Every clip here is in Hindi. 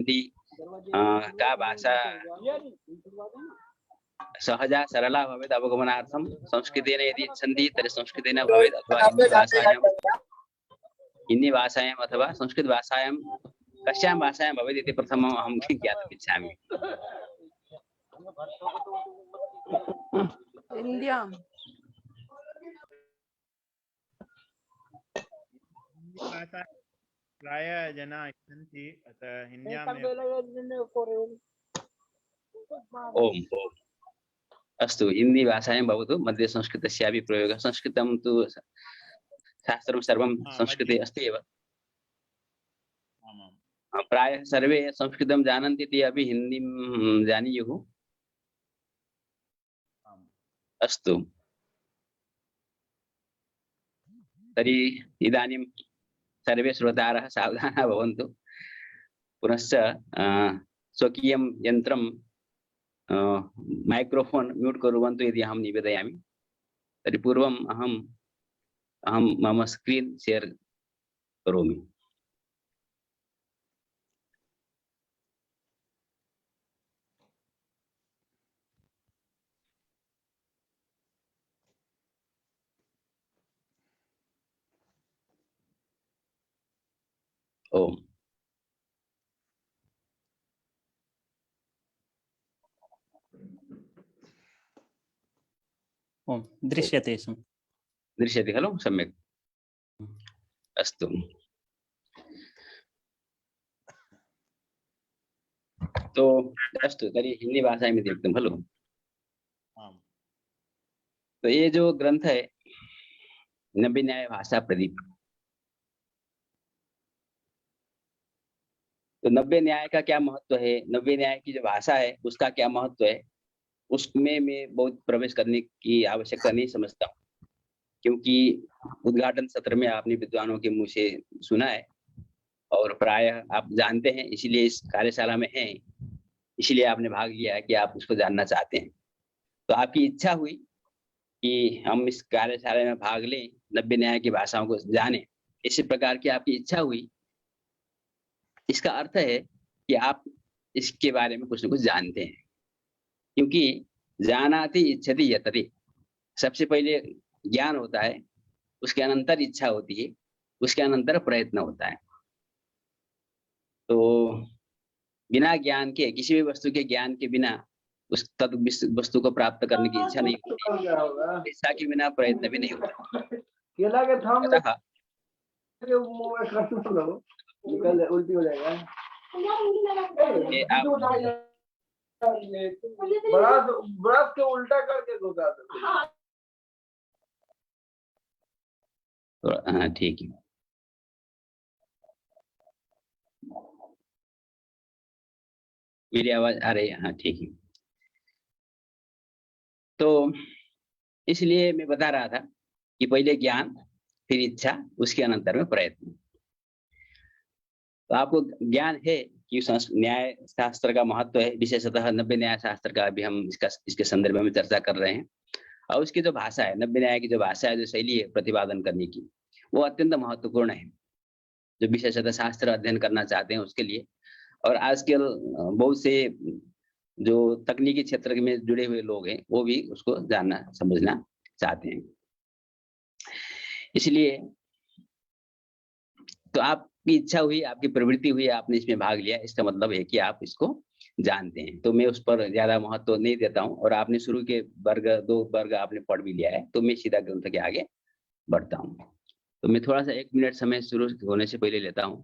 हिंदी का भाषा सहजा सरला भवेत् अवगमनार्थं संस्कृतेन यदि इच्छन्ति तर्हि संस्कृतेन भवेत् अथवा हिंदी भाषायाम् अथवा संस्कृत भाषायां कस्यां भाषायां भवेत् इति प्रथमम् अहं ज्ञातुम् इच्छामि। हिन्द्यां प्रायः जनाः इच्छन्ति अतः हिन्द्याम् ओम अस्तु हिंदी भाषायां भवतु मध्ये संस्कृतस्यापि प्रयोगः संस्कृतं तु शास्त्रं सर्वं संस्कृते अस्ति एव प्रायः सर्वे संस्कृतं जानन्ति इति अपि हिन्दीं जानीयुः। अस्तु तर्हि इदानीं सर्वे श्रोतारः सावधानाः भवन्तु। पुनश्च स्वकीयं यन्त्रं माइक्रोफोन म्यूट कुर्वन्तु यदि अहं निवेदयामि। तर्हि पूर्वम् अहं मम स्क्रीन शेयर करोमि। ओम ओम दृश्यते दृश्यते खलु सम्यक्। अस्तु तो अस्तु तर्हि हिंदी भाषायाम् इति उक्तं खलु। तो ये जो ग्रंथ है नव्य न्याय भाषा प्रदीप, तो नव्य न्याय का क्या महत्व है, नव्य न्याय की जो भाषा है उसका क्या महत्व है, उसमें मैं बहुत प्रवेश करने की आवश्यकता नहीं समझता हूँ, क्योंकि उद्घाटन सत्र में आपने विद्वानों के मुंह से सुना है और प्रायः आप जानते हैं, इसीलिए इस कार्यशाला में हैं, इसीलिए आपने भाग लिया है कि आप उसको जानना चाहते हैं। तो आपकी इच्छा हुई कि हम इस कार्यशाला में भाग लें, नव्य न्याय की भाषाओं को जानें, इसी प्रकार की आपकी इच्छा हुई। इसका अर्थ है कि आप इसके बारे में कुछ न कुछ जानते हैं, क्योंकि जानाति इच्छति यतति, सबसे पहले ज्ञान होता है, उसके अनंतर इच्छा होती है, उसके अनंतर प्रयत्न होता है। तो बिना ज्ञान के, किसी भी वस्तु के ज्ञान के बिना उस तद वस्तु को प्राप्त करने की इच्छा नहीं होती, इच्छा के बिना प्रयत्न भी नहीं होता। उल्टी हो जाएगा। ब्रश के उल्टा करके घुसा दो। हाँ ठीक है। मेरी आवाज आ रही है? हाँ ठीक है। तो इसलिए मैं बता रहा था कि पहले ज्ञान, फिर इच्छा, उसके अनंतर में प्रयत्न। तो आपको ज्ञान है कि न्याय शास्त्र का महत्व है, विशेषतः नव्य न्याय शास्त्र का अभी हम इसके संदर्भ में चर्चा कर रहे हैं। और उसकी जो भाषा है, नव्य न्याय की जो भाषा है, जो शैली है प्रतिपादन करने की, वो अत्यंत महत्वपूर्ण है, जो विशेषतः शास्त्र अध्ययन करना चाहते हैं उसके लिए। और आजकल बहुत से जो तकनीकी क्षेत्र में जुड़े हुए लोग हैं, वो भी उसको जानना समझना चाहते हैं। इसलिए तो आपकी इच्छा हुई, आपकी प्रवृत्ति हुई, आपने इसमें भाग लिया, इसका मतलब है कि आप इसको जानते हैं। तो मैं उस पर ज्यादा महत्व नहीं देता हूं। और आपने शुरू के वर्ग, 2 वर्ग आपने पढ़ भी लिया है, तो मैं सीधा ग्रंथ के आगे बढ़ता हूं। तो मैं थोड़ा सा 1 मिनट समय शुरू होने से पहले लेता हूं।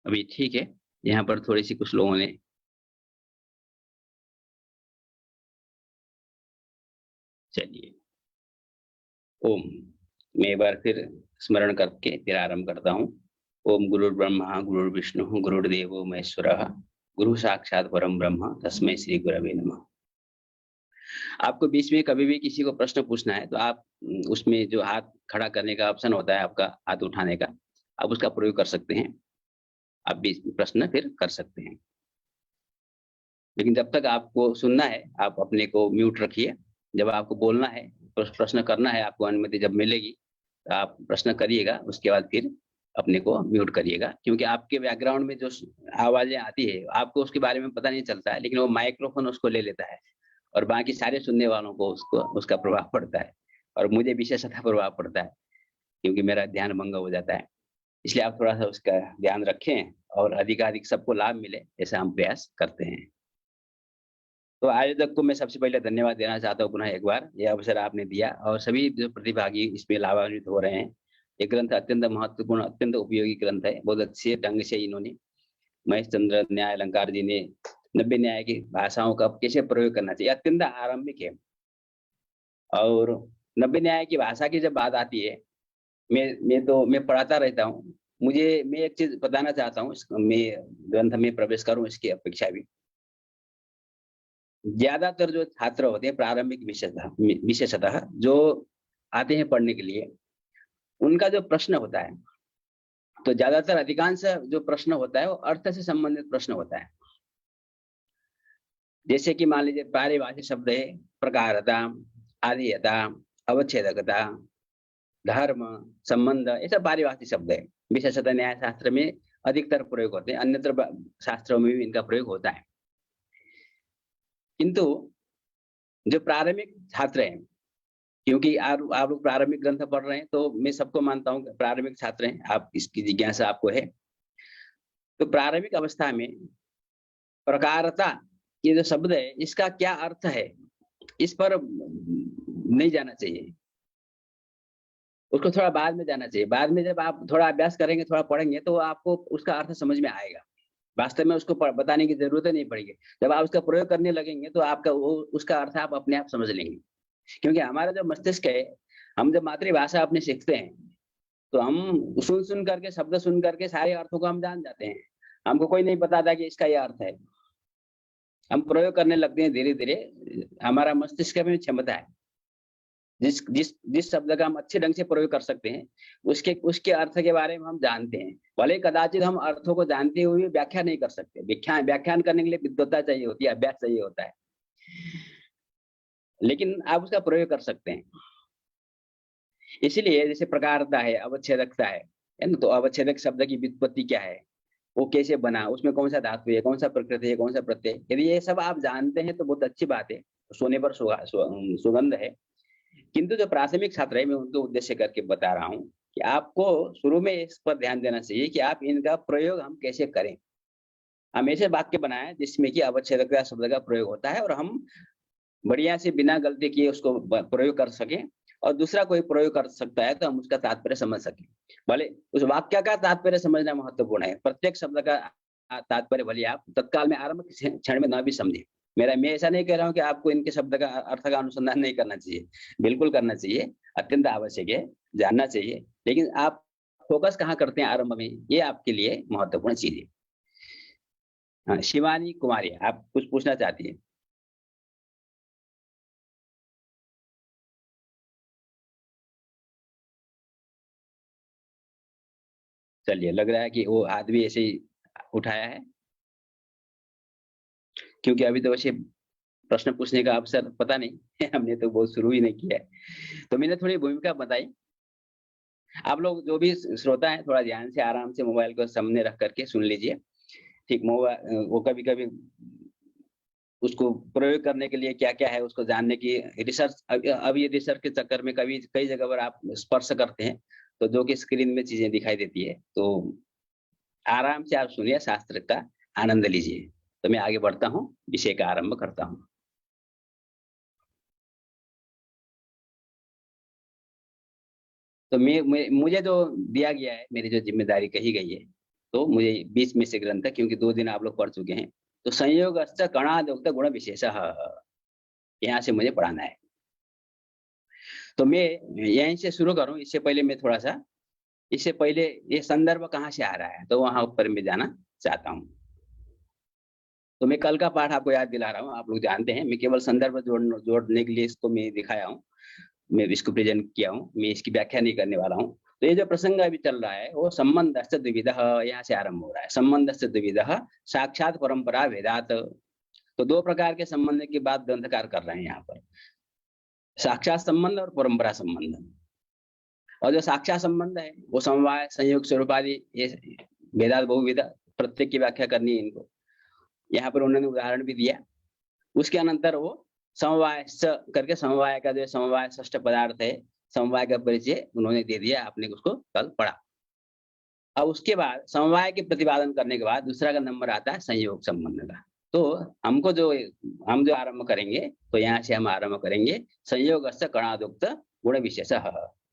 अभी ठीक है। यहाँ पर थोड़ी सी कुछ लोगों ने चलिए ओम, मैं एक बार फिर स्मरण करके फिर आरंभ करता हूँ। ओम गुरुर्ब्रह्मा गुरुर्विष्णु गुरुर्देवो महेश्वरः गुरु साक्षात परम ब्रह्म तस्मै श्री गुरवे नमः। आपको बीच में कभी भी किसी को प्रश्न पूछना है तो आप उसमें जो हाथ खड़ा करने का ऑप्शन होता है, आपका हाथ उठाने का, आप उसका प्रयोग कर सकते हैं। आप बीच में प्रश्न फिर कर सकते हैं, लेकिन जब तक आपको सुनना है आप अपने को म्यूट रखिए। जब आपको बोलना है, प्रश्न करना है, आपको अनुमति जब मिलेगी तो आप प्रश्न करिएगा, उसके बाद फिर अपने को म्यूट करिएगा। क्योंकि आपके बैकग्राउंड में जो आवाजें आती है आपको उसके बारे में पता नहीं चलता है, लेकिन वो माइक्रोफोन उसको ले लेता है और बाकी सारे सुनने वालों को उसका प्रभाव पड़ता है, और मुझे विशेषतः प्रभाव पड़ता है क्योंकि मेरा ध्यान भंग हो जाता है। इसलिए आप थोड़ा सा उसका ध्यान रखें और अधिकाधिक सबको लाभ मिले, ऐसा हम प्रयास करते हैं। तो आयोजक को मैं सबसे पहले धन्यवाद देना चाहता हूँ पुनः एक बार, ये अवसर आपने दिया और सभी जो प्रतिभागी इसमें लाभान्वित हो रहे हैं। ये ग्रंथ अत्यंत महत्वपूर्ण, अत्यंत उपयोगी ग्रंथ है। बहुत अच्छे ढंग से इन्होंने महेश चंद्र न्याय अलंकार जी ने 90 न्याय की भाषाओं का कैसे प्रयोग करना चाहिए, अत्यंत आरंभिक है। और 90 न्याय की भाषा की जब बात आती है, मैं पढ़ाता रहता हूँ, मैं एक चीज बताना चाहता हूँ, मैं ग्रंथ में प्रवेश करूँ इसकी अपेक्षा भी। ज्यादातर जो छात्र होते हैं प्रारंभिक विशेषतः जो आते हैं पढ़ने के लिए, उनका जो प्रश्न होता है, तो ज्यादातर अधिकांश जो प्रश्न होता है वो अर्थ से संबंधित प्रश्न होता है। जैसे कि मान लीजिए पारिभाषिक शब्द है प्रकारता, आधेयता, अवच्छेदकता, धर्म, संबंध, ये सब पारिभाषिक शब्द है। विशेषतः न्याय शास्त्र में अधिकतर प्रयोग होते हैं, अन्यत्र शास्त्रों में भी इनका प्रयोग होता है। किंतु जो प्रारंभिक छात्र हैं, क्योंकि आप लोग प्रारंभिक ग्रंथ पढ़ रहे हैं, तो मैं सबको मानता हूँ प्रारंभिक छात्र हैं आप, इसकी जिज्ञासा आपको है। तो प्रारंभिक अवस्था में प्रकारता ये जो शब्द है, इसका क्या अर्थ है, इस पर नहीं जाना चाहिए, उसको थोड़ा बाद में जाना चाहिए। बाद में जब आप थोड़ा अभ्यास करेंगे, थोड़ा पढ़ेंगे, तो आपको उसका अर्थ समझ में आएगा। वास्तव में उसको बताने की जरूरत नहीं पड़ेगी। जब आप उसका प्रयोग करने लगेंगे तो आपका उसका अर्थ आप अपने आप समझ लेंगे। क्योंकि हमारा जो मस्तिष्क है, हम जब मातृभाषा अपने सीखते हैं तो हम सुन करके, शब्द सुन करके सारे अर्थों को हम जान जाते हैं। हमको कोई नहीं बताता कि इसका यह अर्थ है। हम प्रयोग करने लगते हैं धीरे धीरे। हमारा मस्तिष्क में क्षमता है, जिस शब्द का हम अच्छे ढंग से प्रयोग कर सकते हैं, उसके अर्थ के बारे में हम जानते हैं। भले कदाचित हम अर्थों को जानते हुए व्याख्या नहीं कर सकते। व्याख्यान करने के लिए विद्वता चाहिए होती है, अभ्यास चाहिए होता है, लेकिन आप उसका प्रयोग कर सकते हैं। इसीलिए जैसे प्रकारता है, अवच्छेदकता है ना, तो अवच्छेदक शब्द की व्युत्पत्ति क्या है, वो कैसे बना, उसमें कौन सा धातु है, कौन सा प्रकृति है, कौन सा प्रत्यय, यदि ये सब आप जानते हैं तो बहुत अच्छी बात है, सोने पर सुगंध है। किंतु जो प्राथमिक छात्र है, मैं उनको उद्देश्य करके बता रहा हूँ कि आपको शुरू में इस पर ध्यान देना चाहिए कि आप इनका प्रयोग हम कैसे करें। हम ऐसे वाक्य बनाएं जिसमें कि अवच्छेदकता शब्द का प्रयोग होता है और हम बढ़िया से बिना गलती किए उसको प्रयोग कर सकें, और दूसरा कोई प्रयोग कर सकता है तो हम उसका तात्पर्य समझ सकें। भले उस वाक्य का तात्पर्य समझना महत्वपूर्ण है। प्रत्येक शब्द का तात्पर्य भले आप तत्काल में आरंभ क्षण में न भी समझे। मैं ऐसा नहीं कह रहा हूँ कि आपको इनके शब्द का अर्थ का अनुसंधान नहीं करना चाहिए, बिल्कुल करना चाहिए, अत्यंत आवश्यक है, जानना चाहिए। लेकिन आप फोकस कहाँ करते हैं आरंभ में, ये आपके लिए महत्वपूर्ण चीज है। हाँ, शिवानी कुमारी, आप कुछ पूछना चाहती है? चलिए, लग रहा है कि वो हाथ भी ऐसे ही उठाया है, क्योंकि अभी तो वैसे प्रश्न पूछने का अवसर पता नहीं हमने तो बहुत शुरू ही नहीं किया है। तो मैंने थोड़ी भूमिका बताई। आप लोग जो भी श्रोता हैं, थोड़ा ध्यान से आराम से मोबाइल को सामने रख करके सुन लीजिए। ठीक, मोबाइल वो कभी कभी उसको प्रयोग करने के लिए क्या क्या है उसको जानने की रिसर्च, अब ये रिसर्च के चक्कर में कई जगह पर आप स्पर्श करते हैं तो जो कि स्क्रीन में चीजें दिखाई देती है। तो आराम से आप सुनिए, शास्त्र का आनंद लीजिए। तो मैं आगे बढ़ता हूँ, विषय का आरंभ करता हूँ। तो मुझे जो दिया गया है, मेरी जो जिम्मेदारी कही गई है, तो मुझे 20 में से ग्रंथ, क्योंकि 2 दिन आप लोग पढ़ चुके हैं, तो संयोग कणादुक्त गुण विशेष यहाँ से मुझे पढ़ाना है। तो मैं यहीं से शुरू करूं, इससे पहले मैं थोड़ा सा इससे पहले ये संदर्भ कहाँ से आ रहा है, तो वहां ऊपर में जाना चाहता हूँ। तो मैं कल का पाठ आपको याद दिला रहा हूँ, आप लोग जानते हैं, मैं केवल संदर्भ जोड़ने के लिए इसको मैं दिखाया हूँ, मैं इसको प्रेजेंट किया हूँ, मैं इसकी व्याख्या नहीं करने वाला हूँ। तो ये जो प्रसंग अभी चल रहा है वो संबंधस्य द्विविधः, यहाँ से आरंभ हो रहा है। संबंधस्य द्विविधः साक्षात परंपरा वेदात। तो दो प्रकार के संबंध की बात ग्रंथकार कर रहे हैं यहाँ पर, साक्षात संबंध और परंपरा संबंध। और जो साक्षात संबंध है वो समवाय, संयोग, स्वरूप आदि, ये वेदात बहुविध, प्रत्येक की व्याख्या करनी है इनको। यहाँ पर उन्होंने उदाहरण भी दिया। उसके अनंतर वो समवाय स करके, समवाय का जो समवाय षष्ठ पदार्थ है, समवाय का परिचय उन्होंने दे दिया, आपने उसको कल पढ़ा। अब उसके बाद समवाय के प्रतिपादन करने के बाद दूसरा का नंबर आता है संयोग संबंध का। तो हम जो आरंभ करेंगे, तो यहाँ से हम आरंभ करेंगे संयोगस्य कणादुक्त गुण विशेष।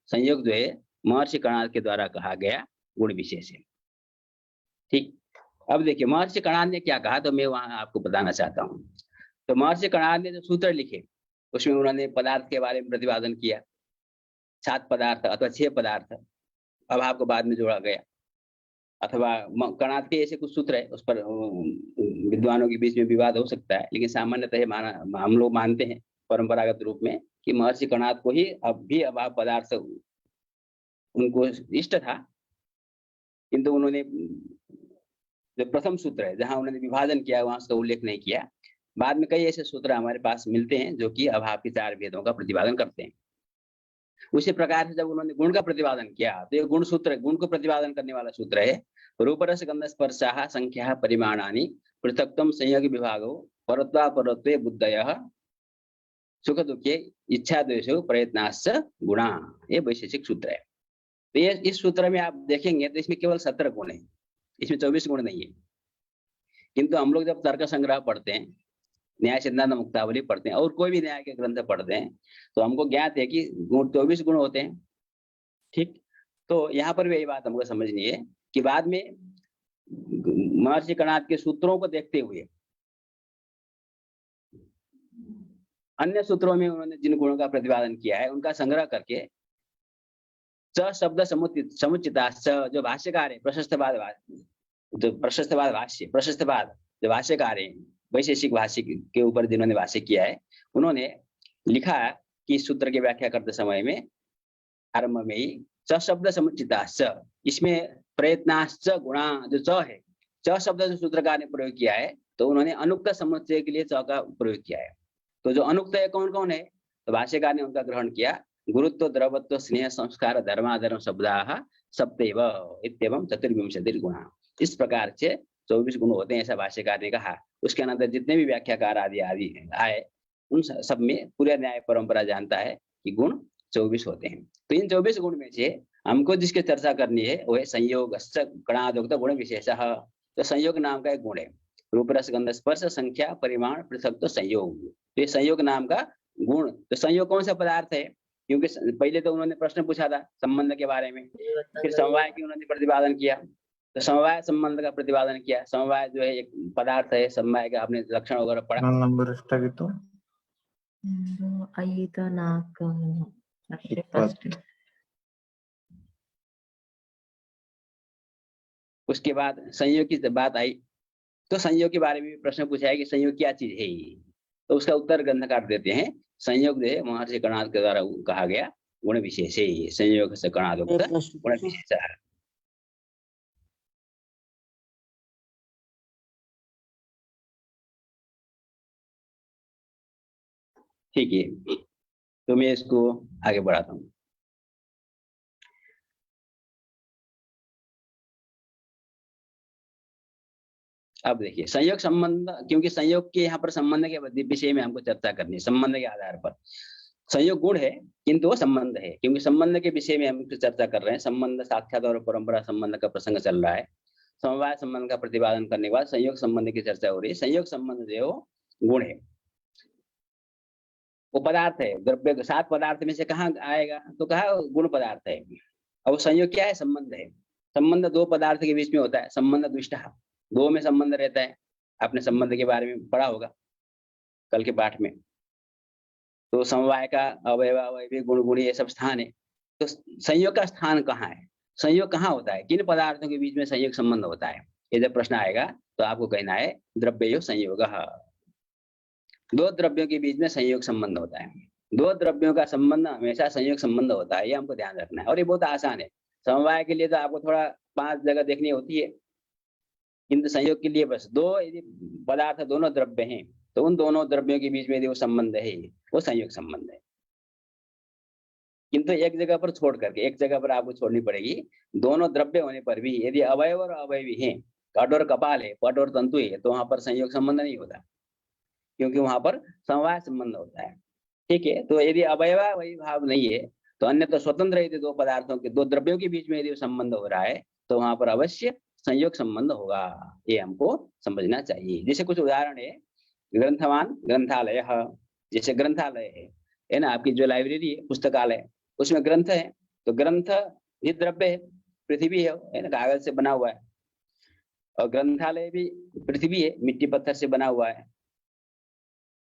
संयोग जो है महर्षि कणाद के द्वारा कहा गया गुण विशेष है। ठीक, अब देखिए महर्षि कणाद ने क्या कहा, तो मैं वहां आपको बताना चाहता हूँ। तो महर्षि कणाद ने जो सूत्र लिखे उसमें उन्होंने पदार्थ के बारे में प्रतिपादन किया, 7 पदार्थ अथवा 6 पदार्थ अभाव को बाद में जोड़ा गया, अथवा कणाद के ऐसे कुछ सूत्र है, उस पर विद्वानों के बीच में विवाद हो सकता है, लेकिन सामान्यतः हम लोग मानते हैं परंपरागत रूप में कि महर्षि कणाद को ही अब भी अभाव पदार्थ उनको इष्ट था, किंतु उन्होंने जो प्रथम सूत्र है जहां उन्होंने विभाजन किया वहां उसका उल्लेख नहीं किया। बाद में कई ऐसे सूत्र हमारे पास मिलते हैं जो कि अभाव के 4 भेदों का प्रतिपादन करते हैं। उसी प्रकार से जब उन्होंने गुण का प्रतिपादन किया, तो ये गुण सूत्र, गुण को प्रतिपादन करने वाला सूत्र है रूपरस गंध स्पर्शाः संख्या परिमाणानि पृथक्त्वं संयोग विभागो परत्वा परत्वे बुद्धयः सुख दुखे इच्छा द्वेषो प्रयत्नाश्च गुणा, ये वैशेषिक सूत्र है। तो ये इस सूत्र में आप देखेंगे तो इसमें केवल 17 गुण है, इसमें 24 गुण नहीं है। किंतु हम लोग जब तर्क संग्रह पढ़ते हैं, न्याय सिद्धांत मुक्तावली पढ़ते हैं और कोई भी न्याय के ग्रंथ पढ़ते हैं, तो हमको ज्ञात है कि 24 गुण होते हैं। ठीक, तो यहाँ पर भी यही बात हमको समझनी है कि बाद में महर्षि कणाद के सूत्रों को देखते हुए अन्य सूत्रों में उन्होंने जिन गुणों का प्रतिपादन किया है उनका संग्रह करके च शब्द समुचिताश्च, जो भाष्यकार है प्रशस्तवाद भाष्य, प्रशस्तवाद जो भाष्यकार है वैशेषिक भाष्य के ऊपर जिन्होंने भाष्य किया है, उन्होंने लिखा कि सूत्र की व्याख्या करते समय में आरंभ में ही च शब्द समुचिताश्च, इसमें प्रयत्नाश्च गुणा, जो च है, च शब्द जो सूत्रकार ने प्रयोग किया है, तो उन्होंने अनुक्त समुच्चय के लिए च का प्रयोग किया है। तो जो अनुक्त है कौन कौन है, तो भाष्यकार ने उनका ग्रहण किया, गुरुत्व, द्रवत्व, स्नेह, संस्कार, धर्माधर्म शब्दाः सप्तैव इत्येवं चतुर्विंशतिर्गुणा। इस प्रकार से 24 गुण होते हैं, ऐसा भाष्यकार ने कहा। उसके अनंतर जितने भी व्याख्याकार आदि आए, उन सब में पूरे न्याय परंपरा जानता है कि गुण 24 होते हैं। तो इन 24 गुण में से हमको जिसकी चर्चा करनी है वो है संयोगस्य कणादुक्त गुण विशेषः। तो संयोग नाम का एक गुण है, रूप रस गंध स्पर्श संख्या परिमाण पृथक तो संयोग। तो ये संयोग नाम का गुण, तो संयोग कौन सा पदार्थ है, क्योंकि पहले तो उन्होंने प्रश्न पूछा था संबंध के बारे में, फिर समवाय की उन्होंने प्रतिपादन किया, तो समवाय संबंध का प्रतिपादन किया। समवाय जो है एक पदार्थ है, समवाय का आपने लक्षण वगैरह पढ़ा। नंबर ಎಷ್ಟಾಗಿತ್ತು? 5 4 ಅಷ್ಟೇ ಫಸ್ಟ್। उसके बाद संयोग की बात आई, तो संयोग के बारे में प्रश्न पूछा है कि संयोग क्या चीज है, तो उसका उत्तर ग्रंथकार देते हैं संयोग जो है महर्षि कणाद के द्वारा कहा गया गुण विशेष है। संयोग से कणादुक्त गुण विशेष। ठीक है, तो मैं इसको आगे बढ़ाता हूँ। अब देखिए संयोग संबंध, क्योंकि संयोग के यहाँ पर संबंध के विषय में हमको चर्चा करनी है। संबंध के आधार पर संयोग गुण है किंतु वो संबंध है, क्योंकि संबंध के विषय में हम चर्चा कर रहे हैं। संबंध साक्षात और परंपरा संबंध का प्रसंग चल रहा है। समवाय संबंध का प्रतिपादन करने के बाद संयोग संबंध की चर्चा हो रही है। संयोग संबंध जो गुण है वो पदार्थ है, द्रव्य 7 पदार्थ में से कहाँ आएगा, तो कहा गुण पदार्थ है। और संयोग क्या है, संबंध है। संबंध 2 पदार्थ के बीच में होता है, संबंध द्विष्टः, 2 में संबंध रहता है। आपने संबंध के बारे में पढ़ा होगा कल के पाठ में। तो समवाय का अवयव, अवयवी, गुण, गुणी, ये सब स्थान है। तो संयोग का स्थान कहाँ है, संयोग कहाँ होता है, किन पदार्थों के बीच में संयोग संबंध होता है, ये जब प्रश्न आएगा तो आपको कहना है द्रव्ययोः संयोगः। दो द्रव्यों के बीच में संयोग संबंध होता है, दो द्रव्यों का संबंध हमेशा संयोग संबंध होता है, ये हमको ध्यान रखना है। और ये बहुत आसान है, समवाय के लिए तो आपको थोड़ा 5 जगह देखनी होती है, किंतु संयोग के लिए बस दो, यदि पदार्थ दोनों द्रव्य हैं तो उन दोनों द्रव्यों के बीच में यदि वो संबंध है वो संयोग संबंध है। किंतु एक जगह पर छोड़ करके, एक जगह पर आपको छोड़नी पड़ेगी, दोनों द्रव्य होने पर भी यदि अवयव और अवयवी हैं, घट और कपाल है, पट और तंतु है, तो वहां पर संयोग संबंध नहीं होता, क्योंकि वहां पर समवाय संबंध होता है। ठीक है, तो यदि अवयवावयवी भाव नहीं है तो अन्य तो स्वतंत्र यदि दो पदार्थों के, दो द्रव्यों के बीच में यदि संबंध हो रहा है तो वहां पर अवश्य संयोग संबंध होगा, ये हमको समझना चाहिए। जैसे कुछ उदाहरण है, ग्रंथवान ग्रंथालय, जैसे ग्रंथालय है ना, आपकी जो लाइब्रेरी है, पुस्तकालय, उसमें ग्रंथ है, तो ग्रंथ ये द्रव्य है, पृथ्वी है ना, कागज से बना हुआ है, और ग्रंथालय भी पृथ्वी है, मिट्टी पत्थर से बना हुआ है।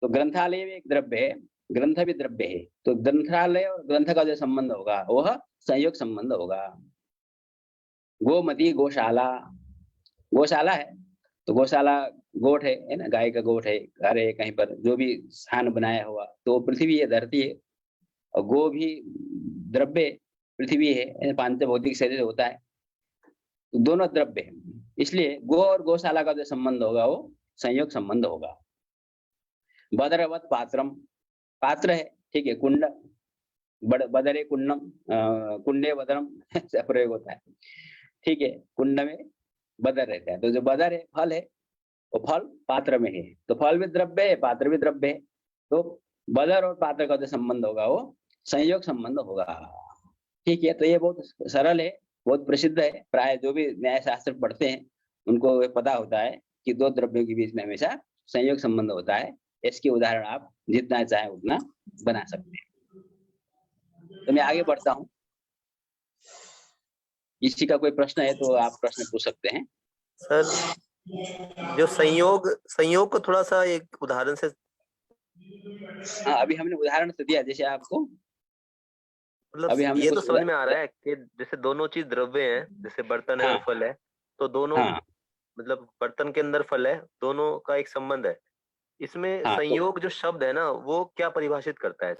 तो ग्रंथालय भी एक द्रव्य है, ग्रंथ भी द्रव्य है, तो ग्रंथालय और ग्रंथ का जो संबंध होगा वह संयोग संबंध होगा। गोमती गौशाला, गौशाला है तो गौशाला गोठ है ना, गाय का गोठ है, घर है, कहीं पर जो भी स्थान बनाया हुआ, तो पृथ्वी है, धरती है, और गो भी द्रव्य पृथ्वी है, पांच भौतिक शरीर होता है, तो दोनों द्रव्य है, इसलिए गो और गौशाला का जो संबंध होगा वो संयोग संबंध होगा। बदरवत पात्रम, पात्र है, ठीक है, कुंड, बदरे कुंडम, कुंडे बदरम ऐसा प्रयोग होता है, ठीक है, कुंड में बदर रहता है, तो जो बदर है फल है, वो फल पात्र में है, तो फल भी द्रव्य है, पात्र भी द्रव्य है, तो बदर और पात्र का जो संबंध होगा वो संयोग संबंध होगा। ठीक है, तो ये बहुत सरल है, बहुत प्रसिद्ध है, प्राय जो भी न्याय शास्त्र पढ़ते हैं उनको पता होता है कि दो द्रव्यों के बीच में हमेशा संयोग संबंध होता है। इसके उदाहरण आप जितना चाहे उतना बना सकते हैं। तो मैं आगे बढ़ता हूँ, किसी का कोई प्रश्न है तो आप प्रश्न पूछ सकते हैं। सर जो संयोग को थोड़ा सा एक उदाहरण से। हाँ, अभी हमने उदाहरण तो दिया, जैसे आपको मतलब अभी हमने ये तो समझ में आ रहा है कि जैसे दोनों चीज द्रव्य हैं, जैसे बर्तन है और फल है, तो दोनों मतलब बर्तन के अंदर फल है, दोनों का एक संबंध है। इसमें संयोग जो शब्द है ना, वो क्या परिभाषित करता है?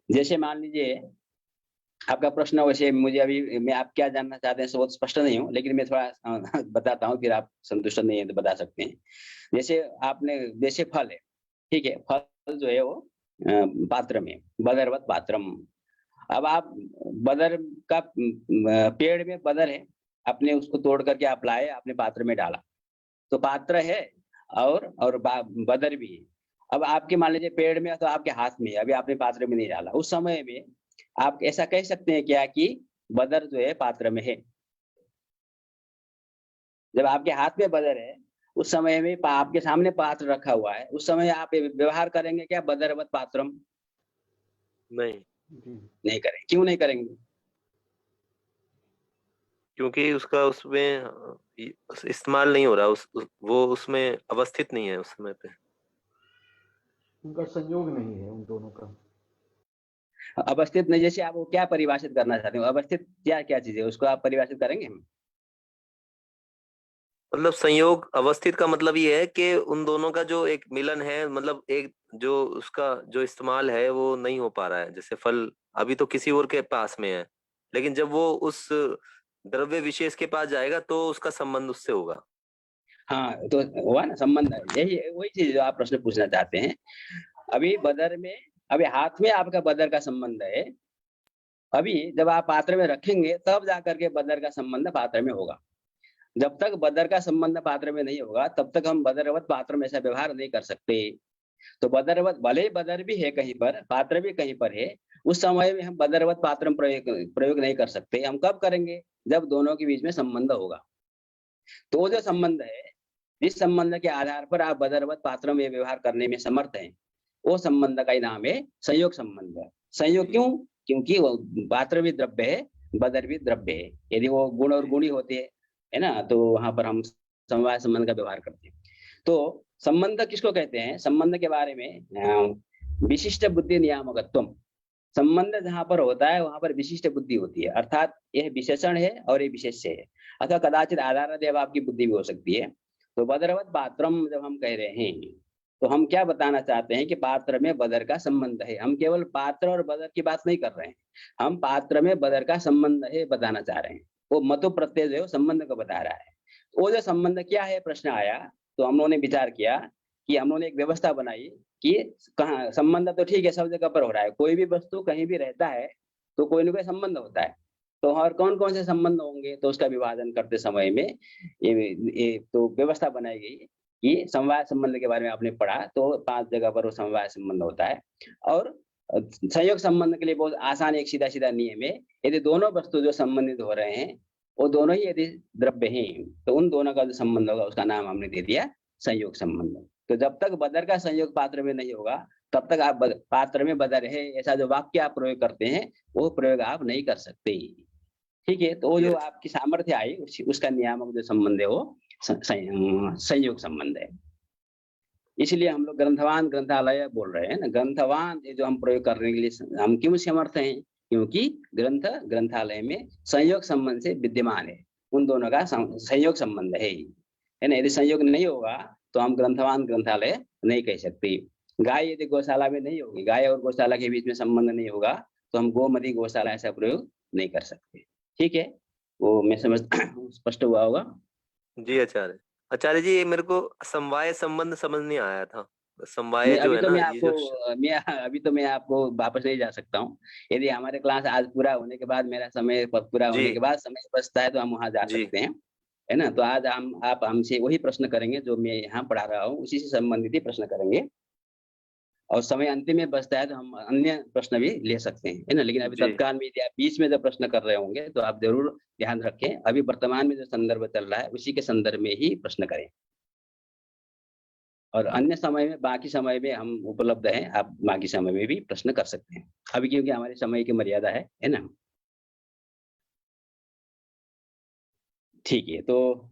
जैसे मान लीजिए आपका प्रश्न, वैसे मुझे अभी मैं आप क्या जानना चाहते हैं बहुत स्पष्ट नहीं हूँ, लेकिन मैं थोड़ा बताता हूँ, फिर आप संतुष्ट नहीं है तो बता सकते हैं। जैसे आपने, जैसे फल है, ठीक है, फल जो है वो पात्र में, बदरवत पात्रम। अब आप बदर का पेड़ में बदर है, आपने उसको तोड़ करके आप लाए, आपने पात्र में डाला, तो पात्र है और बदर भी है। अब आपके मान लीजिए पेड़ में तो आपके हाथ में है, अभी आपने पात्र में नहीं डाला, उस समय में आप ऐसा कह सकते हैं क्या कि बदर जो है पात्र में है। जब आपके हाथ में बदर है, उस समय में आपके सामने पात्र रखा हुआ है, उस समय आप व्यवहार करेंगे क्या बदरवत पात्रम? नहीं करेंगे। क्यों नहीं करेंगे? क्योंकि उसका उसमें इस्तेमाल नहीं हो रहा, वो उसमें अवस्थित नहीं है उस समय पे, उनका संयोग नहीं है उन दोनों का। अवस्थित नहीं, जैसे आप वो क्या परिभाषित करना चाहते हो, अवस्थित क्या क्या चीज है, उसको आप परिभाषित करेंगे? मतलब संयोग अवस्थित का मतलब ये है कि उन दोनों का जो एक मिलन है, मतलब एक जो उसका जो इस्तेमाल है वो नहीं हो पा रहा है। जैसे फल अभी तो किसी और के पास में है, लेकिन जब वो उस द्रव्य विशेष के पास जाएगा तो उसका संबंध उससे होगा। हाँ, तो हुआ ना संबंध, यही वही चीज जो आप प्रश्न पूछना चाहते हैं। अभी बदर में, अभी हाथ में आपका बदर का संबंध है, अभी जब आप पात्र में रखेंगे तब जाकर के बदर का संबंध पात्र में होगा। जब तक बदर का संबंध पात्र में नहीं होगा तब तक हम बदरवत पात्र में ऐसा व्यवहार नहीं कर सकते। तो बदरवत, भले ही बदर भी है कहीं पर, पात्र भी कहीं पर है, उस समय में हम बदरवत पात्र प्रयोग नहीं कर सकते। हम कब करेंगे? जब दोनों के बीच में संबंध होगा। तो जो संबंध है, जिस संबंध के आधार पर आप बदरवत पात्र में व्यवहार करने में समर्थ हैं, वो संबंध का ही नाम है संयोग संबंध। संयोग क्यों? क्योंकि वो पात्र भी द्रव्य है, बदर भी द्रव्य है। यदि वो गुण और गुणी होते है ना, तो वहां पर हम समवाय संबंध का व्यवहार करते हैं। तो संबंध किसको कहते हैं? संबंध के बारे में विशिष्ट बुद्धि नियामकत्व, संबंध जहां पर होता है वहां पर विशिष्ट बुद्धि होती है, अर्थात यह विशेषण है और ये विशेष्य है, अथवा कदाचित आधारदेव आपकी बुद्धि भी हो सकती है। तो बदरवत पात्रम जब हम कह रहे हैं तो हम क्या बताना चाहते हैं कि पात्र में बदर का संबंध है। हम केवल पात्र और बदर की बात नहीं कर रहे हैं, हम पात्र में बदर का संबंध है बताना चाह रहे हैं। वो मतु प्रत्यय जो है संबंध को बता रहा है। वो जो संबंध क्या है प्रश्न आया, तो हम लोगों ने विचार किया कि हम लोगों ने एक व्यवस्था बनाई कि कहाँ संबंध तो ठीक है सब जगह पर हो रहा है, कोई भी वस्तु कहीं भी रहता है तो कोई ना कोई संबंध होता है। तो और कौन कौन से संबंध होंगे, तो उसका विभाजन करते समय में ये तो व्यवस्था बनाई गई कि समवाय संबंध के बारे में आपने पढ़ा, तो 5 जगह पर वो समवाय संबंध होता है। और संयोग संबंध के लिए बहुत आसान एक सीधा सीधा नियम है, यदि दोनों वस्तु जो संबंधित हो रहे हैं वो दोनों ही यदि द्रव्य हैं तो उन दोनों का जो संबंध होगा उसका नाम हमने दे दिया संयोग संबंध। तो जब तक बदर का संयोग पात्र में नहीं होगा तब तक आप पात्र में बदर है ऐसा जो वाक्य आप प्रयोग करते हैं वो प्रयोग आप नहीं कर सकते। ठीक है, तो वो जो आपकी सामर्थ्य आई उसका नियामक जो संबंध है वो संयोग संबंध है। इसलिए हम लोग ग्रंथवान ग्रंथालय बोल रहे हैं ना, ग्रंथवान ये जो हम प्रयोग करने के लिए हम क्यों समर्थ हैं, क्योंकि ग्रंथ ग्रंथालय में संयोग संबंध से विद्यमान है, उन दोनों का संयोग संबंध है ना। यदि संयोग नहीं होगा तो हम ग्रंथवान ग्रंथालय नहीं कह सकते। गाय यदि गौशाला में नहीं होगी, गाय और गौशाला के बीच में संबंध नहीं होगा तो हम गोमती गौशाला ऐसा प्रयोग नहीं कर सकते। ठीक है, वो मैं समझ स्पष्ट हुआ होगा। जी आचार्य। आचार्य जी, ये मेरे को समवाय संबंध समझ नहीं आया था। समवाय जो अभी है तो ना, अभी तो मैं आपको वापस नहीं जा सकता हूँ। यदि हमारे क्लास आज पूरा होने के बाद, मेरा समय पूरा होने के बाद समय बचता है तो हम वहाँ जा सकते हैं, है ना। तो आज आप हमसे वही प्रश्न करेंगे जो मैं यहाँ पढ़ा रहा हूँ, उसी से संबंधित ही प्रश्न करेंगे। और समय अंतिम में बचता है तो हम अन्य प्रश्न भी ले सकते हैं, है ना। लेकिन अभी तत्काल में यदि आप बीच में जब प्रश्न कर रहे होंगे तो आप जरूर ध्यान रखें, अभी वर्तमान में जो संदर्भ चल रहा है उसी के संदर्भ में ही प्रश्न करें। और अन्य समय में, बाकी समय में हम उपलब्ध हैं, आप बाकी समय में भी प्रश्न कर सकते हैं। अभी क्योंकि हमारे समय की मर्यादा है ना। ठीक है, तो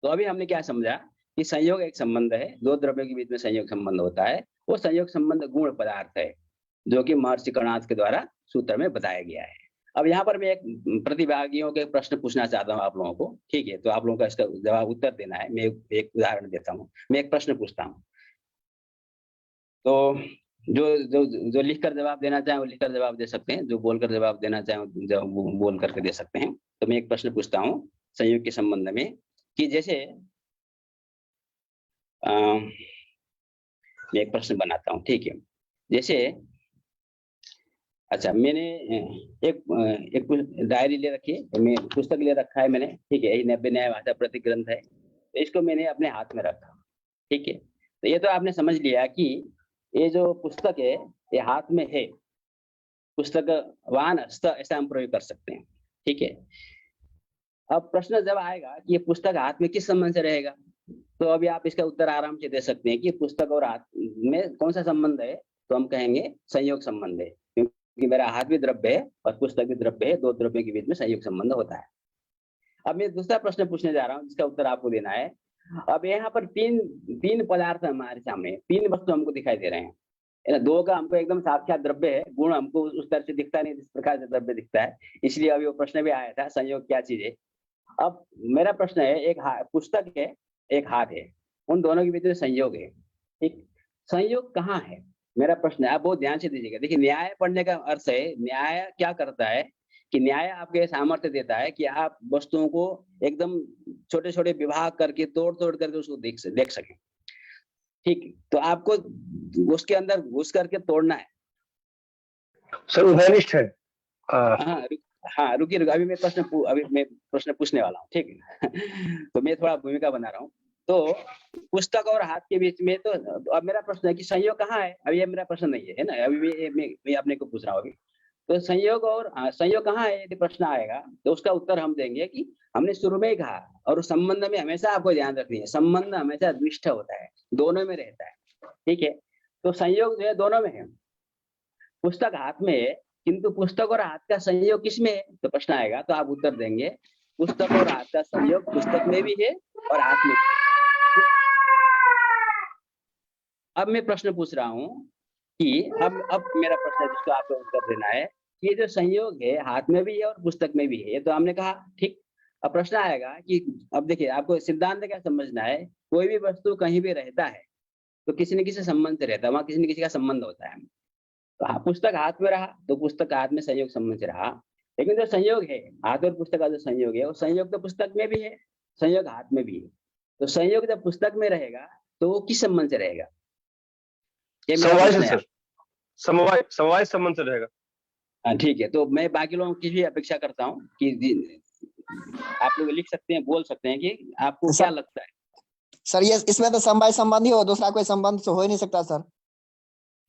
अभी हमने क्या समझा कि संयोग एक संबंध है, दो द्रव्यों के बीच में संयोग संबंध होता है। वो संयोग संबंध गुण पदार्थ है जो कि महर्षि कणाद के द्वारा सूत्र में बताया गया है। अब यहाँ पर मैं एक प्रतिभागियों के प्रश्न पूछना चाहता हूँ आप लोगों को। ठीक है, तो आप लोगों का इसका जवाब उत्तर देना है। मैं एक उदाहरण देता हूँ, मैं एक प्रश्न पूछता हूँ, तो जो जो जो लिखकर जवाब देना चाहे वो लिखकर जवाब दे सकते हैं, जो बोलकर जवाब देना चाहे वो बोल करके दे सकते हैं। तो मैं एक प्रश्न पूछता हूँ संयोग के संबंध में कि जैसे मैं एक प्रश्न बनाता हूँ। ठीक है, जैसे अच्छा, मैंने एक डायरी ले रखी है, मैं पुस्तक ले रखा है मैंने। ठीक है, यही नव्य न्याय भाषा प्रति ग्रंथ है, तो इसको मैंने अपने हाथ में रखा। ठीक है, तो ये तो आपने समझ लिया कि ये जो पुस्तक है ये हाथ में है, पुस्तक वाहन हस्त ऐसा हम प्रयोग कर सकते हैं। ठीक है, अब प्रश्न जब आएगा कि ये पुस्तक हाथ में किस संबंध से रहेगा, तो अभी आप इसका उत्तर आराम से दे सकते हैं कि पुस्तक और हाथ में कौन सा संबंध है, तो हम कहेंगे संयोग संबंध है, क्योंकि मेरा हाथ भी द्रव्य है और पुस्तक भी द्रव्य है, दो द्रव्यों के बीच में संयोग संबंध होता है। अब मैं दूसरा प्रश्न पूछने जा रहा हूँ जिसका उत्तर आपको देना है। अब यहाँ पर तीन पदार्थ हमारे सामने, तीन वस्तु हमको दिखाई दे रहे हैं, है ना। दो का हमको एकदम साक्षात द्रव्य है, गुण हमको उस तरह से दिखता नहीं जिस प्रकार से द्रव्य दिखता है, इसलिए अभी वो प्रश्न भी आया था संयोग क्या चीज है। अब मेरा प्रश्न है, एक पुस्तक है एक हाथ है, उन दोनों के बीच में संयोग है। ठीक, संयोग कहाँ है मेरा प्रश्न है, आप बहुत ध्यान से दीजिएगा। देखिए, न्याय पढ़ने का अर्थ है, न्याय क्या करता है कि न्याय आपको सामर्थ्य देता है कि आप वस्तुओं को एकदम छोटे छोटे विभाग करके तोड़ करके उसको देख सकें। ठीक, तो आपको उसके अंदर घुस करके तोड़ना है। सर उभयनिष्ठ है। हाँ, रुकिए अभी मैं प्रश्न पूछने वाला हूँ। ठीक है तो मैं थोड़ा भूमिका बना रहा हूँ। तो पुस्तक और हाथ के बीच में, तो अब मेरा प्रश्न है कि संयोग कहाँ है। अभी ये मेरा प्रश्न नहीं है ना, अभी मैं अपने को पूछ रहा हूँ। अभी तो संयोग कहाँ है यदि प्रश्न आएगा तो उसका उत्तर हम देंगे कि हमने शुरू में ही कहा, और उस संबंध में हमेशा आपको ध्यान रखनी है, संबंध हमेशा द्विष्ठ होता है, दोनों में रहता है। ठीक है, तो संयोग जो है दोनों में है, पुस्तक हाथ में है, किंतु पुस्तक और हाथ का संयोग किसमें है, तो प्रश्न आएगा तो आप उत्तर देंगे पुस्तक और हाथ का संयोग पुस्तक में भी है और हाथ में भी है। अब मैं प्रश्न पूछ रहा हूँ कि अब मेरा प्रश्न है जिसको आपको उत्तर देना है कि ये जो संयोग है हाथ में भी है और पुस्तक में भी है, ये तो हमने कहा ठीक। अब प्रश्न आएगा कि अब देखिए आपको सिद्धांत क्या समझना है, कोई भी वस्तु कहीं भी रहता है तो किसी न किसी संबंध से रहता है, वहां किसी न किसी का संबंध होता है। तो पुस्तक हाथ में रहा तो पुस्तक हाथ में संयोग संबंध से रहा, लेकिन जो संयोग है हाथ और पुस्तक का जो संयोग है वो संयोग तो पुस्तक में भी है, संयोग हाथ में भी है। तो संयोग जब पुस्तक में रहेगा तो वो किस संबंध से रहेगा, ये मेरा समवाय प्रश्न से है। सर, समवाय संबंध से रहेगा। हाँ ठीक है, तो मैं बाकी लोगों की भी अपेक्षा करता हूँ कि आप लोग लिख सकते हैं, बोल सकते हैं कि आपको क्या लगता है। सर ये इसमें तो समवाय संबंधी हो, दूसरा कोई संबंध तो हो ही नहीं सकता सर।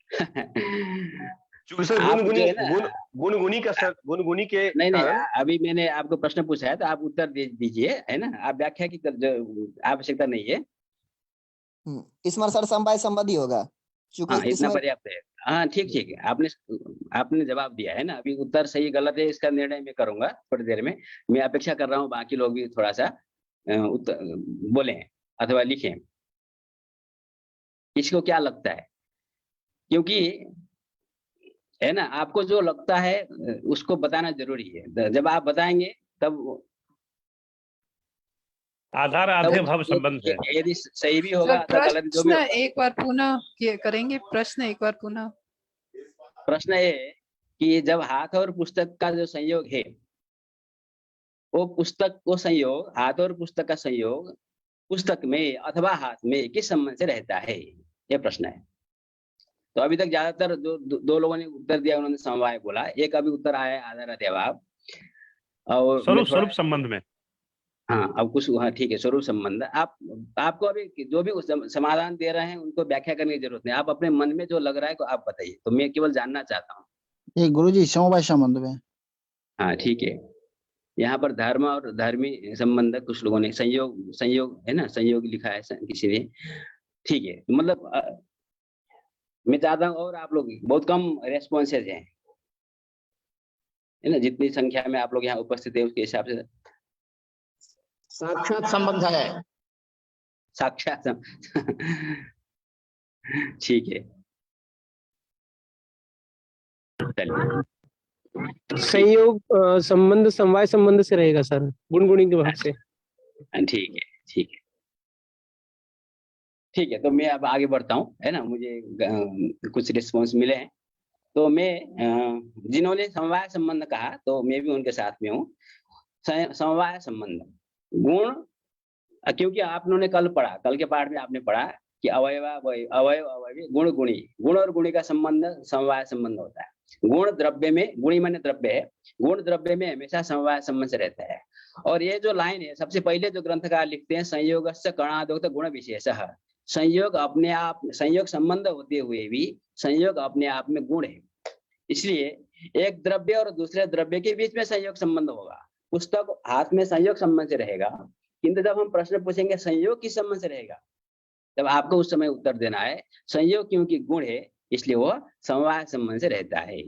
क्योंकि सर आप जो है ना गुणगुणी के नहीं कारण अभी मैंने आपको प्रश्न पूछा है तो आप उत्तर दीजिए, है ना, आप व्याख्या की आवश्यकता नहीं है। इसमें सर समवाय संबंधी होगा क्योंकि हाँ इतना इसमें पर्याप्त है। हाँ ठीक है, आपने जवाब दिया है ना, अभी उत्तर सही गलत है इसका निर्णय मैं करूंगा थोड़ी देर में। मैं अपेक्षा कर रहा हूँ बाकी लोग भी थोड़ा सा उत्तर बोले अथवा लिखें, इसको क्या लगता है, क्योंकि है ना आपको जो लगता है उसको बताना जरूरी है। जब आप बताएंगे तब आधार आधे भाव संबंध है। यदि सही भी होगा तो गलत जो भी प्रश्न होगा। एक बार पुनः करेंगे, प्रश्न एक बार पुनः। प्रश्न ये कि जब हाथ और पुस्तक का जो संयोग है वो पुस्तक को संयोग, हाथ और पुस्तक का संयोग पुस्तक में अथवा हाथ में किस संबंध से रहता है, ये प्रश्न है। तो अभी तक ज्यादातर दो लोगों ने उत्तर दिया, उन्होंने समवाय बोला, एक अभी उत्तर आया है आधार जवाब और स्वरूप संबंध में। हाँ अब कुछ, हाँ ठीक है, स्वरूप संबंध। आपको अभी जो भी समाधान दे रहे हैं उनको व्याख्या करने की जरूरत नहीं, आप अपने मन में जो लग रहा है को आप बताइए, तो मैं केवल जानना चाहता हूँ। ये गुरुजी समवाय संबंध में। हाँ ठीक है, यहाँ पर धर्म और धर्मी संबंध कुछ लोगों ने संयोग है ना, संयोग लिखा है किसी ने, ठीक है। मतलब मैं चाहता हूँ और आप लोग बहुत कम रेस्पॉन्सेज हैं, है ना, जितनी संख्या में आप लोग यहाँ उपस्थित है उसके हिसाब से साक्षात संबंध है। साक्षात ठीक है, संयोग संबंध समवाय संबंध से रहेगा सर, गुणगुणी के भाग से। ठीक है ठीक है ठीक है। तो मैं अब आगे बढ़ता हूँ, है ना, मुझे कुछ रिस्पॉन्स मिले हैं, तो मैं जिन्होंने समवाय संबंध कहा तो मैं भी उनके साथ में हूँ। समवाय संबंध गुण, क्योंकि आप लोगों ने कल के पाठ में आपने पढ़ा कि अवयव अवयवी गुण गुणी, गुण और गुणी का संबंध समवाय संबंध होता है। गुण द्रव्य में, गुणी माने द्रव्य है, गुण द्रव्य में हमेशा समवाय संबंध से रहता है। और ये जो लाइन है सबसे पहले जो ग्रंथकार लिखते हैं, संयोगस्य कणादोक्त गुण विशेषः, संयोग अपने आप, संयोग संबंध होते हुए भी संयोग अपने आप में गुण है। इसलिए एक द्रव्य और दूसरे द्रव्य के बीच में संयोग संबंध होगा, पुस्तक हाथ में संयोग संबंध से रहेगा, किंतु जब हम प्रश्न पूछेंगे संयोग किस संबंध से रहेगा, तब आपको उस समय उत्तर देना है संयोग क्योंकि गुण है इसलिए वो समवाय संबंध से रहता है।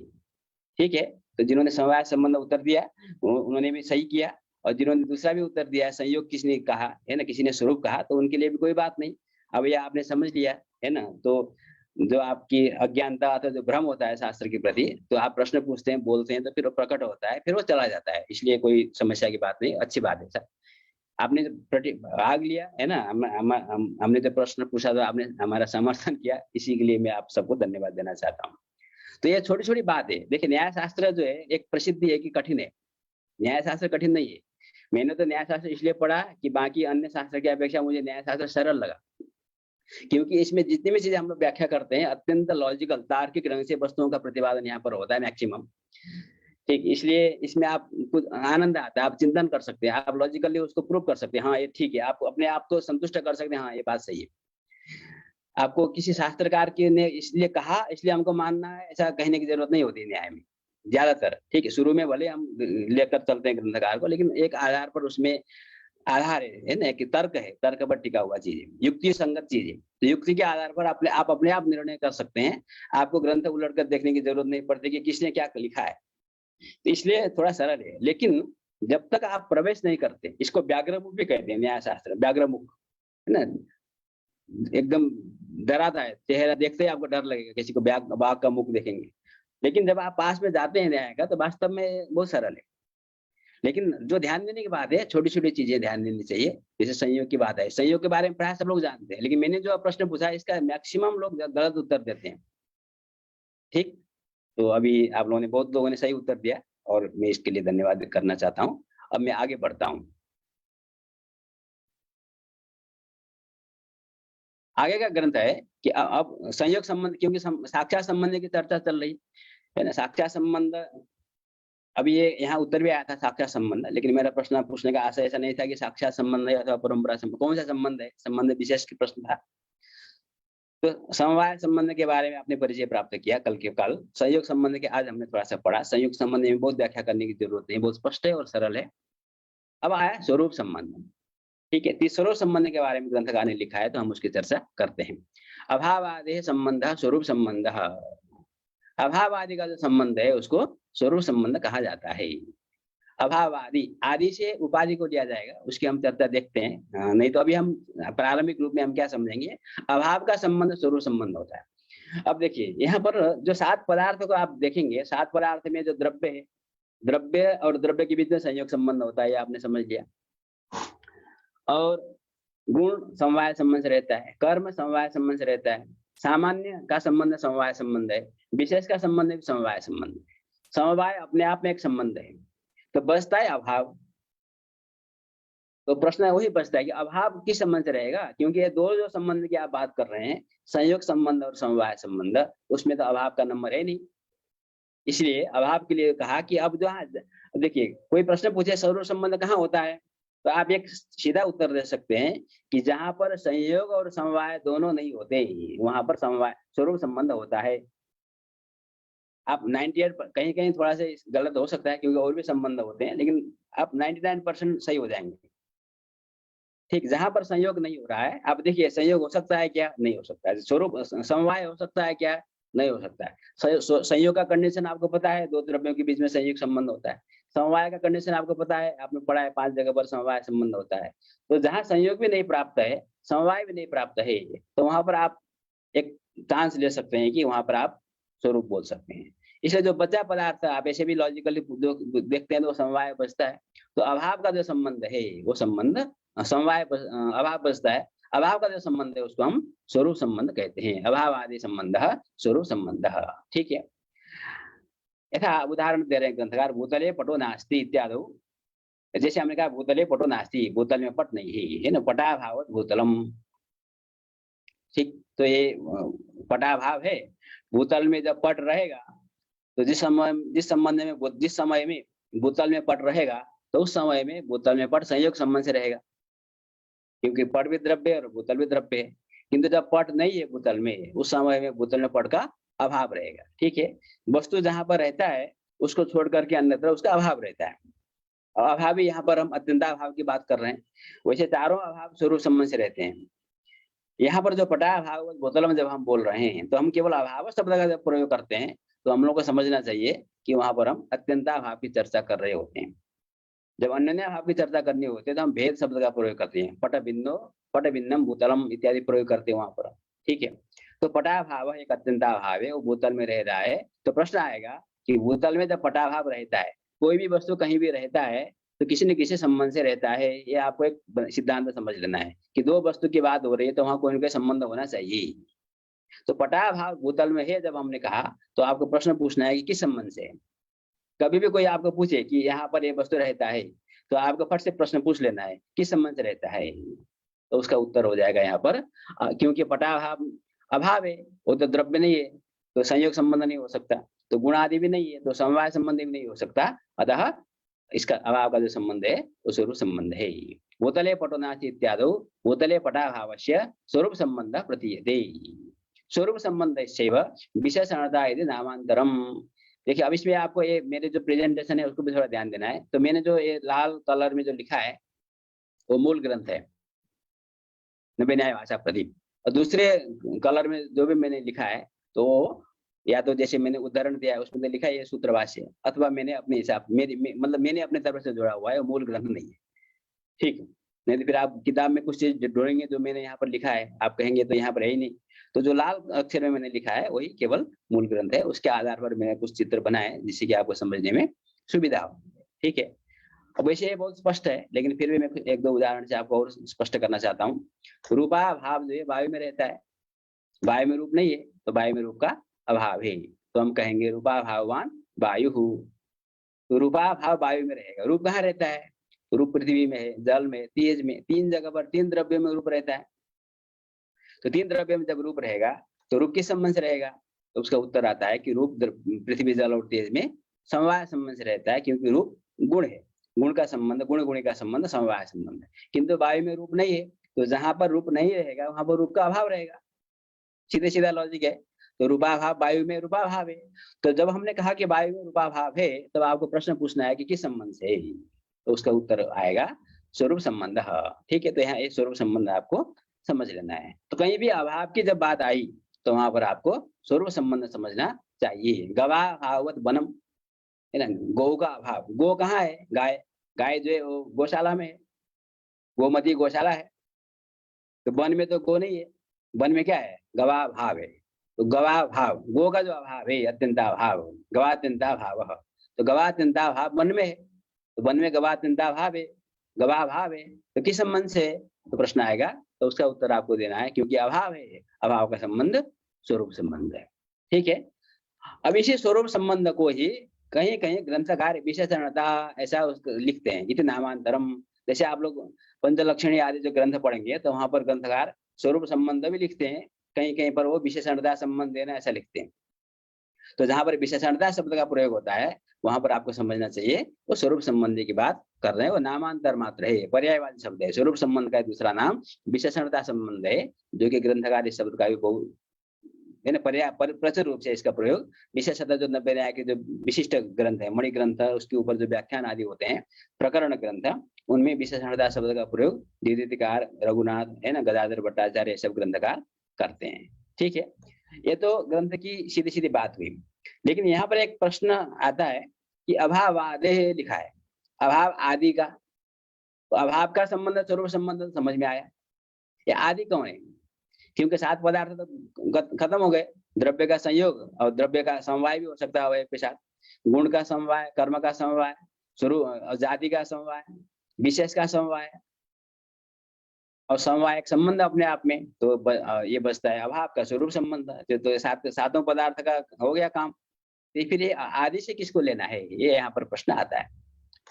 ठीक है, तो जिन्होंने समवाय संबंध उत्तर दिया उन्होंने भी सही किया, और जिन्होंने दूसरा भी उत्तर दिया संयोग किसने कहा है ना, किसी ने स्वरूप कहा, तो उनके लिए भी कोई बात नहीं। अब ये आपने समझ लिया है ना, तो जो आपकी अज्ञानता अथवा जो भ्रम होता है शास्त्र के प्रति, तो आप प्रश्न पूछते हैं, बोलते हैं, तो फिर वो प्रकट होता है, फिर वो चला जाता है, इसलिए कोई समस्या की बात नहीं, अच्छी बात है सर। आपने भाग लिया है ना, हमने जो प्रश्न पूछा था आपने हमारा समर्थन किया, इसी के लिए मैं आप सबको धन्यवाद देना चाहता हूँ। तो ये छोटी छोटी बात है। देखिए न्याय शास्त्र जो है एक प्रसिद्धि है कि कठिन है, न्याय शास्त्र कठिन नहीं है। मैंने तो न्याय शास्त्र इसलिए पढ़ा कि बाकी अन्य शास्त्र की अपेक्षा मुझे न्याय शास्त्र सरल लगा, क्योंकि इसमें जितनी भी चीजें हम लोग व्याख्या करते हैं अत्यंत लॉजिकल तार्किक ढंग से वस्तुओं का प्रतिपादन यहाँ पर होता है मैक्सिमम। ठीक, इसलिए इसमें आप कुछ आनंद आता है, आप चिंतन कर सकते हैं, आप लॉजिकली उसको प्रूव कर सकते हैं, हाँ ये ठीक है, आप अपने आप को संतुष्ट कर सकते हैं, हाँ ये बात सही है। आपको किसी शास्त्रकार के ने इसलिए कहा इसलिए हमको मानना है ऐसा कहने की जरूरत नहीं होती न्याय में ज्यादातर। ठीक है, शुरू में भले हम लेकर चलते हैं ग्रंथकार को, लेकिन एक आधार पर उसमें आधार है ना, कि तर्क है, तर्क पर टिका हुआ चीज है, युक्ति संगत चीज है, तो युक्ति के आधार पर आप अपने आप निर्णय कर सकते हैं। आपको ग्रंथ उलट कर देखने की जरूरत नहीं पड़ती कि किसने क्या लिखा है, तो इसलिए थोड़ा सरल है। लेकिन जब तक आप प्रवेश नहीं करते, इसको व्याघ्रमुख भी कहते हैं न्याय शास्त्र, व्याघ्रमुख है ना, एकदम डराता है, चेहरा देखते ही आपको डर लगेगा, किसी को बाघ का मुख देखेंगे। लेकिन जब आप पास में जाते हैं न्याय का, तो वास्तव में बहुत सरल है। लेकिन जो ध्यान देने की बात है, छोटी छोटी चीजें ध्यान देनी चाहिए। जैसे संयोग की बात है, संयोग के बारे में प्राय सब लोग जानते हैं, लेकिन मैंने जो प्रश्न पूछा है इसका मैक्सिमम लोग गलत उत्तर देते हैं। ठीक, तो अभी आप लोगों ने, बहुत लोगों ने सही उत्तर दिया और मैं इसके लिए धन्यवाद करना चाहता हूँ। अब मैं आगे बढ़ता हूँ। आगे का ग्रंथ है कि अब संयोग संबंध, क्योंकि साक्षात संबंध की चर्चा चल रही है ना, साक्षात संबंध। अभी ये यहाँ उत्तर भी आया था साक्षात संबंध, लेकिन मेरा प्रश्न पूछने का आशय ऐसा नहीं था कि साक्षात संबंध है अथवा परंपरा संबंध, कौन सा संबंध है, संबंध विशेष की प्रश्न था। तो समवाय संबंध के बारे में आपने परिचय प्राप्त किया कल के कल। संयोग संबंध के आज हमने थोड़ा सा पढ़ा। संयोग संबंध में बहुत व्याख्या करने की जरूरत नहीं, बहुत स्पष्ट है और सरल है। अब आया स्वरूप संबंध। ठीक है, स्वरूप संबंध के बारे में ग्रंथकार ने लिखा है, तो हम उसकी चर्चा करते हैं। अभावादि संबंध स्वरूप संबंध। अभावादि का जो संबंध है उसको स्वरूप संबंध कहा जाता है। अभावादि, आदि से उपाधि को लिया जाएगा, उसकी हम चर्चा देखते हैं। नहीं तो अभी हम प्रारंभिक रूप में हम क्या समझेंगे, अभाव का संबंध स्वरूप संबंध होता है। अब देखिए यहाँ पर जो 7 पदार्थ को आप देखेंगे, 7 पदार्थ में जो द्रव्य है, द्रव्य और द्रव्य के बीच में संयोग संबंध होता है, ये आपने समझ लिया। और गुण समवाय संबंध रहता है, कर्म समवाय संबंध रहता है, सामान्य का संबंध समवाय संबंध है, विशेष का संबंध भी समवाय संबंध है। समवाय अपने आप में एक संबंध है। तो बचता है अभाव। तो प्रश्न वही बचता है कि अभाव किस संबंध से रहेगा, क्योंकि ये दो जो संबंध की आप बात कर रहे हैं, संयोग संबंध और समवाय संबंध, उसमें तो अभाव का नंबर है नहीं। इसलिए अभाव के लिए कहा कि अब जो देखिए, कोई प्रश्न पूछे स्वरूप संबंध कहाँ होता है, तो आप एक सीधा उत्तर दे सकते हैं कि जहां पर संयोग और समवाय दोनों नहीं होते, वहां पर समवाय स्वरूप संबंध होता है। आप 98 कहीं कहीं थोड़ा सा गलत हो सकता है, क्योंकि और भी संबंध होते हैं, लेकिन आप 99% सही हो जाएंगे। ठीक, जहां पर संयोग नहीं हो रहा है, आप देखिए संयोग हो सकता है क्या, नहीं हो सकता है। स्वरूप समवाय हो सकता है क्या, नहीं हो सकता है। संयोग का कंडीशन आपको पता है, 2 द्रव्यों के बीच में संयोग संबंध होता है। समवाय का कंडीशन आपको पता है, आपने पढ़ा है 5 जगह पर समवाय संबंध होता है। तो जहां संयोग भी नहीं प्राप्त है, समवाय भी नहीं प्राप्त है, तो वहां पर आप एक चांस ले सकते हैं कि वहां पर आप स्वरूप बोल सकते हैं। इसलिए जो बचा पदार्थ आप ऐसे भी लॉजिकली देखते हैं तो समवाय बचता है। तो अभाव का जो संबंध है वो संबंध समवाय, अभाव बचता है। अभाव का जो संबंध है उसको हम स्वरूप संबंध कहते हैं। अभाव आदि संबंध स्वरूप संबंध। ठीक है, यथा उदाहरण दे रहे हैं ग्रंथकार, भूतले पटो नास्ति इत्यादि। जैसे हमने कहा भूतले पटो नास्ति, भूतल में पट नहीं है ना, पटाभाव भूतलम। ठीक, तो ये पटाभाव है। भूतल में जब पट रहेगा, तो जिस समय में भूतल में पट रहेगा, तो उस समय में भूतल में पट संयोग संबंध से रहेगा, क्योंकि पट भी द्रव्य है और भूतल भी द्रव्य है। किंतु जब पट नहीं है भूतल में, उस समय में भूतल में पट का अभाव रहेगा। ठीक है, वस्तु जहां पर रहता है उसको छोड़ करके अन्यत्र उसका अभाव रहता है। और अभाव ही यहाँ पर हम अत्यंताभाव की बात कर रहे हैं। वैसे चारों अभाव स्वरूप संबंध से रहते हैं। यहाँ पर जो पटा अभाव भूतल में जब हम बोल रहे हैं, तो हम केवल अभाव शब्द का जब प्रयोग करते हैं, तो हम लोग को समझना चाहिए कि वहां पर हम अत्यंताभाव की चर्चा कर रहे होते हैं। जब अन्य भाव की चर्चा करनी होती है तो हम भेद शब्द का प्रयोग करते हैं, पट भिन्नम भूतलम इत्यादि प्रयोग करते हैं वहां पर। ठीक है, तो पटाभाव एक अत्यंताभाव है, वो भूतल में रह रहा है। तो प्रश्न आएगा कि भूतल में जब पटाभाव रहता है, कोई भी वस्तु कहीं भी रहता है, तो किसी न किसी संबंध से रहता है। ये आपको एक सिद्धांत समझ लेना है कि 2 वस्तु की बात हो रही है तो वहां कोई न कोई संबंध होना चाहिए। तो पटाभाव भूतल में है जब हमने कहा, तो आपको प्रश्न पूछना है कि किस संबंध से है। कभी भी कोई आपको पूछे कि यहाँ पर ये वस्तु रहता है, तो आपको फट से प्रश्न पूछ लेना है किस संबंध से रहता है, तो उसका उत्तर हो जाएगा यहाँ पर। क्योंकि पटाभाव अभाव है, वो तो द्रव्य नहीं है, तो संयोग संबंध नहीं हो सकता, तो गुण आदि भी नहीं है, तो समवाय संबंध भी नहीं हो सकता। अतः इसका अभाव का जो संबंध है वो स्वरूप संबंध है। भूतले पटोनास्ति इत्यादि भूतले पटाभावस्य स्वरूप संबंध प्रतीयते। स्वरूप संबंध विशेषणता यदि नामांतरम। देखिए, अब इसमें आपको ये मेरे जो प्रेजेंटेशन है उसको भी थोड़ा ध्यान देना है। तो मैंने जो ये लाल कलर में जो लिखा है वो मूल ग्रंथ है, नव्य न्याय भाषा प्रदीप। और दूसरे कलर में जो भी मैंने लिखा है, तो या तो जैसे मैंने उदाहरण दिया है उसमें लिखा है ये सूत्रभाष्य, अथवा मैंने अपने हिसाब मैंने अपने तरफ से जोड़ा हुआ है, वो मूल ग्रंथ नहीं है। ठीक है, नहीं तो फिर आप किताब में कुछ चीज ढूंढेंगे जो मैंने यहाँ पर लिखा है, आप कहेंगे तो यहाँ पर है ही नहीं। तो जो लाल अक्षर में मैंने लिखा है वही केवल मूल ग्रंथ है, उसके आधार पर मैंने कुछ चित्र बनाए जिससे कि आपको समझने में सुविधा हो। ठीक है, अब वैसे ये बहुत स्पष्ट है, लेकिन फिर भी मैं एक दो उदाहरण से आपको और स्पष्ट करना चाहता हूँ। रूपा भाव जो है वायु में रहता है, वायु में रूप नहीं है तो वायु में रूप का अभाव है, तो हम कहेंगे रूपा भाववान वायु। तो रूपा भाव वायु में रहेगा, रूप कहाँ रहता है? रूप पृथ्वी में है, जल में, तेज में, तीन जगह पर, तीन द्रव्य में रूप रहता है। तो तीन द्रव्य में जब रूप रहेगा तो रूप किस संबंध से रहेगा? तो उसका उत्तर आता है कि रूप पृथ्वी, जल और तेज में समवाय संबंध से रहता है, क्योंकि रूप गुण है, गुण का संबंध, गुण गुणी का संबंध समवाय संबंध है। किंतु वायु में रूप नहीं है, तो जहां पर रूप नहीं रहेगा वहां पर रूप का अभाव रहेगा। सीधे सीधा लॉजिक है। तो रूपाभाव वायु में रूपाभाव है, तो जब हमने कहा कि वायु में रूपाभाव है तब आपको प्रश्न पूछना है कि किस संबंध से है, तो उसका उत्तर आएगा स्वरूप संबंध। ठीक है, तो यहाँ एक स्वरूप संबंध आपको समझ लेना है। तो कहीं भी अभाव की जब बात आई तो वहां पर आपको स्वरूप संबंध समझना चाहिए। गवा भाववत वनम है ना, गौ का अभाव, गो कहाँ है? गाय, गाय जो है वो गौशाला में है, गोमती गौशाला है। तो वन में तो गो नहीं है, वन में क्या है? गवा भाव है। तो गवा भाव, गो का जो अभाव है अत्यंता भाव, गवात्यंता भाव, तो गवात्यंता भाव वन में है, तो वन में गवात्यंता भाव है, गवा भाव है, तो किस संबंध से? तो प्रश्न आएगा, तो उसका उत्तर आपको देना है, क्योंकि अभाव है, अभाव का संबंध स्वरूप संबंध है। ठीक है, अब इसी स्वरूप संबंध को ही कहीं कहीं ग्रंथकार विशेषणता ऐसा लिखते हैं, इति नामांतरम। जैसे आप लोग पंचलक्षणी आदि जो ग्रंथ पढ़ेंगे तो वहां पर ग्रंथकार स्वरूप संबंध भी लिखते हैं, कहीं कहीं पर वो विशेषणता संबंध देना ऐसा लिखते हैं। तो जहां पर विशेषणता शब्द का प्रयोग होता है वहां पर आपको समझना चाहिए वो स्वरूप संबंधी की बात कर रहे हैं, वो नामांतर मात्र है, पर्यायवाची शब्द है। स्वरूप संबंध का दूसरा नाम विशेषणता संबंध है, जो कि ग्रंथकार इस शब्द का भी बहुत है ना प्रचुर रूप से इसका प्रयोग विशेषतः जो 90 न्याय के जो विशिष्ट ग्रंथ है, मणि ग्रंथ, उसके ऊपर जो व्याख्यान आदि होते हैं, प्रकरण ग्रंथ, उनमें विशेषणता शब्द का प्रयोग द्वितीयकार, रघुनाथ है ना, गदाधर भट्टाचार्य सब ग्रंथकार करते हैं। ठीक है, ये तो ग्रंथ की सीधी सीधी बात हुई। लेकिन यहाँ पर एक प्रश्न आता है कि अभाव आदि लिखा है, अभाव आदि का, तो अभाव का संबंध स्वरूप संबंध समझ में आया। ये आदि कौन है? क्योंकि 7 पदार्थ तो खत्म हो गए, द्रव्य का संयोग और द्रव्य का समवाय भी हो सकता है के साथ, गुण का समवाय, कर्म का समवाय, स्वरूप जाति का समवाय, विशेष का समवाय और समवाय एक संबंध अपने आप में, तो ये बचता है अभाव का स्वरूप संबंध। तो सातों पदार्थ का हो गया काम। तो फिर ये आदि से किसको लेना है, ये यहाँ पर प्रश्न आता है।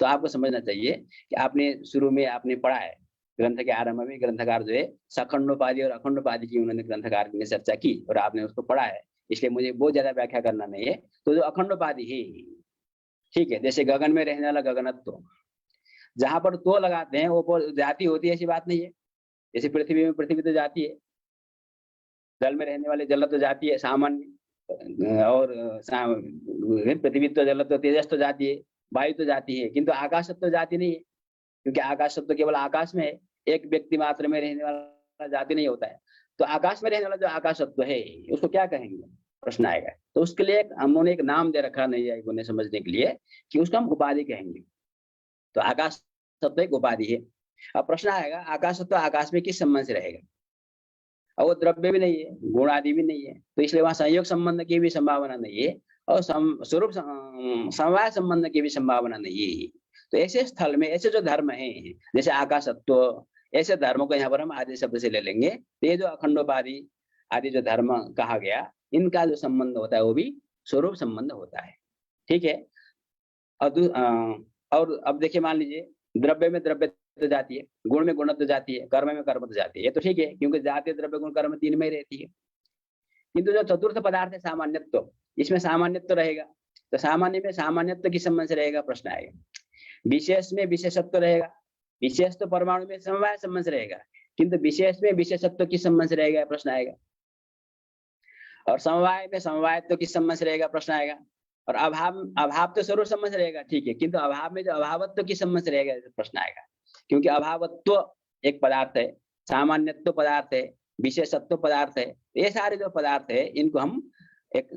तो आपको समझना चाहिए कि आपने शुरू में आपने पढ़ा है, ग्रंथ के आरंभ में ग्रंथकार जो है सखंडोपाधि और अखंडोपाधि की उन्होंने ग्रंथकार ने चर्चा की और आपने उसको पढ़ा है, इसलिए मुझे बहुत ज्यादा व्याख्या करना नहीं है। तो जो अखंडोपाधि है, ठीक है, जैसे गगन में रहने वाला गगनत्व, जहां पर तो लगाते हैं वो जाति होती है ऐसी बात नहीं है। जैसे पृथ्वी में पृथ्वी तो जाती है, जल में रहने वाले जल तो जाती है सामान्य, और पृथ्वी तो जल तो तेजस तो जाती है, वायु तो जाती है, किंतु आकाश तो जाति नहीं है, क्योंकि आकाश तो केवल आकाश में है, एक व्यक्ति मात्र में रहने वाला जाति नहीं होता है। तो आकाश में रहने वाला जो आकाश तत्व है उसको क्या कहेंगे, प्रश्न आएगा। तो उसके लिए हमने एक नाम दे रखा नहीं है उन्हें समझने के लिए कि उसको हम उपाधि कहेंगे। तो आकाश तत्व एक उपाधि है। अब प्रश्न आएगा आकाश तत्व आकाश में किस संबंध से रहेगा, और वो द्रव्य भी नहीं है, गुण आदि भी नहीं है, तो इसलिए वहां संयोग संबंध की भी संभावना नहीं है और स्वरूप समवाय संबंध की भी संभावना नहीं है। तो ऐसे स्थल में ऐसे जो धर्म है जैसे आकाशत्व, ऐसे धर्मों को यहाँ पर हम आदि शब्द से ले लेंगे। तो ये जो अखंडोपाधि आदि जो धर्म कहा गया, इनका जो संबंध होता है वो भी स्वरूप संबंध होता है। ठीक है, और अब देखिए, मान लीजिए द्रव्य में द्रव्य तो जाती है, गुण में गुण तो जाती है, कर्म में कर्म तो जाती है, तो ठीक है, क्योंकि जाति द्रव्य गुण कर्म 3 में ही रहती है। किंतु जो चतुर्थ पदार्थ है सामान्यत्व, इसमें सामान्यत्व रहेगा। तो सामान्य में सामान्यत्व किस संबंध से रहेगा, प्रश्न आएगा। विशेष में विशेषत्व रहेगा, विशेष तो परमाणु में समवाय संबंध रहेगा, किंतु विशेष में विशेषत्व किस संबंध से रहेगा, प्रश्न आएगा। और समवाय में समवायत्व किस संबंध से रहेगा, प्रश्न आएगा। और अभाव तो स्वरूप संबंध रहेगा, ठीक है, किंतु अभाव में जो अभावत्व किस संबंध से रहेगा, प्रश्न आएगा। क्योंकि अभावत्व एक पदार्थ है, सामान्यत्व पदार्थ है, विशेषत्व पदार्थ है, ये सारे जो पदार्थ है इनको हम एक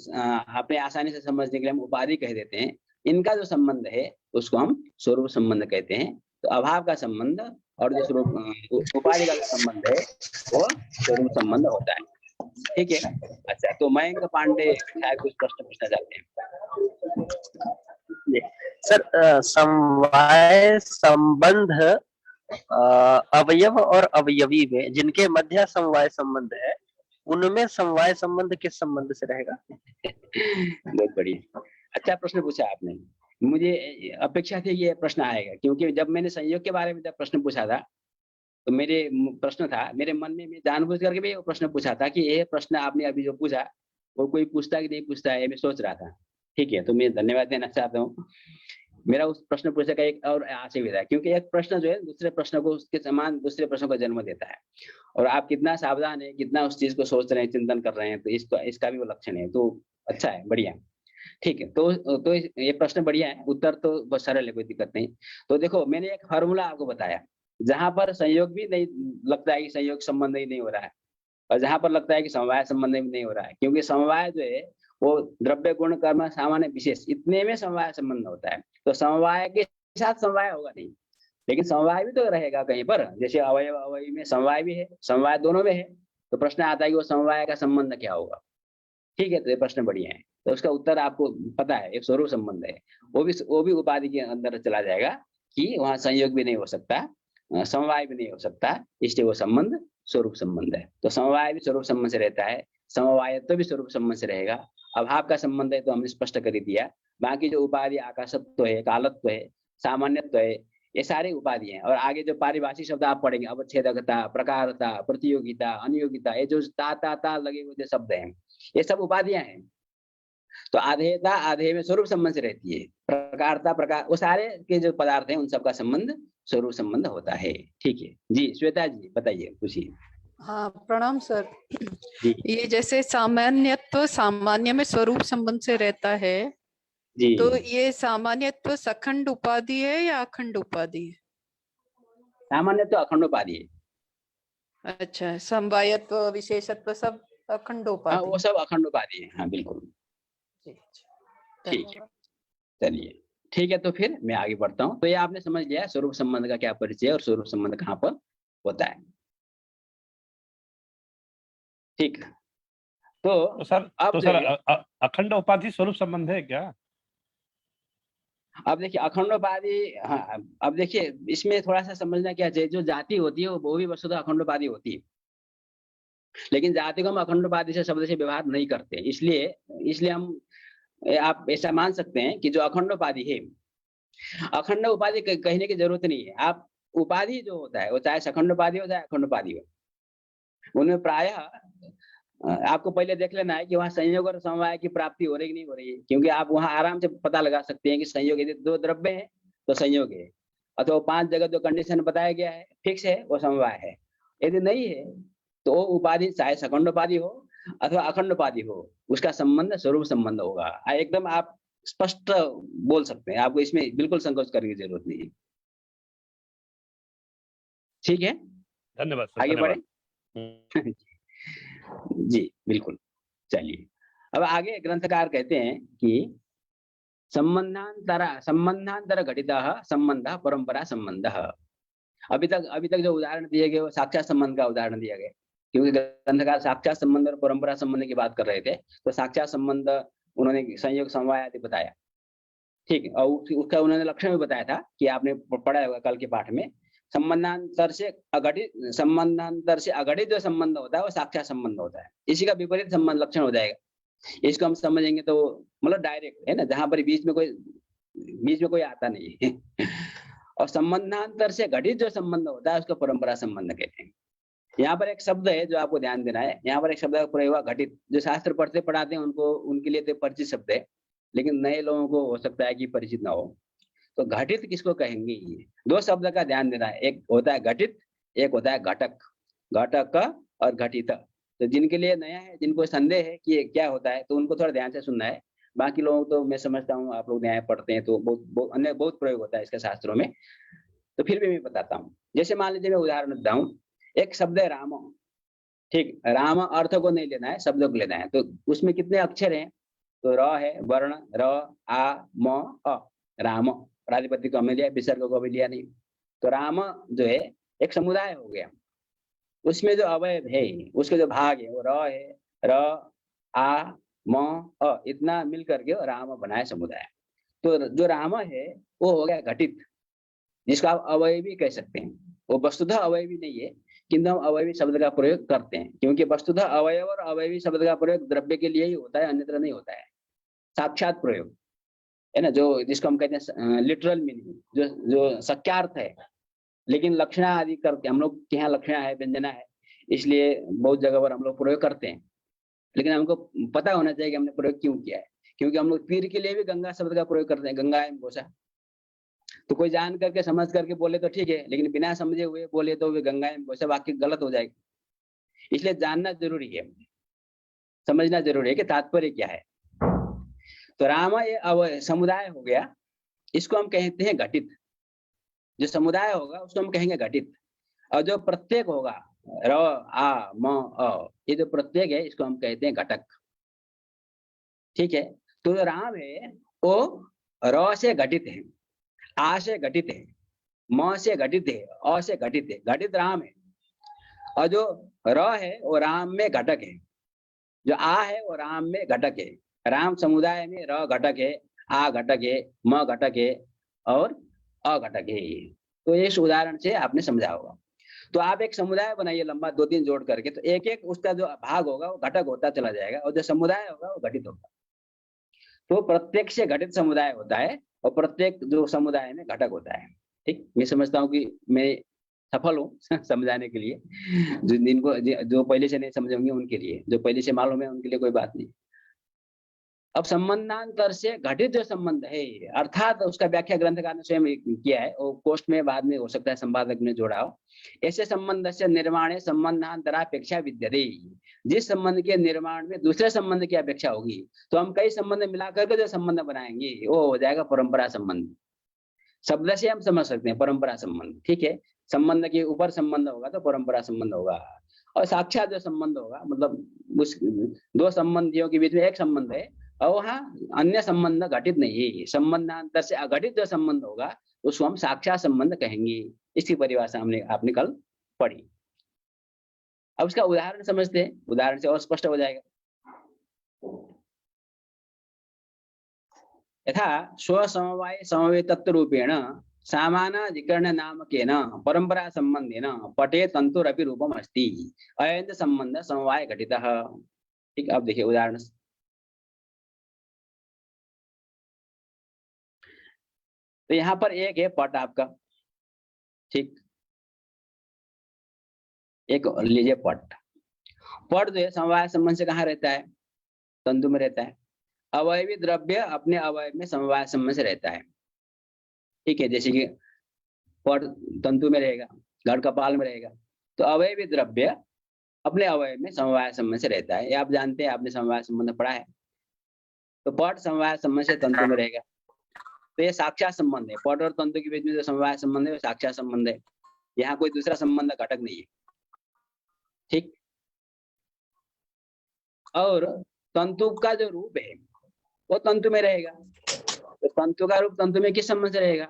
अपने आसानी से समझने के लिए हम उपाधि कह देते हैं। इनका जो संबंध है उसको हम स्वरूप संबंध कहते हैं। तो अभाव का संबंध और जो उपाधि का जो संबंध है वो स्वरूप संबंध होता है। ठीक है। अच्छा, तो मयंक पांडे शायद कुछ प्रश्न पूछना चाहते हैं। सर, समवाय संबंध अवयव और अवयवी में जिनके मध्य समवाय संबंध है, उनमें समवाय संबंध किस संबंध से रहेगा? बहुत बढ़िया, अच्छा प्रश्न पूछा आपने। मुझे अपेक्षा थी ये प्रश्न आएगा, क्योंकि जब मैंने संयोग के बारे में जब प्रश्न पूछा था तो मेरे प्रश्न था, मेरे मन में मैं जानबूझ करके भी वो प्रश्न पूछा था कि ये प्रश्न आपने अभी जो पूछा वो कोई पूछता कि नहीं पूछता है, मैं सोच रहा था। ठीक है, तो मैं धन्यवाद देना चाहता हूँ। मेरा उस प्रश्न पूछने का एक और आशय भी था, क्योंकि एक प्रश्न जो है दूसरे प्रश्न को उसके समान दूसरे प्रश्न को जन्म देता है, और आप कितना सावधान है, कितना उस चीज को सोच रहे हैं, चिंतन कर रहे हैं, तो इसका भी वो लक्षण है। तो अच्छा है, बढ़िया। ठीक है, तो ये प्रश्न बढ़िया है, उत्तर तो बहुत सरल है, कोई दिक्कत नहीं। तो देखो, मैंने एक फॉर्मूला आपको बताया, जहां पर संयोग भी नहीं लगता है कि संयोग संबंध ही नहीं हो रहा है, और जहां पर लगता है कि समवाय संबंध भी नहीं हो रहा है, क्योंकि समवाय जो है वो द्रव्य गुण कर्म सामान्य विशेष इतने में समवाय संबंध होता है। तो समवाय के साथ समवाय होगा नहीं, लेकिन समवाय भी तो रहेगा कहीं पर, जैसे अवयव अवयवी में समवाय भी है, समवाय दोनों में है। तो प्रश्न आता है कि वो समवाय का संबंध क्या होगा। ठीक है, तो ये प्रश्न बढ़िया है। तो उसका उत्तर आपको पता है, एक स्वरूप संबंध है, वो भी उपाधि के अंदर चला जाएगा कि वहां संयोग भी नहीं हो सकता, समवाय भी नहीं हो सकता, इसलिए वो संबंध स्वरूप संबंध है। तो समवाय भी स्वरूप संबंध से रहता है, समवायत्व भी स्वरूप संबंध से रहेगा। अभाव का संबंध है तो हमने स्पष्ट कर ही दिया। बाकी जो उपाधि आकाशत्व है, कालत्व है, सामान्यत्व है, ये सारे उपाधि हैं। और आगे जो पारिभाषिक शब्द आप पढ़ेंगे, अवच्छेदकता, प्रकारता, प्रतियोगिता, अनियोगिता, ये जो ता लगे हुए जो शब्द हैं, ये सब उपाधियां हैं। तो आधेयता आधेय में स्वरूप संबंध से रहती है, प्रकारता प्रकार, वो सारे के जो पदार्थ हैं उन सबका संबंध स्वरूप संबंध होता है। ठीक है जी, श्वेता जी बताइए, पूछिए। हाँ, प्रणाम सर। जी ये जैसे सामान्यत्व सामान्य में स्वरूप संबंध से रहता है, जी, तो ये सामान्यत्व सखंड उपाधि है या अखंड उपाधि है? सामान्य तो अखंड उपाधि है। अच्छा, समवायत्व विशेषत्व सब अखंड हाँ, उपाधि। वो सब अखंड उपाधि है, हाँ बिल्कुल। ठीक है, चलिए ठीक है, तो फिर मैं आगे बढ़ता हूँ। तो ये आपने समझ लिया स्वरूप संबंध का क्या परिचय और स्वरूप संबंध कहाँ पर होता है। ठीक, तो सर अब जो है, अखंड उपाधि स्वरूप संबंध है क्या? अब देखिए अखंड उपाधि, हाँ अब देखिए इसमें थोड़ा सा समझना क्या चाहिए, जो जाति होती है वो भी वस्तुतः अखंड उपाधि होती है, लेकिन जाति को हम अखंड उपाधि से शब्द से व्यवहार नहीं करते। इसलिए हम आप ऐसा मान सकते हैं कि जो अखंड उपाधि है, अखंड उपाधि कहने की जरूरत नहीं है। आप उपाधि जो होता है वो चाहे सखंड उपाधि हो चाहे अखंड उपाधि हो, उनमें प्रायः आपको पहले देख लेना है कि वहाँ संयोग और समवाय की प्राप्ति हो रही कि नहीं हो रही है, क्योंकि आप वहाँ आराम से पता लगा सकते हैं कि संयोग, यदि दो द्रव्य है तो संयोग है, अथवा 5 जगह जो कंडीशन बताया गया है फिक्स है वो समवाय है। यदि नहीं है तो उपाधि चाहे सखंड उपाधि हो अथवा अखंड उपाधि हो, उसका संबंध स्वरूप संबंध होगा। एकदम आप स्पष्ट बोल सकते हैं, आपको इसमें बिल्कुल संकोच करने की जरूरत नहीं है। ठीक है, धन्यवाद सर, आगे धन्यवाद। बढ़े। जी बिल्कुल, चलिए अब आगे ग्रंथकार कहते हैं कि संबंधांतर घटितः संबंध परंपरा संबंध। अभी तक जो उदाहरण दिए गए वो साक्षात संबंध का उदाहरण दिया गया, क्योंकि ग्रंथकार साक्षात संबंध और परंपरा संबंध की बात कर रहे थे। तो साक्षात संबंध उन्होंने संयोग समवाय आदि बताया, ठीक है, और उसका उन्होंने लक्षण भी बताया था कि आपने पढ़ा होगा कल के पाठ में। संबंधांतर से अघटित जो संबंध होता है वो साक्षात संबंध होता है, इसी का विपरीत संबंध लक्षण हो जाएगा। इसको हम समझेंगे तो मतलब डायरेक्ट है ना, जहां पर बीच में कोई आता नहीं है। और संबंधांतर से घटित जो संबंध होता है उसको परंपरा संबंध कहते हैं। यहाँ पर एक शब्द है जो आपको ध्यान देना है, यहाँ पर एक शब्द का प्रयोग हुआ घटित। जो शास्त्र पढ़ाते हैं उनके लिए तो परिचित शब्द है, लेकिन नए लोगों को हो सकता है कि परिचित ना हो। तो घटित किसको कहेंगे, ये 2 शब्द का ध्यान देना है, एक होता है घटित, एक होता है घटक। घटक और घटित, तो जिनके लिए नया है, जिनको संदेह है कि ये क्या होता है, तो उनको थोड़ा ध्यान से सुनना है। बाकी लोगों तो मैं समझता हूँ आप लोग न्याय पढ़ते हैं तो बहुत प्रयोग होता है इसके शास्त्रों में, तो फिर भी मैं बताता हूँ। जैसे मान लीजिए मैं उदाहरण देता हूँ, एक शब्द है राम, ठीक, राम अर्थ को नहीं लेना है, शब्द को लेना है। तो उसमें कितने अक्षर हैं, तो र है वर्ण, र आ म अ, राम। प्रातिपदिक को हमें लिया, विसर्ग को भी लिया नहीं। तो राम जो है एक समुदाय हो गया, उसमें जो अवयव है, उसके जो भाग है वो र है, र आ म अ इतना मिल करके राम बनाया समुदाय। तो जो राम है वो हो गया घटित, जिसको आप अवयवी कह सकते हैं। वो वस्तुतः अवयवी नहीं है, किंतु हम अवयवी शब्द का प्रयोग करते हैं, क्योंकि वस्तुतः अवयव और अवयवी शब्द का प्रयोग द्रव्य के लिए ही होता है, अन्यत्र नहीं होता है। साक्षात प्रयोग है ना, जो जिसको हम कहते हैं लिटरल मीनिंग, जो सत्यार्थ है। लेकिन लक्षणा आदि करके हम लोग के यहाँ लक्षणा है, व्यंजना है, इसलिए बहुत जगह पर हम लोग प्रयोग करते हैं। लेकिन हमको पता होना चाहिए कि हमने प्रयोग क्यों किया है, क्योंकि हम लोग तीर के लिए भी गंगा शब्द का प्रयोग करते हैं, गंगा एवं घोषा। तो कोई जान करके समझ करके बोले तो ठीक है, लेकिन बिना समझे हुए बोले तो वे गंगा एवं घोषा वाक्य गलत हो जाएगा। इसलिए जानना जरूरी है, समझना जरूरी है कि तात्पर्य क्या है। तो राम ये समुदाय हो गया, इसको हम कहते हैं घटित। जो समुदाय होगा उसको हम कहेंगे घटित। और जो प्रत्येक होगा र आ म अ, ये जो प्रत्येक है इसको हम कहते हैं घटक। ठीक है, तो जो राम है वो र से घटित है, आ से घटित है, म से घटित है, अ से घटित है, घटित राम है। और जो र है वो राम में घटक है, जो आ है वो राम में घटक है। राम समुदाय में र घटक है, आ घटक है, म घटक है और अ घटक है। तो इस उदाहरण से आपने समझा होगा। तो आप एक समुदाय बनाइए लंबा 2-3 जोड़ करके, तो एक एक उसका जो भाग होगा वो घटक होता चला जाएगा, और जो समुदाय होगा वो घटित होगा। तो प्रत्येक से घटित समुदाय होता है और प्रत्येक जो समुदाय में घटक होता है। ठीक, मैं समझता हूँ कि मैं सफल हूँ समझाने के लिए। जो पहले से नहीं समझे होंगे उनके लिए, जो पहले से मालूम है उनके लिए कोई बात नहीं। अब संबंधांतर से घटित जो संबंध है, अर्थात उसका व्याख्या ग्रंथकार ने स्वयं किया है, वो पोस्ट में बाद में हो सकता है संपादक ने जोड़ा हो। ऐसे संबंध से निर्माण संबंधांतरापेक्षा विद्यते, जिस संबंध के निर्माण में दूसरे संबंध की अपेक्षा होगी, तो हम कई संबंध मिलाकर के जो संबंध बनाएंगे वो हो जाएगा परंपरा संबंध। शब्द से हम समझ सकते हैं परंपरा संबंध। ठीक है, संबंध के ऊपर संबंध होगा तो परंपरा संबंध होगा। और साक्षात जो संबंध होगा, मतलब उस दो संबंधियों के बीच में एक संबंध है और वहाँ अन्य संबंध घटित नहीं है। संबंधांतर से अघटित जो संबंध होगा उसको हम साक्षात संबंध कहेंगे। इसकी परिभाषा आपने कल पढ़ी। अब उसका उदाहरण समझते हैं, उदाहरण से और स्पष्ट हो जाएगा। यथा स्वसमवाय समवेतत्व रूपेण सामानाधिकरण नामकेन परंपरा संबंधेन पटे तंतुरपि रूपम अस्ति, अयन संबंध समवाय घटितः। ठीक, अब देखिए उदाहरण। तो यहाँ पर एक है पट आपका, ठीक, एक लीजिए पट। पट जो है समवाय संबंध से कहाँ रहता है? तंतु में रहता है। अवयवी द्रव्य अपने अवयव में समवाय संबंध से रहता है। ठीक है, जैसे कि पट तंतु में रहेगा, घड़ कपाल में रहेगा, तो अवयवी द्रव्य अपने अवयव में समवाय संबंध से रहता है। ये आप जानते हैं, आपने समवाय संबंध पढ़ा है। तो पट समवाय संबंध से तंतु में रहेगा, तो ये साक्षात संबंध है। पट और तंतु के बीच में जो समवाय संबंध है वो साक्षात संबंध है। यहाँ कोई दूसरा संबंध घटक नहीं है। ठीक, और तंतु का जो रूप है वो तंतु में रहेगा। तो तंतु का रूप तंतु में किस संबंध से रहेगा?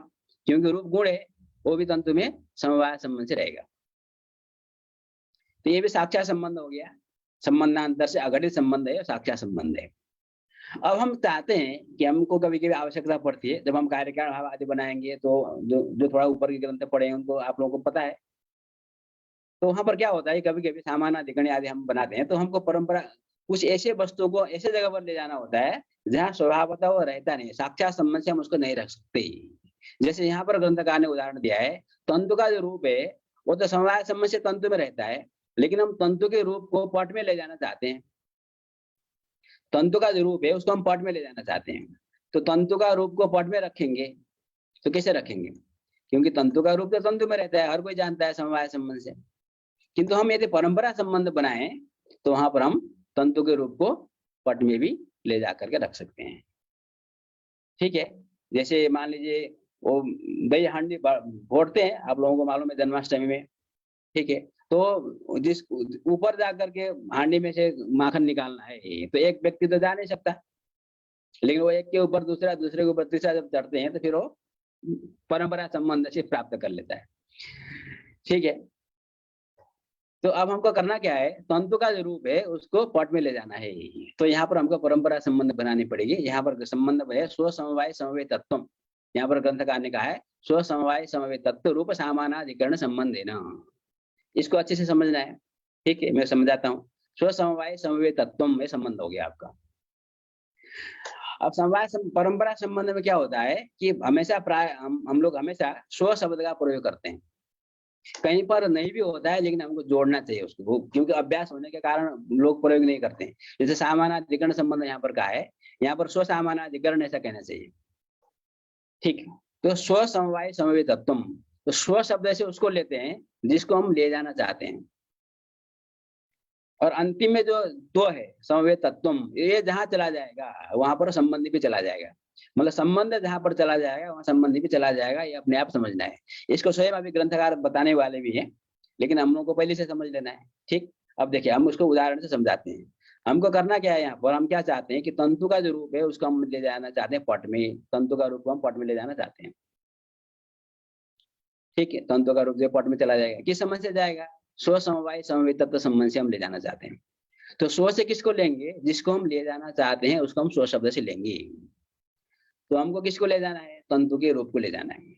क्योंकि रूप गुण है, वो भी तंतु में समवाय संबंध से रहेगा। तो ये भी साक्षात संबंध हो गया। संबंधांतर से अघटित संबंध है, साक्षात संबंध है। अब हम चाहते हैं कि हमको कभी कभी आवश्यकता पड़ती है, जब हम कार्यकारण भाव आदि बनाएंगे, तो जो थोड़ा ऊपर के ग्रंथ पढ़े हैं उनको आप लोगों को पता है। तो वहां पर क्या होता है, कभी कभी सामानाधिकरण आदि हम बनाते हैं, तो हमको परंपरा कुछ ऐसे वस्तुओं को ऐसे जगह पर ले जाना होता है जहाँ स्वभावतः वो रहता नहीं, साक्षात संबंध से हम उसको नहीं रख सकते। जैसे यहाँ पर ग्रंथकार ने उदाहरण दिया है, तंतु का जो रूप है वो तो समवाय संबंध से तंतु में रहता है, लेकिन हम तंतु के रूप को पट में ले जाना चाहते हैं। तंतु का जो रूप है उसको हम पट में ले जाना चाहते हैं, तो तंतु का रूप को पट में रखेंगे तो कैसे रखेंगे? क्योंकि तंतु का रूप तो तंतु में रहता है, हर कोई जानता है समवाय संबंध से। किंतु हम यदि परंपरा संबंध बनाएं तो वहां पर हम तंतु के रूप को पट में भी ले जा करके रख सकते हैं। ठीक है, जैसे मान लीजिए वो दही हांडी फोड़ते हैं, आप लोगों को मालूम है जन्माष्टमी में। ठीक है, तो जिस ऊपर जाकर के हांडी में से माखन निकालना है, तो एक व्यक्ति तो जा नहीं सकता, लेकिन वो एक के ऊपर दूसरा, दूसरे के ऊपर तीसरा जब चढ़ते हैं तो फिर वो परंपरा संबंध से प्राप्त कर लेता है। ठीक है। तो अब हमको करना क्या है, तंतु का जो रूप है उसको पट में ले जाना है। तो यहाँ पर हमको परंपरा संबंध बनानी पड़ेगी। यहाँ पर संबंध है स्व समवाय समवे तत्व। यहाँ पर ग्रंथकार ने कहा है स्व समवाय समवे तत्व रूप समानाधिकरण संबंध है ना, इसको अच्छे से समझना है। ठीक है, मैं समझाता हूँ। स्व समवाय समवे तत्व में संबंध हो गया आपका। अब समवाय परंपरा संबंध में क्या होता है कि हमेशा प्राय हम लोग हमेशा स्व शब्द का प्रयोग करते हैं। कहीं पर नहीं भी होता है लेकिन हमको जोड़ना चाहिए उसको, क्योंकि अभ्यास होने के कारण लोग प्रयोग नहीं करते हैं। जैसे समानाधिकरण संबंध यहाँ पर कहा है, यहाँ पर स्व समानाधिकरण ऐसा कहना चाहिए। ठीक है, तो स्व समवाय समवे तत्व, तो स्व शब्द से उसको लेते हैं जिसको हम ले जाना चाहते हैं, और अंतिम में जो दो है समवे तत्वम, ये जहां चला जाएगा वहां पर संबंधी भी चला जाएगा। मतलब संबंध जहां पर चला जाएगा वहां संबंधी भी चला जाएगा, ये अपने आप समझना है। इसको स्वयं अभी ग्रंथकार बताने वाले भी हैं, लेकिन हम लोगों को पहले से समझ लेना है। ठीक, अब देखिए हम उसको उदाहरण से समझाते हैं। हमको करना क्या है, यहाँ पर हम क्या चाहते हैं कि तंतु का जो रूप है उसको हम ले जाना चाहते हैं पट में। तंतु का रूप को हम पट में ले जाना चाहते हैं। ठीक है, तंतु का रूप जो पट में चला जाएगा, किस संबंध से जाएगा, स्व समवाय समवे तत्व संबंध से हम ले जाना चाहते हैं। तो स्व से किसको लेंगे, जिसको हम ले जाना चाहते हैं उसको हम स्व शब्द से लेंगे। तो हमको किसको ले जाना है, तंतु के रूप को ले जाना है।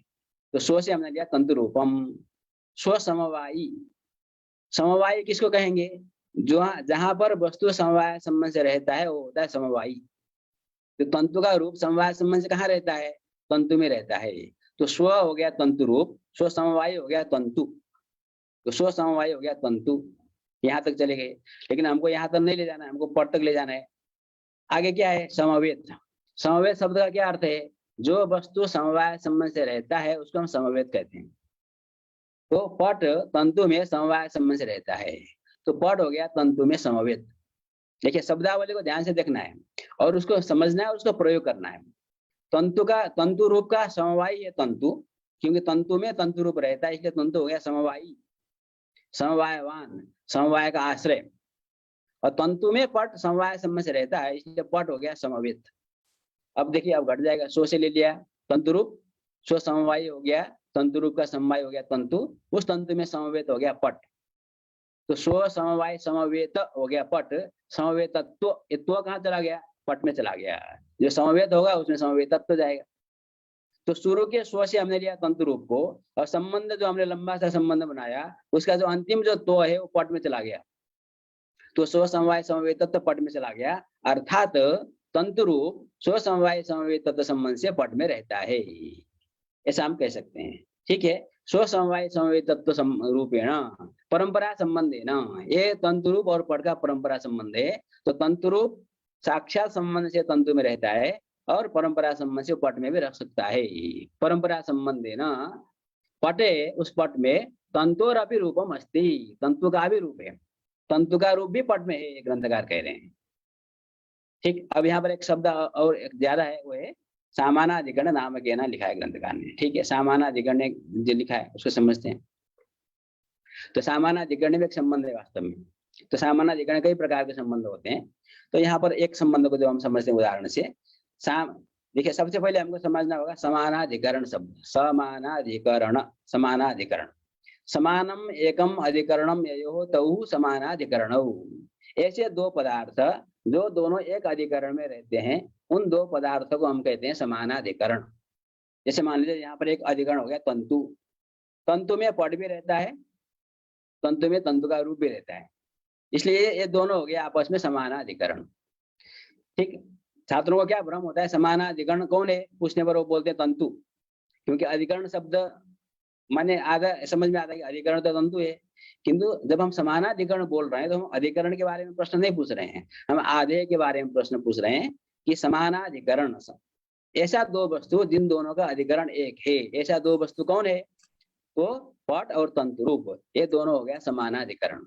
तो स्व से हमने लिया तंतु रूपम। स्व समवायी, समवायी किसको कहेंगे, जो जहां पर वस्तु समवाय संबंध से रहता है वो होता है समवायी। तो तंतु का रूप समवाय संबंध से कहाँ रहता है, तंतु में रहता है। तो स्व हो गया तंतु रूप, स्व समवायी हो गया तंतु। तो स्व समवायी हो गया तंतु, यहाँ तक चले गए। लेकिन हमको यहाँ तक नहीं ले जाना है, हमको पट तक ले जाना है। आगे क्या है, समवेत। समवेत शब्द का क्या अर्थ है, जो वस्तु समवाय संबंध से रहता है उसको हम समवेत कहते हैं। तो पट तंतु में समवाय संबंध से रहता है, तो पट हो गया तंतु में समवेत। देखिए शब्दावली को ध्यान से देखना है और उसको समझना है और उसको प्रयोग करना है। तंतु रूप का समवायी है तंतु, क्योंकि तंतु में तंतु रूप रहता है, इसलिए तंतु हो गया समवायी, समवायवान, समवाय का आश्रय। और तंतु में पट समवाय संबंध से रहता है, इसलिए पट हो गया समवेत। अब देखिए अब घट जाएगा, स्व से ले लिया तंतु रूप, स्व समवायी हो गया, तंतु रूप का समवाय हो गया तंतु, उस तंतु में समवेत हो गया पट। तो स्व समवाय समवेत हो गया पट। समवेतत्व, त्व कहाँ चला गया, पट में चला गया। जो समवेत होगा उसमें समवेतत्व जाएगा। तो शुरू के स्व से हमने लिया तंतु रूप को, और संबंध जो हमने लंबा सा संबंध बनाया उसका जो अंतिम जो तो है वो पट में चला गया। तो स्व समवाय समवेतत्व पट में चला गया, अर्थात तंतु रूप स्व समवाय समवेतत्व संबंध से पट में रहता है, ऐसा हम कह सकते हैं। ठीक है, स्व समवाय समवेतत्व रूपेण परंपरा संबंध है ना, ये तंतु रूप और पट का परंपरा संबंध है। तो तंतु रूप साक्षात संबंध से तंतु में रहता है और परंपरा संबंध से पट में भी रख सकता है। परंपरा संबंध है ना पटे, उस पट में तंतुर अपि रूपम अस्ति, तंतु का भी रूप है, तंतु का रूप भी पट में है, ग्रंथकार कह रहे हैं। ठीक, अब यहाँ पर एक शब्द और एक ज्यादा है, वो है सामानाधिकरण नाम के ना लिखा है ग्रंथकार ने। ठीक है, सामानाधिकरण ने जो लिखा है उसको समझते हैं। तो सामानाधिकरण में एक संबंध है वास्तव में। तो सामानाधिकरण कई प्रकार के संबंध होते हैं। तो यहाँ पर एक संबंध को जो हम समझते हैं उदाहरण से, देखिए सबसे पहले हमको समझना होगा समानाधिकरण शब्द। समानाधिकरण, समानाधिकरण, समानम एकम अधिकरणम ययोः तौ समानाधिकरणौ। ऐसे दो पदार्थ जो दोनों एक अधिकरण में रहते हैं, उन दो पदार्थों को हम कहते हैं समानाधिकरण। जैसे मान लीजिए यहाँ पर एक अधिकरण हो गया तंतु, तंतु में पट भी रहता है, तंतु में तंतु का रूप भी रहता है, इसलिए ये दोनों हो गया आपस में समानाधिकरण। ठीक, छात्रों को क्या भ्रम होता है, समानाधिकरण कौन है पूछने पर वो बोलते हैं तंतु, क्योंकि अधिकरण शब्द माने आधा समझ में आता है कि अधिकरण तो तंतु है। किंतु जब हम समानाधिकरण बोल रहे हैं तो हम अधिकरण के बारे में प्रश्न नहीं पूछ रहे हैं, हम आधे के बारे में प्रश्न पूछ रहे हैं कि समानाधिकरण ऐसा दो वस्तु जिन दोनों का अधिकरण एक है, ऐसा दो वस्तु कौन है, तो पट और तंतु रूप, ये दोनों हो गया समानाधिकरण।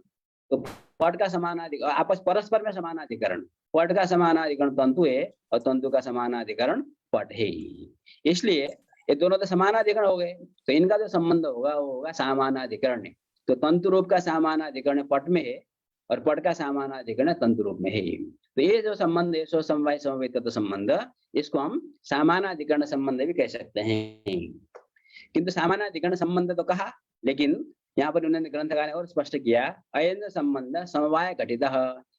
तो पट का समानाधिकरण आपस परस्पर में समानाधिकरण, पट का समानाधिकरण तंतु है और तंतु का समानाधिकरण पट है, इसलिए ये दोनों तो समानाधिकरण हो गए। तो इनका जो संबंध होगा वो होगा समानाधिकरण। तो तंतु रूप का समानाधिकरण पट में है और पट का समानाधिकरण तंतु रूप में है। तो ये जो संबंध है स्व समवाय समवेतत्व संबंध, इसको हम समानाधिकरण संबंध भी कह सकते हैं। किंतु समानाधिकरण संबंध तो कहा, लेकिन यहाँ पर उन्होंने ग्रंथकार ने और स्पष्ट किया, अयन संबंध समवाय घटित।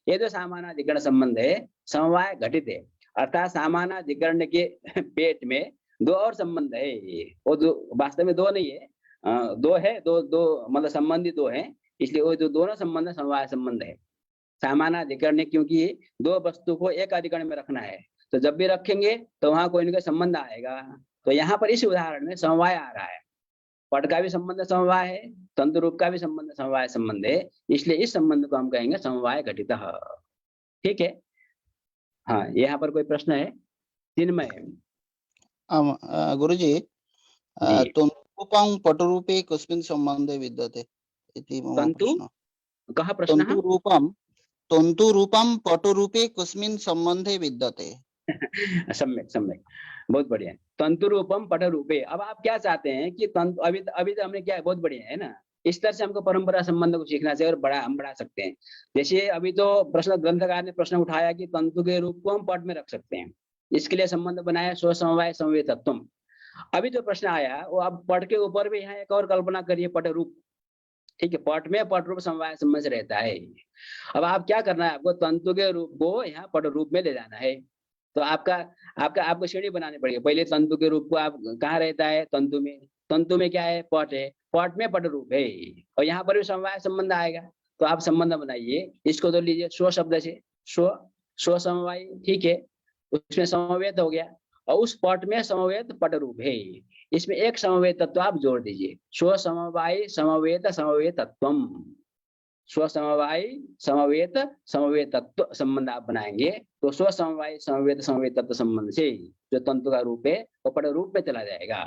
ये जो समानाधिकरण संबंध है समवाय घटित है, अर्थात समानाधिकरण के पेट में दो और संबंध है। वो दो वास्तव में दो नहीं है, दो है, दो मतलब संबंधी दो है, इसलिए वो जो दोनों संबंध समवाय संबंध है। समानाधिकरण क्योंकि दो वस्तु को एक अधिकरण में रखना है, तो जब भी रखेंगे तो वहां कोई ना कोई संबंध आएगा। तो यहाँ पर इस उदाहरण में समवाय आ रहा है, पट का भी संबंध समवाय है, तंतु रूप का भी संबंध समवाय संबंध है, इसलिए इस संबंध को हम कहेंगे समवाय घटित। ठीक है। हाँ, यहाँ पर कोई प्रश्न है? चिन्मय। गुरुजी, तन्तुरूपं पटरूपे कस्मिन् सम्बन्धे विद्यते इति मम तन्तु प्रश्नः। कः प्रश्नः? तन्तुरूपं पटरूपे कस्मिन् सम्बन्धे विद्यते। सम्यक सम्यक, बहुत बढ़िया। तंतु रूपम पट रूपे। अब आप क्या चाहते हैं कि तंतु, अभी तो हमने क्या, बहुत बढ़िया है ना, इस तरह से हमको परंपरा संबंध को सीखना चाहिए और हम बढ़ा सकते हैं। जैसे अभी तो प्रश्न ग्रंथकार ने प्रश्न उठाया कि तंतु के रूप को हम पट में रख सकते हैं, इसके लिए संबंध बनाया स्वसमवाय समवेतत्वम। अभी जो प्रश्न आया वो अब पट के ऊपर भी यहाँ एक और कल्पना करिए, पट रूप। ठीक है, पट में पट रूप समवाय संबंध रहता है। अब आप क्या करना है, आपको तंतु के रूप को यहाँ पट रूप में ले जाना है। तो आपको श्रेणी बनानी पड़ेगी। पहले तंतु के रूप को आप कहाँ रहता है, तंतु में। तंतु में क्या है, पट है, पट में पट रूप है, और यहाँ पर भी समवाय संबंध आएगा। तो आप संबंध बनाइए, इसको तो लीजिए स्व शब्द से, स्व समवाय। ठीक है, उसमें समवेत हो गया, और उस पट में समवेत पट रूप है, इसमें एक समवेत तत्व आप जोड़ दीजिए, स्व समवाय समवेत समवेतत्वम। स्व समवाय समवेत समवेतत्व संबंध आप बनाएंगे तो स्व समवाय समवेत समवेतत्व संबंध से जो तंतु का रूप है वो पट रूप में चला जाएगा।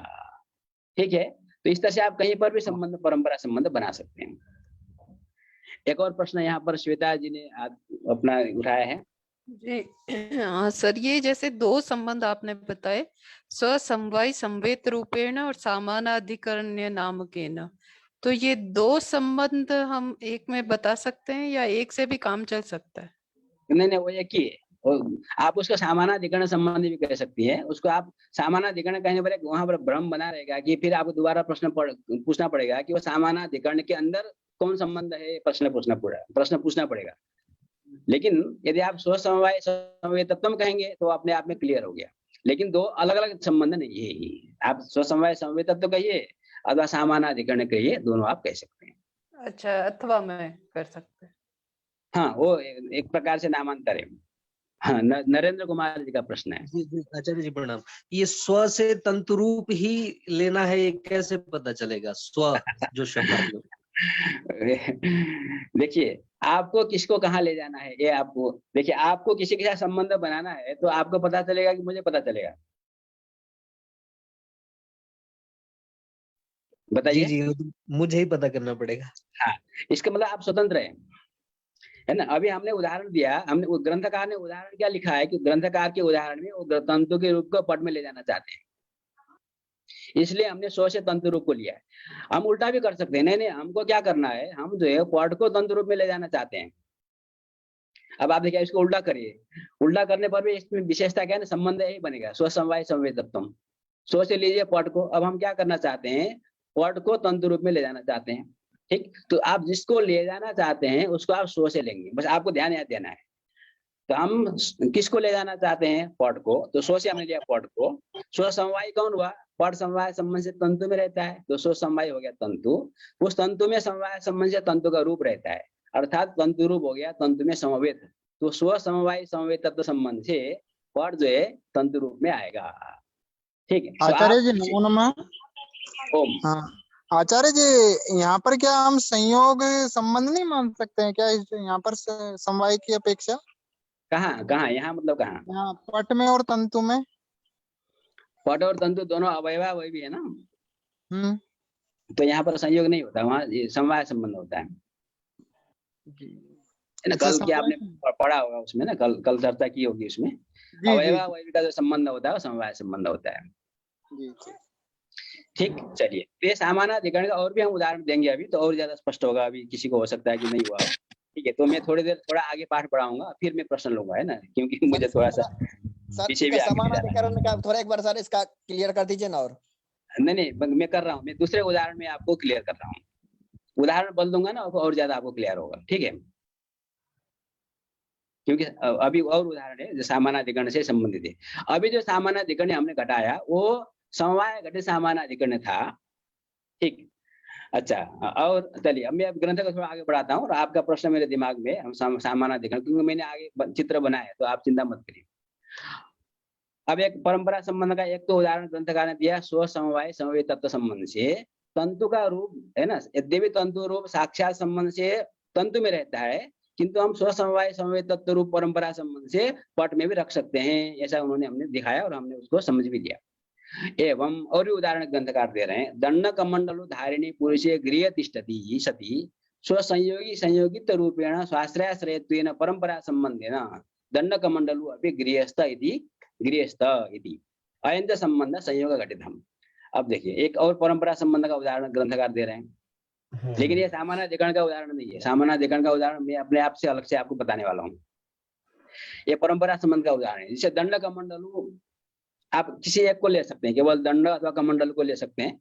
ठीक है, तो इस तरह से आप कहीं पर भी संबंध, परंपरा संबंध बना सकते हैं। एक और प्रश्न यहाँ पर श्वेता जी ने अपना उठाया है। जी हाँ सर, ये जैसे दो संबंध आपने बताए, स्वसमवाय संवेत रूपेण और समानाधिकरण्य नामकेन, तो ये दो संबंध हम एक में बता सकते हैं या एक से भी काम चल सकता है? नहीं, वो एक ही है। आप उसको समानाधिकरण संबंध भी कह सकती है। उसको आप समानाधिकरण कहने पर वहां पर भ्रम बना रहेगा कि फिर आपको दोबारा प्रश्न पूछना पड़ेगा कि वो समानाधिकरण के अंदर कौन संबंध है, प्रश्न पूछना पड़ेगा। लेकिन यदि आप स्व समवाय समवेतत्वम कहेंगे तो अपने आप में क्लियर हो गया। लेकिन दो अलग अलग संबंध नहीं है, आप स्व समवाय समवेतत्व कहिए अथवा समानाधिकरण कहिए, दोनों आप कह सकते हैं। अच्छा, अथवा में कर सकते हैं। हाँ, वो एक प्रकार से नामांतर है। हाँ, नरेंद्र कुमार जी का प्रश्न है। जी आचार्य जी प्रणाम। ये स्व से तंतु रूप ही लेना है, ये कैसे पता चलेगा? स्व जो शब्द देखिए, आपको किसको कहाँ ले जाना है, ये आपको देखिए, आपको किसी के साथ संबंध बनाना है तो आपको पता चलेगा कि मुझे पता चलेगा। बताइए। जी, मुझे ही पता करना पड़ेगा। हाँ, इसका मतलब आप स्वतंत्र है ना। अभी हमने उदाहरण दिया, हमने ग्रंथकार ने उदाहरण क्या लिखा है कि ग्रंथकार के उदाहरण में वो तंतु के रूप को पट में ले जाना चाहते हैं, इसलिए हमने स्व से तंतु रूप को लिया है। हम उल्टा भी कर सकते हैं, नहीं, हमको क्या करना है, हम जो है पट को तंतु रूप में ले जाना चाहते हैं। अब आप देखिए, इसको उल्टा करिए, उल्टा करने पर भी इसमें विशेषता क्या है, संबंध यही बनेगा, स्व समवाय संवेदत्वम। स्व से लीजिए पट को, अब हम क्या करना चाहते हैं, पट को तंतु रूप में ले जाना चाहते हैं। ठीक, तो आप जिसको ले जाना चाहते हैं उसको आप स्व से लेंगे, बस आपको ध्यान यहाँ देना है। तो हम किसको ले जाना चाहते हैं, पट को, तो स्व से हमने लिया पट को। स्व समवाय कौन हुआ, पट समवाय संबंध से तंतु में रहता है, तो स्व समवाय हो गया तंतु। उस तंतु में समवाय संबंध से तंतु का रूप रहता है, अर्थात तंतु रूप हो गया तंतु में समवेत। तो स्व समवाय समवेतत्व संबंध से पट जो है तंतु रूप में आएगा। ठीक है आचार्य जी, नमो नमः। हाँ आचार्य जी, यहाँ पर क्या हम संयोग संबंध नहीं मान सकते हैं क्या यहाँ पर समवाय की अपेक्षा? कहाँ यहाँ मतलब कहाँ? यहाँ पट में और तंतु में। पट और तंतु दोनों अवयवी है ना। तो यहाँ पर संयोग नहीं होता, वहाँ समवाय संबंध होता है ना। कल क्या आपने पढ़ा होगा उसमें ना, कल चर्चा की होगी उसमें। अवयवी का जो संबंध होता है वो समवाय संबंध होता है। ठीक, चलिए, ये समानाधिकरण का और भी हम उदाहरण देंगे अभी, तो और ज्यादा स्पष्ट होगा। अभी किसी को हो सकता है कि नहीं हुआ। ठीक है, तो मैं थोड़ा आगे पाठ पढ़ाऊंगा, फिर मैं प्रश्न लूंगा, है ना, क्योंकि मुझे थोड़ा सा पीछे भी समानाधिकरण का थोड़ा एक बार सर इसका क्लियर कर दीजिए ना। और नहीं, मैं कर रहा हूँ, मैं दूसरे उदाहरण में आपको क्लियर कर रहा हूँ। उदाहरण बोल दूंगा ना और ज्यादा आपको क्लियर होगा, ठीक है। क्योंकि अभी और उदाहरण है जो सामानाधिकरण से संबंधित है। अभी जो सामानाधिकरण हमने घटाया वो समवाय घटे सामानाधिकरण था, ठीक। अच्छा, और चलिए अब मैं ग्रंथ को थोड़ा आगे बढ़ाता हूँ और आपका प्रश्न मेरे दिमाग में हम सामानाधिकरण, क्योंकि मैंने आगे चित्र बनाया तो आप चिंता मत करिए। अब एक परंपरा संबंध का एक तो उदाहरण ग्रंथकार ने दिया, स्व समवाय समवाय तत्व संबंध से तंतु का रूप है ना, यद्यपि तंतु रूप साक्षात संबंध से तंतु में रहता है, किंतु हम स्व समवाय समवाय तत्व रूप परंपरा संबंध से पट में भी रख सकते हैं, ऐसा उन्होंने हमने दिखाया और हमने उसको समझ भी लिया। एवं और भी उदाहरण ग्रंथकार दे रहे हैं, दंड कमंडलु धारिणी पुरुषे गृह तिष्ठति सती स्वसंयोगी संयोगित्व रूपेण स्वाश्रयाश्रयत्वेन परंपरा संबंधेन दंड कमंडलु अपि गृहस्थ इति अयंत संबंध संयोग घटितम्। अब देखिए एक और परंपरा संबंध का उदाहरण ग्रंथकार दे रहे हैं, लेकिन ये सामानाधिकरण का उदाहरण नहीं है। सामानाधिकरण का उदाहरण मैं अपने आप से अलग से आपको बताने वाला हूँ। ये परंपरा संबंध का उदाहरण है। जिसे दंड कमंडलु आप किसी एक को ले सकते हैं, केवल दंड अथवा कमंडल को ले सकते हैं।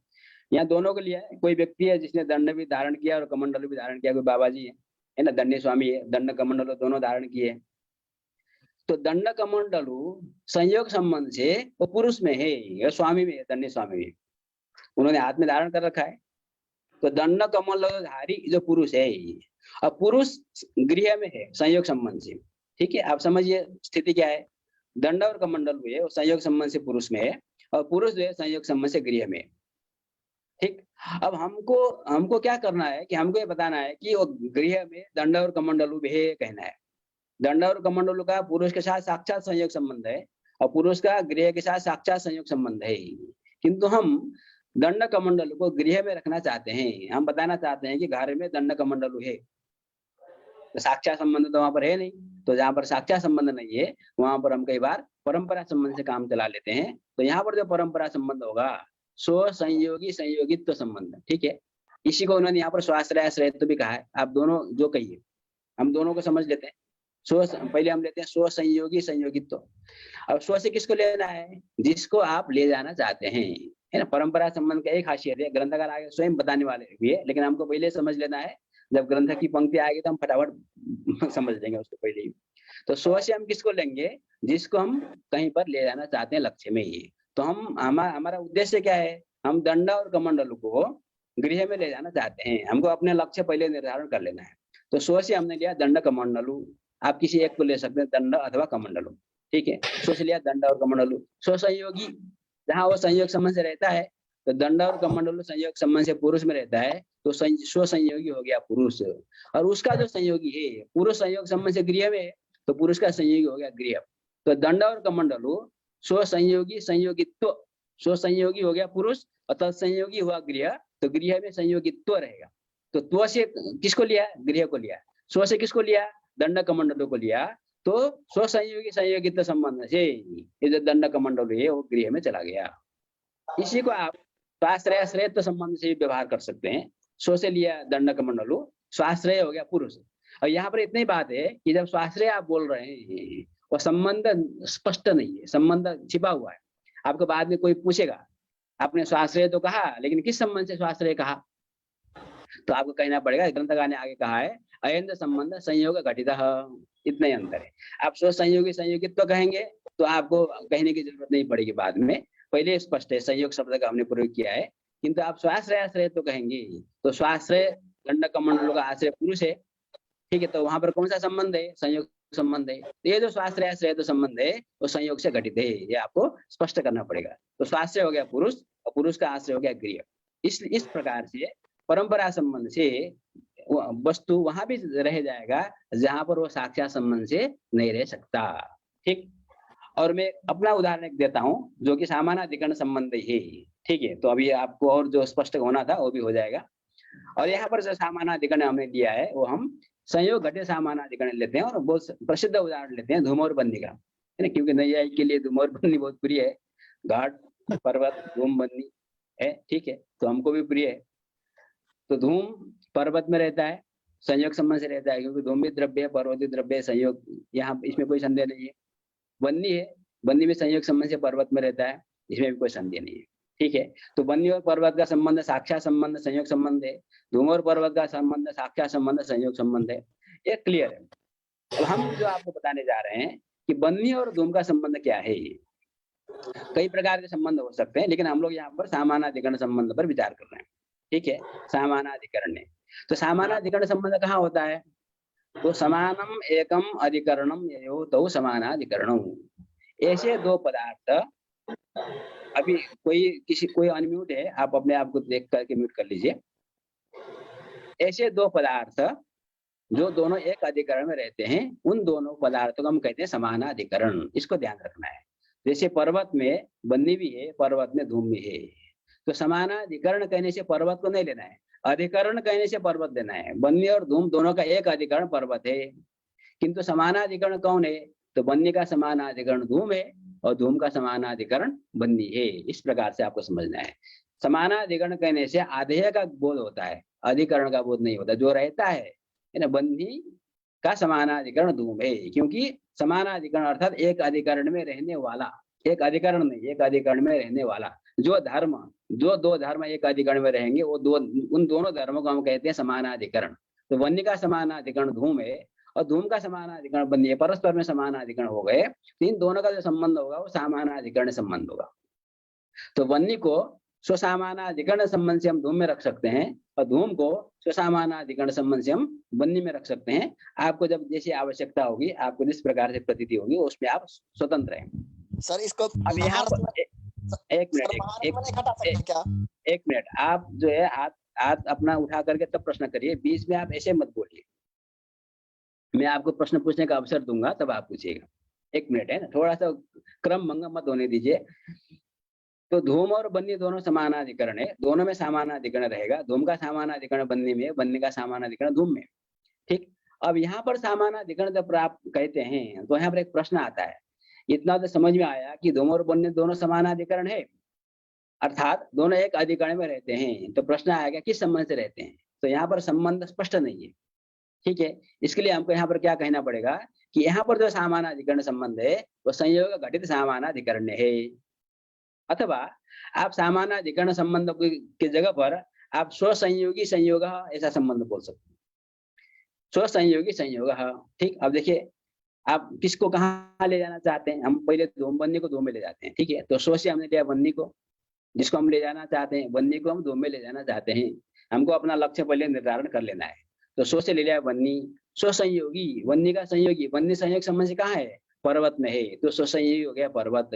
यहाँ दोनों को लिया है। कोई व्यक्ति है जिसने दंड भी धारण किया और कमंडल भी धारण किया, कोई बाबा जी है ना, दंडी स्वामी है, दंड कमंडल दोनों धारण किए। तो दंड कमंडलु संयोग संबंध से वो पुरुष में है, स्वामी में है, दंडी स्वामी में, उन्होंने हाथ में धारण कर रखा है। तो दंड कमंडलधारी जो पुरुष है, अब पुरुष गृह में है संयोग संबंध से, ठीक है। आप समझिए स्थिति क्या है, दंड और कमंडल हुए वो संयोग संबंध से पुरुष में है और पुरुष जो है संयोग संबंध से गृह में, ठीक। अब हमको क्या करना है कि हमको ये बताना है कि वो गृह में दंड और कमंडलु है कहना है। दंड और कमंडलु का पुरुष के साथ साक्षात संयोग संबंध है और पुरुष का गृह के साथ साक्षात संयोग संबंध है, किंतु हम दंड कमंडलु को गृह में रखना चाहते हैं। हम बताना चाहते हैं कि घर में दंड कमंडलु है, तो साक्षात संबंध तो वहां पर है नहीं। तो जहां पर साक्षात संबंध नहीं है वहां पर हम कई बार परंपरा संबंध से काम चला लेते हैं। तो यहाँ पर जो परंपरा संबंध होगा स्व संयोगी संयोगित्व संबंध, ठीक है। इसी को उन्होंने यहाँ पर स्वाश्रयाश्रयत्व भी कहा है। आप दोनों जो कहिए, हम दोनों को समझ लेते हैं। पहले हम लेते हैं स्व संयोगी संयोगित्व। अब स्व से किसको लेना है, जिसको आप ले जाना चाहते हैं, है ना। परंपरा संबंध का एक खासियत है, ग्रंथकार आगे स्वयं बताने वाले भी है, लेकिन हमको पहले समझ लेना है। जब ग्रंथ की पंक्ति आएगी तो हम फटाफट समझ लेंगे उसको पहले ही। तो स्व से हम किसको लेंगे, जिसको हम कहीं पर ले जाना चाहते हैं लक्ष्य में ही। तो हमारा उद्देश्य क्या है, हम दंड और कमंडलु को गृह में ले जाना चाहते हैं। हमको अपने लक्ष्य पहले निर्धारण कर लेना है। तो स्व से हमने लिया दंड कमंडलु, आप किसी एक को ले सकते हैं, दंड अथवा कमंडलु, ठीक है। स्व से लिया दंड और कमंडलु। स्व संयोगी जहाँ वो संयोग संबंध से रहता है, तो दंड और कमंडलु संयोग संबंध से पुरुष में रहता है, तो स्व संयोगी हो गया पुरुष। और उसका जो संयोगी है, पुरुष संयोग संबंध से गृह में है, तो पुरुष का संयोगी हो गया गृह। तो दंड और कमंडलु स्व संयोगी संयोगित्व, स्व संयोगी हो गया पुरुष और तत्संयोगी हुआ गृह, तो गृह में संयोगित्व रहेगा। तो त्व से किसको लिया, गृह को लिया। स्व से किसको लिया, दंड कमंडलों को लिया। तो स्व संयोगी संयोगित्व संबंध से ये जो दंड कमंडल है वो गृह में चला गया। इसी को आप स्वाश्रयाश्रयत्व संबंध से व्यवहार कर सकते हैं। स्व से लिया दंड कमंडलु, स्वाश्रय हो गया पुरुष। और यहाँ पर इतनी बात है कि जब स्वाश्रय आप बोल रहे हैं वो संबंध स्पष्ट नहीं है, संबंध छिपा हुआ है। आपको बाद में कोई पूछेगा आपने स्वाश्रय तो कहा, लेकिन किस संबंध से स्वाश्रय कहा, तो आपको कहना पड़ेगा ग्रंथकार ने आगे कहा है अयंत संबंध संयोग घटित, इतना ही अंतर है। आप स्व संयोगी संयोगित्व कहेंगे तो आपको कहने की जरूरत नहीं पड़ेगी बाद में, पहले स्पष्ट है, संयोग शब्द का हमने प्रयोग किया है। किंतु आप स्वाश्रयाश्रय तो कहेंगे, तो स्वाश्रय दंड कमंडलों का आश्रय पुरुष है, ठीक है। तो वहां पर कौन सा संबंध है, संयोग संबंध है। तो ये जो स्वाश्रयाश्रय संबंध है वो संयोग से घटित है, ये आपको स्पष्ट करना पड़ेगा। तो स्वाश्रय हो गया पुरुष और पुरुष का आश्रय हो गया गृह। इस प्रकार से परंपरा संबंध से वस्तु वहां भी रह जाएगा जहां पर वो साक्षात संबंध से नहीं रह सकता, ठीक। और मैं अपना उदाहरण एक देता हूं जो कि सामानाधिकरण संबंध है, ठीक है। तो अभी आपको और जो स्पष्ट होना था वो भी हो जाएगा। और यहाँ पर जो सामानाधिकरण हमने लिया है वो हम संयोग घटे सामानाधिकरण लेते हैं और बहुत प्रसिद्ध उदाहरण लेते हैं धूम और बन्नी का, है ना। क्योंकि नैयायिक के लिए धूम और बन्नी बहुत प्रिय है, घाट पर्वत धूम बन्नी है, ठीक है। तो हमको भी प्रिय है। तो धूम पर्वत में रहता है, संयोग संबंध से रहता है, क्योंकि धूमी द्रव्य पर्वतीय द्रव्य संयोग, यहाँ इसमें कोई संदेह नहीं है। बन्नी है, बन्नी में संयोग संबंध से पर्वत में रहता है, इसमें भी कोई संदेह नहीं है। ठीक है। तो बन्नी और पर्वत का संबंध साक्षात संबंध संयोग संबंध है, धूम और पर्वत का संबंध साक्षात संबंध संयोग संबंध है, ये क्लियर है। अब हम जो आपको बताने जा रहे हैं कि बन्नी और धूम का संबंध क्या है। ये कई प्रकार के संबंध हो सकते हैं, लेकिन हम लोग यहाँ पर सामानाधिकरण संबंध पर विचार कर रहे हैं। ठीक है, सामानाधिकरण है। तो सामानाधिकरण संबंध कहाँ होता है? तो समानम एकम अधिकरणम यो तो समानाधिकरणम। ऐसे दो पदार्थ, अभी कोई अनम्यूट है, आप अपने आप को देख करके म्यूट कर लीजिए। ऐसे दो पदार्थ जो दोनों एक अधिकरण में रहते हैं, उन दोनों पदार्थों को हम कहते हैं समानाधिकरण। इसको ध्यान रखना है। जैसे पर्वत में बन्नी भी है, पर्वत में धूम भी है। तो समानाधिकरण कहने से पर्वत को नहीं लेना है, अधिकरण कहने से पर्वत लेना है। बन्नी और धूम दोनों का एक अधिकरण पर्वत है, किंतु समानाधिकरण कौन है? तो बन्नी का समानाधिकरण धूम है और धूम का समानाधिकरण बन्नी है। इस प्रकार से आपको समझना है। समानाधिकरण कहने से आधेय का बोध होता है, अधिकरण का बोध नहीं होता। जो रहता है ना, बन्नी का समानाधिकरण धूम है, क्योंकि समानाधिकरण अर्थात एक अधिकरण में रहने वाला, एक अधिकरण नहीं, एक अधिकरण में रहने वाला। जो दो धर्म एक अधिकरण में रहेंगे, वो उन दोनों धर्मों को हम कहते हैं समानाधिकरण। तो बन्नी का समानाधिकरण धूम है और धूम का समानाधिकरण बन्नी है, परस्पर में समानाधिकरण हो गए। तो इन दोनों का जो संबंध होगा वो समानाधिकरण संबंध होगा। तो बन्नी को स्वसामानाधिकरण संबंध से हम धूम में रख सकते हैं और धूम को स्वसामानाधिकरण संबंध से हम बन्नी में रख सकते हैं। आपको जब जैसी आवश्यकता होगी, आपको जिस प्रकार से प्रतीति होगी, उसमें आप स्वतंत्र हैं। सर इसको अब यहाँ पर एक मिनट आप जो है हाथ अपना उठा करके तब प्रश्न करिए, बीच में आप ऐसे मत बोलिए। मैं आपको प्रश्न पूछने का अवसर दूंगा, तब आप पूछिएगा। एक मिनट है ना, थोड़ा सा क्रम भंग मत होने दीजिए। तो धूम और बन्नी दोनों समानाधिकरण है, दोनों में समानाधिकरण रहेगा। धूम का समानाधिकरण बन्नी में, बन्नी का समानाधिकरण धूम में। ठीक। अब यहाँ पर समानाधिकरण जब आप कहते हैं तो यहाँ पर एक प्रश्न आता है। इतना तो समझ में आया कि धूम और बन्नी दोनों समानाधिकरण है, अर्थात दोनों एक अधिकरण में रहते हैं। तो प्रश्न आएगा किस संबंध से रहते हैं? तो यहाँ पर संबंध स्पष्ट नहीं है। ठीक है, इसके लिए हमको यहाँ पर क्या कहना पड़ेगा कि यहाँ पर जो समानाधिकरण संबंध है वो संयोग घटित समानाधिकरण है। अथवा आप समानाधिकरण संबंध की जगह पर आप स्वसंयोगी संयोग ऐसा संबंध बोल सकते हैं, स्वसंयोगी संयोग। ठीक। अब देखिए आप किसको कहाँ ले जाना चाहते हैं? हम पहले धूम बन्नी को धूम में ले जाते हैं। ठीक है, तो स्व से हमने लिया बन्नी को, जिसको हम ले जाना चाहते हैं, बन्नी को हम धूम में ले जाना चाहते हैं। हमको अपना लक्ष्य पहले निर्धारण कर लेना है। तो स्व से ले लिया बन्नी, स्वसंयोगी बन्नी का संयोगी, बन्नी संयोग संबंध से कहाँ है? पर्वत में है। तो स्वसंयोगी हो गया पर्वत।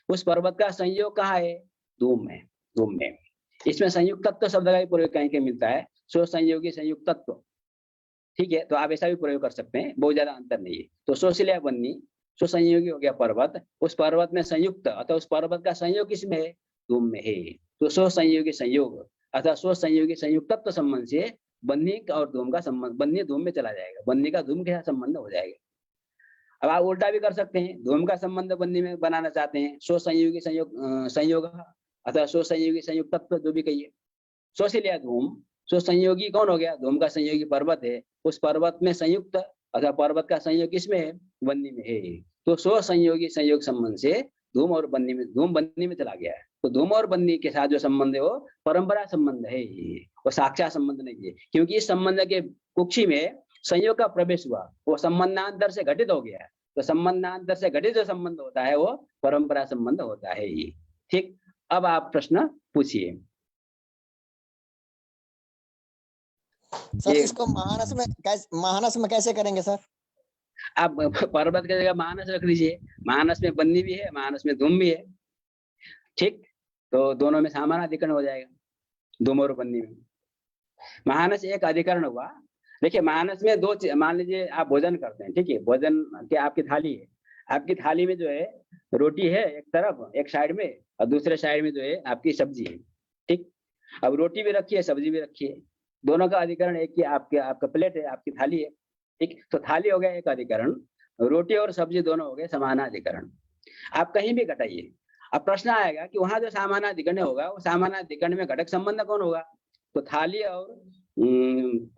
उस पर्वत का संयोग कहाँ है? धूम में, धूम में। इसमें संयुक्त तत्व शब्द का भी प्रयोग कहीं के मिलता है, स्वसंयोगी संयुक्त तत्व। ठीक है, तो आप ऐसा भी प्रयोग कर सकते हैं, बहुत ज्यादा अंतर नहीं है। तो स्व से लिया बन्नी, स्वसंयोगी हो गया पर्वत, उस पर्वत में संयुक्त अथवा उस पर्वत का संयोग किसमें है? धूम में है। तो स्वसंयोगी संयोग अथवा स्वसंयोगी संयुक्त तत्व संबंध से बन्नी और धूम का संबंध, बन्नी धूम में चला जाएगा, बन्नी का धूम के साथ संबंध हो जाएगा। अब आप उल्टा भी कर सकते हैं, धूम का संबंध बन्नी में बनाना चाहते हैं, स्वसंयोगी संयोग अथवा स्वसंयोगी संयुक्त तत्व जो भी कहिए। स्व से लिया धूम, स्वसंयोगी कौन हो गया? धूम का संयोगी पर्वत है, उस पर्वत में संयुक्त अथवा पर्वत का संयोग किसमें है? बन्नी में है। तो स्वसंयोगी संयोग संबंध से धूम और बन्नी में, धूम बन्नी में चला गया है। तो धूम और बन्नी के साथ जो संबंध है वो परंपरा संबंध है, वो साक्षात संबंध नहीं है। क्योंकि इस संबंध के कुक्षी में संयोग का प्रवेश हुआ, वो संबंधांतर से घटित हो गया है। तो संबंधांतर से घटित जो संबंध होता है वो परंपरा संबंध होता है। ठीक। अब आप प्रश्न पूछिए। सर इसको महानस में कैसे करेंगे सर? आप पर्वत की जगह महानस रख लीजिए, महानस में बन्नी भी है, महानस में धूम भी है। ठीक। तो दोनों में समानाधिकरण हो जाएगा, धूम और बन्नी में। महानस एक अधिकरण हुआ। देखिए महानस में दो, मान लीजिए आप भोजन करते हैं। ठीक है, भोजन के आपकी थाली है, आपकी थाली में जो है रोटी है एक तरफ, एक साइड में, और दूसरे साइड में जो है आपकी सब्जी है। ठीक। अब रोटी भी रखी है, सब्जी भी रखी है, दोनों का अधिकरण एक ही आपका प्लेट है, आपकी थाली है। ठीक। तो थाली हो गया एक अधिकरण, रोटी और सब्जी दोनों हो गए समानाधिकरण। आप कहीं भी घटाइए, अब प्रश्न आएगा कि वहां जो समानाधिकरण होगा वो समानाधिकरण में घटक संबंध कौन होगा? तो थाली और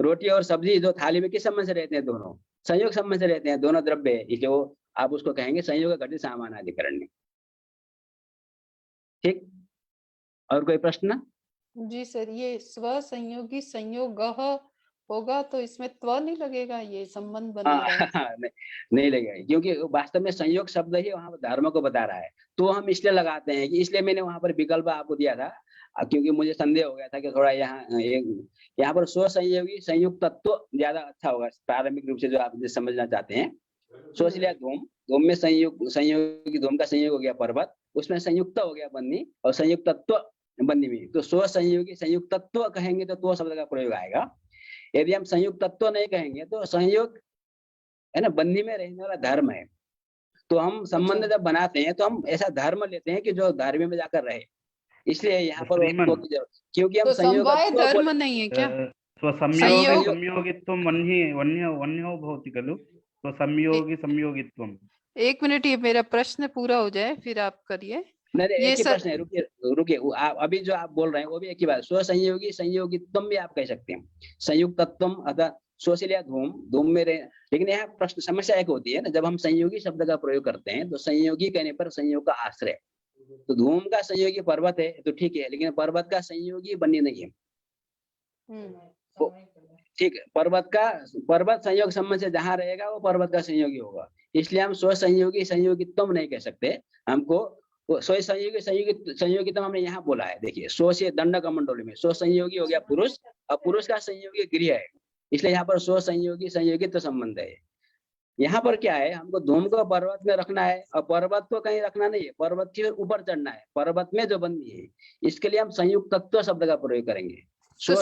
रोटी और सब्जी जो थाली में किस संबंध से रहते हैं? दोनों संयोग संबंध से रहते हैं, दोनों द्रव्य है, इसलिए वो आप उसको कहेंगे संयोग घटित समानाधिकरण। ठीक। और कोई प्रश्न? जी सर, ये स्व संयोगी संयोग होगा तो इसमें त्व नहीं लगेगा, ये संबंध बना रहेगा? नहीं लगेगा, क्योंकि वास्तव में संयोग शब्द ही वहाँ धर्म को बता रहा है, तो हम इसलिए लगाते हैं कि इसलिए मैंने वहाँ पर विकल्प आपको दिया था, क्योंकि मुझे संदेह हो गया था कि थोड़ा यहाँ पर स्व संयोगी संयुक्त तत्व ज्यादा अच्छा होगा प्रारंभिक रूप से, जो आप समझना चाहते हैं। सो इसलिए धूम में संयोगी धूम का संयोग हो गया पर्वत, उसमें संयुक्त हो गया बन्नी, और संयुक्त तत्व बन्नी में, तो स्व संयोगी संयुक्त तत्व कहेंगे तो शब्द का प्रयोग आएगा। यदि हम संयुक्त तत्व नहीं कहेंगे तो संयोग है ना, बन्नी में रहने वाला धर्म है, तो हम संबंध जब बनाते हैं तो हम ऐसा धर्म लेते हैं कि जो धर्म में जाकर रहे, इसलिए यहाँ पर क्योंकि हम तो संयोग समवाय धर्म नहीं है क्या? स्वसंयोगित्वं वन्यो भवति खलु, स्वसंयोगी संयोगित्वम्। एक मिनट, ये मेरा प्रश्न पूरा हो जाए फिर आप करिए। नहीं, ये एक ही प्रश्न है, रुकिए अभी जो आप बोल रहे हैं वो भी एक ही बात, स्वसंयोगी संयोगित्वम भी आप कह सकते हैं, संयुक्त तत्वम अतः स्वशिलिया धूम में रहे। लेकिन यहाँ प्रश्न समस्या एक होती है ना, जब हम संयोगी शब्द का प्रयोग करते हैं तो संयोगी कहने पर संयोग का आश्रय, तो धूम का संयोगी पर्वत है तो ठीक है, लेकिन पर्वत का संयोगी बन्नी नहीं है। ठीक है, पर्वत संयोग संबंध से जहां रहेगा वो पर्वत का संयोगी होगा, इसलिए हम स्व संयोगी संयोगित्वम नहीं कह सकते, हमको स्व संयोगी संयोगित्वम हमने यहाँ बोला है। देखिए, स्व से दंड कमंडली में स्व संयोगी हो गया पुरुष, और पुरुष का संयोगी गृह है, इसलिए यहाँ पर स्व संयोगी संयोगित्व संबंध है। यहाँ पर क्या है, हमको धूम को पर्वत में रखना है, और पर्वत को कहीं रखना नहीं है, पर्वत के ऊपर चढ़ना है, पर्वत में जो बंदी है, इसके लिए हम संयुक्त तत्व शब्द का प्रयोग करेंगे। तो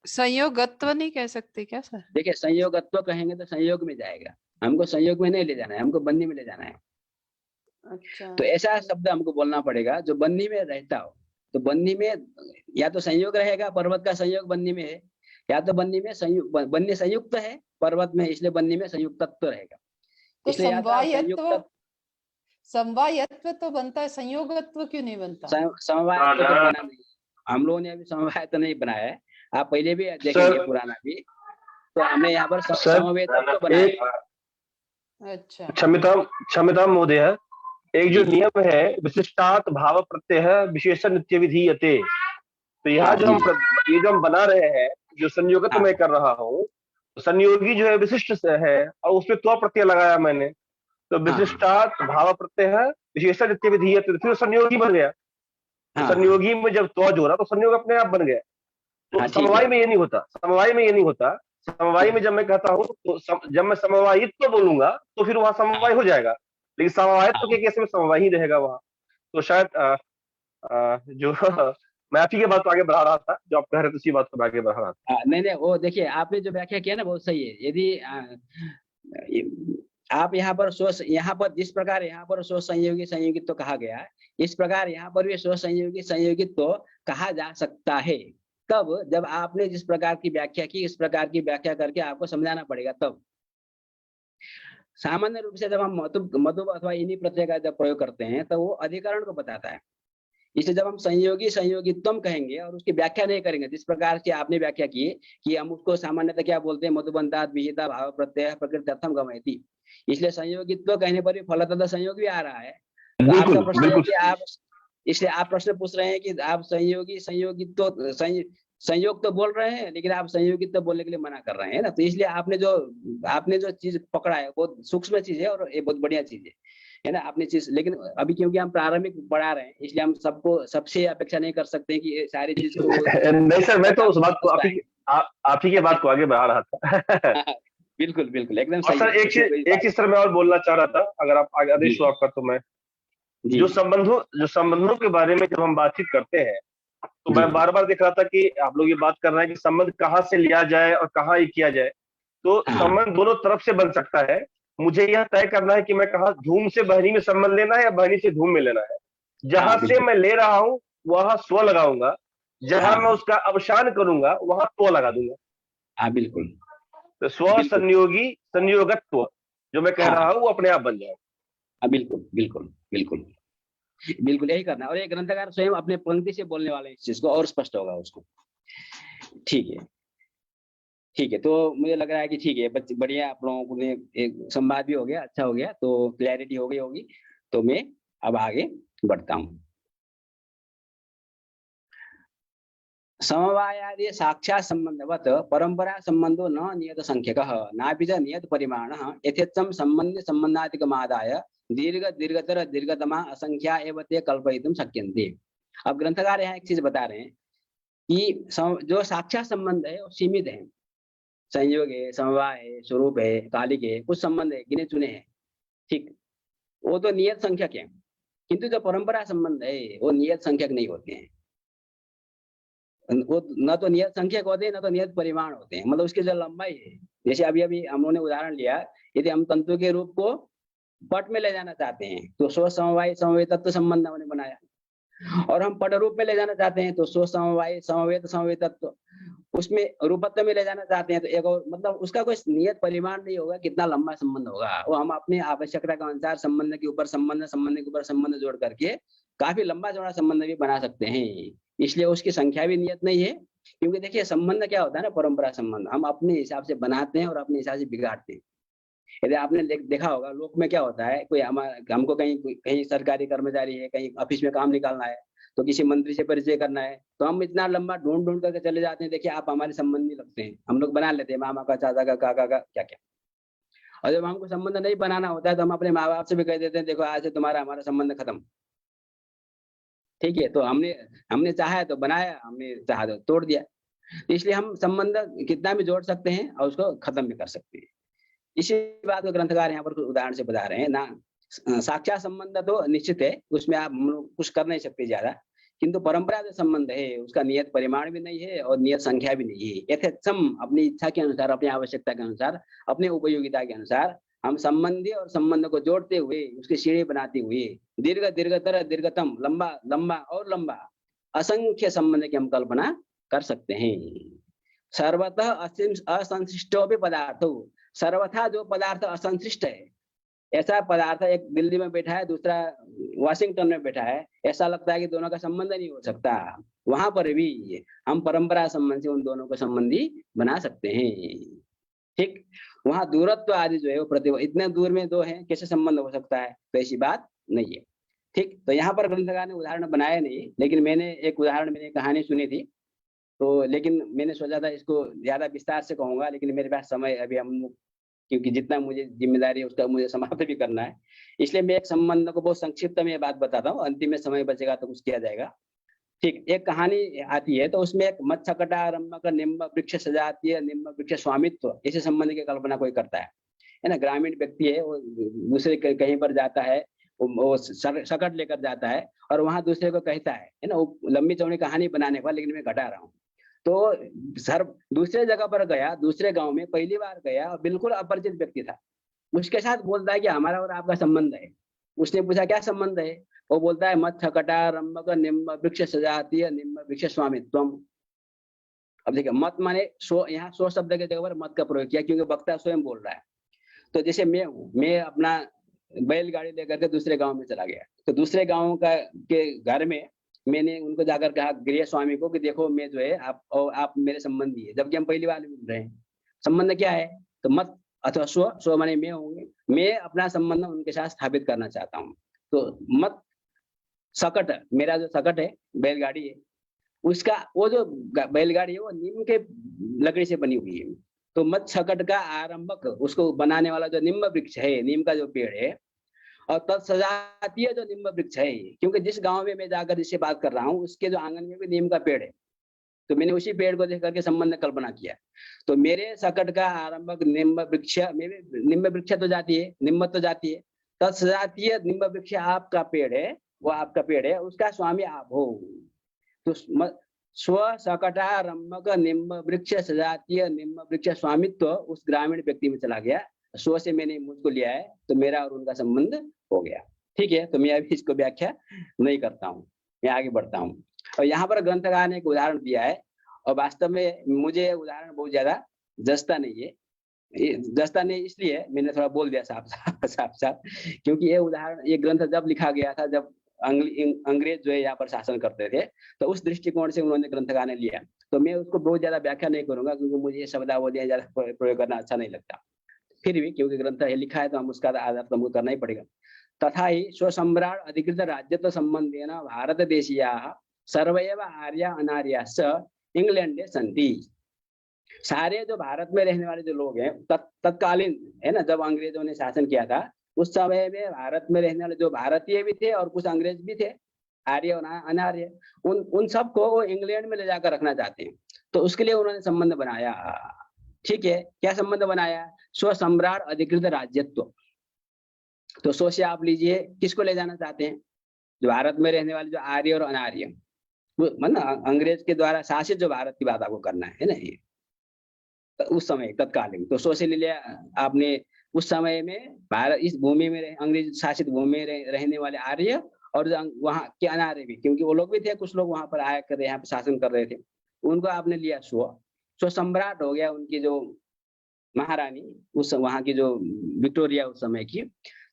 संयोगत्व नहीं कह सकते क्या सर? देखिए, संयोगत्व कहेंगे तो संयोग में जाएगा, हमको संयोग में नहीं ले जाना है, हमको बंदी में ले जाना है। अच्छा, तो ऐसा शब्द हमको बोलना पड़ेगा जो बंदी में रहता हो, तो बंदी में या तो संयोग रहेगा, पर्वत का संयोग बंदी में है, या तो बंदी में बन्नी संयुक्त है पर्वत में, इसलिए बन्नी में संयुक्त तत्व रहेगा। तो समवायत्व तो बनता है, संयोगत्व क्यों नहीं बनता? समवाय तो बना नहीं, हम लोगों ने अभी समवाय तो नहीं बनाया है, आप पहले भी देखेंगे पुराना भी, तो हमने यहाँ पर समवेतत्व बनाया। अच्छा, क्षम्यतां महोदय, एक जो नियम है विशिष्टात् भाव प्रत्यय विशेषण नित्य विधीयते, तो यहाँ जो हम बना रहे हैं, जो संयोगत्व मैं कर रहा हूँ, संयोगी जो है विशिष्ट से है और उसमें त्व प्रत्यय लगाया मैंने, तो विशिष्टात् भाव प्रत्यय विशेषण नित्य विधीयते, फिर संयोगी बन गया। संयोगी में जब त्व जोड़ा तो संयोग अपने आप बन गया। तो समवाय में ये नहीं होता, समवाय में जब मैं कहता हूँ तो जब मैं समवायित्व बोलूंगा तो फिर वहां समवाय हो जाएगा, लेकिन समवायित्व के केस में समवाय ही रहेगा वहां। तो शायद जो मैं आप ही के बात को आगे बढ़ा रहा था, जो आप कह रहे थे उसी बात को आगे बढ़ा रहा था। नहीं, वो देखिए आपने जो व्याख्या किया ना बहुत सही है। यदि आप यहाँ पर जिस प्रकार यहाँ पर स्व संयोगी संयोगित्व कहा गया है, इस प्रकार यहाँ पर भी स्व संयोगी संयोगित्व कहा जा सकता है। तब जब आपने जिस प्रकार की व्याख्या की, इस प्रकार की व्याख्या करके आपको समझाना पड़ेगा। तब सामान्य रूप से जब हम मधु अथवा इन्हीं प्रत्यय का जब प्रयोग करते हैं तो वो अधिकरण को बताता है, इसलिए जब हम संयोगी संयोगित्वम कहेंगे और उसकी व्याख्या नहीं करेंगे, जिस प्रकार से आपने व्याख्या की कि हम उसको सामान्यतः क्या बोलते हैं, मधुबंधात विहिता भाव प्रत्यय प्रकृत्यर्थम गमयति, इसलिए संयोगित्व कहने पर भी फलतः संयोग भी आ रहा है। तो आपका प्रश्न है कि आप इसलिए आप प्रश्न पूछ रहे हैं कि आप संयोगी संयोगित्व संयोग तो बोल रहे हैं, लेकिन आप संयोगित्व बोलने के लिए मना कर रहे हैं ना। तो इसलिए आपने जो चीज पकड़ा है बहुत सूक्ष्म चीज है और ये बहुत बढ़िया चीज है ना आपने चीज। लेकिन अभी क्योंकि हम प्रारंभिक पढ़ा रहे हैं, इसलिए हम सबसे अपेक्षा नहीं कर सकते हैं कि ये सारी चीज को नहीं सर, मैं तो उस बात को आप ही के बात को आगे बढ़ा रहा था। बिल्कुल बिल्कुल एकदम सही। सर एक चीज सर मैं और बोलना चाह रहा था, अगर आप आगे आदेश हो आपका, तो मैं जो संबंधों के बारे में जब हम बातचीत करते हैं तो मैं बार बार देख रहा था कि आप लोग ये बात कर रहे हैं कि संबंध कहाँ से लिया जाए और कहाँ ये किया जाए। तो संबंध दोनों तरफ से बन सकता है, मुझे यह तय करना है कि मैं कहा धूम से बहनी में संबंध लेना है या बहनी से धूम में लेना है। जहां से मैं ले रहा हूं वहां स्व लगाऊंगा, जहां मैं उसका अवसान करूंगा वहां त्व लगा दूंगा। हाँ बिल्कुल। तो स्व संयोगी संयोगत्व जो मैं कह रहा हूं वो अपने आप बन जाए। बिल्कुल बिल्कुल बिल्कुल बिल्कुल यही करना है। और एक ग्रंथकार स्वयं अपने पंक्ति से बोलने वाले इस चीज को और स्पष्ट होगा उसको। ठीक है, तो मुझे लग रहा है कि ठीक है, बढ़िया आप लोगों ने एक संवाद भी हो गया, अच्छा हो गया, तो क्लैरिटी हो गई होगी। तो मैं अब आगे बढ़ता हूँ। समवायादि साक्षात् संबंधवत परंपरा संबंधो न नियत संख्यकः नापि च नियत परिमाणः यथेच्छं संबंध संबंधादिकमादाय दीर्घ दीर्घतर दीर्घतमा असंख्या एव ते कल्पयितुं शक्यन्ते। अब ग्रंथकार यहाँ एक चीज बता रहे हैं कि जो साक्षात संबंध है वो सीमित है, संयोग है, समवाय है, स्वरूप है, कालिक है, कुछ संबंध है, गिने चुने हैं, ठीक, वो तो नियत संख्यक है। किंतु जो परंपरा संबंध है वो नियत संख्यक नहीं होते हैं, वो न तो नियत संख्यक होते हैं न तो नियत परिमाण होते हैं। मतलब उसकी जो लंबाई है, जैसे अभी अभी हम लोगों ने उदाहरण लिया, यदि हम तंतु के रूप को पट में ले जाना चाहते हैं तो स्व समवाय समवेत तत्व संबंध हमने बनाया, और हम पट रूप में ले जाना चाहते हैं तो स्व समवाय समवेत समवेत तत्व, उसमें रूपत्व में ले जाना चाहते हैं तो एक और, मतलब उसका कोई नियत परिमाण नहीं होगा कितना लंबा संबंध होगा। वो हम अपनी आवश्यकता के अनुसार संबंध के ऊपर संबंध, संबंध के ऊपर संबंध जोड़ करके काफी लंबा चौड़ा संबंध भी बना सकते हैं। इसलिए उसकी संख्या भी नियत नहीं है, क्योंकि देखिए संबंध क्या होता है ना, परंपरा संबंध हम अपने हिसाब से बनाते हैं और अपने हिसाब से बिगाड़ते हैं। यदि आपने देखा होगा लोक में क्या होता है, कोई हमको कहीं सरकारी कर्मचारी है, कहीं ऑफिस में काम निकालना है तो किसी मंत्री से परिचय करना है तो हम इतना लंबा ढूंढ ढूंढ करके चले जाते हैं, देखिए आप हमारे संबंधी लगते हैं, हम लोग बना लेते हैं मामा का, चाचा का, काका का, क्या क्या। और जब हमको संबंध नहीं बनाना होता है तो हम अपने माँ बाप से भी कह देते हैं देखो आज से तुम्हारा हमारा संबंध खत्म, ठीक है। तो हमने चाहा तो बनाया, हमने चाहा तो तोड़ दिया। इसलिए हम संबंध कितना भी जोड़ सकते हैं और उसको खत्म भी कर सकते हैं। इसी बात को ग्रंथकार यहाँ पर कुछ उदाहरण से बता रहे हैं ना। साक्षात संबंध तो निश्चित है, उसमें आप कुछ कर नहीं सकते ज्यादा, किंतु परंपरा जो संबंध है उसका नियत परिमाण भी नहीं है और नियत संख्या भी नहीं है। यथेच्छम अपनी इच्छा के अनुसार, अपनी आवश्यकता के अनुसार, अपने उपयोगिता के अनुसार हम संबंधी और संबंध को जोड़ते हुए उसकी सीढ़ी बनाते हुए दीर्घ दीर्घतर दीर्घतम, लंबा लंबा और लंबा असंख्य संबंध की हम कल्पना कर सकते हैं। सर्वतः असंश्लिष्टो भी पदार्थो, सर्वथा जो पदार्थ असंश्लिष्ट है, ऐसा पदार्थ एक दिल्ली में बैठा है दूसरा वाशिंगटन में बैठा है, ऐसा लगता है कि दोनों का संबंध नहीं हो सकता, वहां पर भी हम परंपरा संबंध से उन दोनों को संबंधी बना सकते हैं, ठीक। वहां दूरत्व आदि जो है वो प्रतिबंध, इतने दूर में दो हैं कैसे संबंध हो सकता है, तो ऐसी बात नहीं है, ठीक। तो यहाँ पर ग्रंथकार ने उदाहरण बनाया नहीं, लेकिन मैंने एक उदाहरण, मैंने कहानी सुनी थी तो, लेकिन मैंने सोचा था इसको ज्यादा विस्तार से कहूंगा, लेकिन मेरे पास समय अभी हम, क्योंकि जितना मुझे जिम्मेदारी है उसका मुझे समाप्त भी करना है, इसलिए मैं एक संबंध को बहुत संक्षिप्त में बात बताता हूँ, अंतिम में समय बचेगा तो कुछ किया जाएगा, ठीक। एक कहानी आती है तो उसमें एक मत्स्यकटा आरंभ निम्ब वृक्ष सजातीय निम्ब वृक्ष स्वामित्व, ऐसे संबंध की कल्पना कोई करता है ना। ग्रामीण व्यक्ति है, वो दूसरे कहीं पर जाता है, वो शकट लेकर जाता है और वहां दूसरे को कहता है ना, वो लंबी चौड़ी कहानी बनाने का, लेकिन मैं घटा रहा हूँ। तो सर दूसरे जगह पर गया, दूसरे गांव में पहली बार गया और बिल्कुल अपरिचित व्यक्ति था, उसके साथ बोलता है कि हमारा और आपका संबंध है। उसने पूछा क्या संबंध है, वो बोलता है मत्स्यकटा रंभक निम्ब वृक्ष सजातीय निम्ब वृक्ष स्वामित्वम। अब देखिए मत माने सो, यहाँ सो शब्द के जगह पर मत का प्रयोग किया क्योंकि वक्ता स्वयं बोल रहा है। तो जैसे मैं अपना बैलगाड़ी लेकर के दूसरे गांव में चला गया, तो दूसरे गांव के घर में मैंने उनको जाकर कहा गृह स्वामी को कि देखो मैं जो है आप मेरे संबंधी है, जबकि हम पहली बार मिल रहे हैं। संबंध क्या है, तो मत अथवा स्व माने मैं होंगे, मैं अपना संबंध उनके साथ स्थापित करना चाहता हूँ। तो मत सकट, मेरा जो सकट है बैलगाड़ी है, उसका वो जो बैलगाड़ी है वो नीम के लकड़ी से बनी हुई है। तो मत सकट का आरंभक, उसको बनाने वाला जो निम्ब वृक्ष है, नीम का जो पेड़ है, और तत्सजातीय जो निम्ब वृक्ष है, क्योंकि जिस गांव में मैं जाकर जिससे बात कर रहा हूँ उसके जो आंगन में भी नीम का पेड़ है, तो मैंने उसी पेड़ को देख करके संबंध कल्पना किया। तो मेरे सकट का आरंभक निम्ब वृक्ष, निम्ब वृक्ष तो जाती है, निम्ब तो जाती है, तत्सजातीय निम्ब वृक्ष आपका पेड़ है, वो आपका पेड़ है, उसका स्वामी आप हो। तो स्व सकटारंभक निम्ब वृक्ष सजातीय निम्ब वृक्ष स्वामित्व उस ग्रामीण व्यक्ति में चला गया, स्व से मैंने मुझको लिया है, तो मेरा और उनका संबंध हो गया, ठीक है। तो मैं अभी इसको व्याख्या नहीं करता हूँ, मैं आगे बढ़ता हूँ। और यहाँ पर ग्रंथकार ने एक उदाहरण दिया है, और वास्तव में मुझे उदाहरण बहुत ज्यादा जचता नहीं है, जचता नहीं इसलिए मैंने थोड़ा बोल दिया साफ, क्योंकि ये उदाहरण, ये ग्रंथ जब लिखा गया था जब अंग्रेज जो है यहाँ पर शासन करते थे, तो उस दृष्टिकोण से उन्होंने ग्रंथकार ने लिया। तो मैं उसको बहुत ज्यादा व्याख्या नहीं करूंगा, क्योंकि मुझे ये शब्दावली ज्यादा प्रयोग करना अच्छा नहीं लगता। फिर भी क्योंकि ग्रंथ है लिखा है तो हम उसका आधार तो हमको करना ही पड़ेगा। तथा ही स्वसम्राट अधिकृत राज्यत्व संबंधेन भारत देशीयाः सर्वैव आर्या अनार्याश्च इंग्लैंडे सन्ति। सारे जो भारत में रहने वाले जो लोग हैं तत्कालीन है ना, जब अंग्रेजों ने शासन किया था उस समय में भारत में रहने वाले जो भारतीय भी थे और कुछ अंग्रेज भी थे, आर्य और अनार्य, उन सबको वो इंग्लैंड में ले जाकर रखना चाहते हैं। तो उसके लिए उन्होंने संबंध बनाया। ठीक है, क्या संबंध बनाया? स्व सम्राट अधिकृत राज्यत्व। तो सो से आप लीजिए, किसको ले जाना चाहते हैं? जो भारत में रहने वाले जो आर्य और अनार्य, मतलब अंग्रेज के द्वारा शासित जो भारत की बात आपको करना है ना, ये उस समय तत्कालीन। तो सो से ले लिया आपने, उस समय में भारत इस भूमि में अंग्रेज शासित भूमि में रहने वाले आर्य और वहाँ के अनार्य भी, क्योंकि वो लोग भी थे, कुछ लोग वहां पर आया कर यहाँ पे शासन कर रहे थे, उनको आपने लिया स्व सम्राट हो गया। उनकी जो महारानी उस वहां की जो विक्टोरिया उस समय की,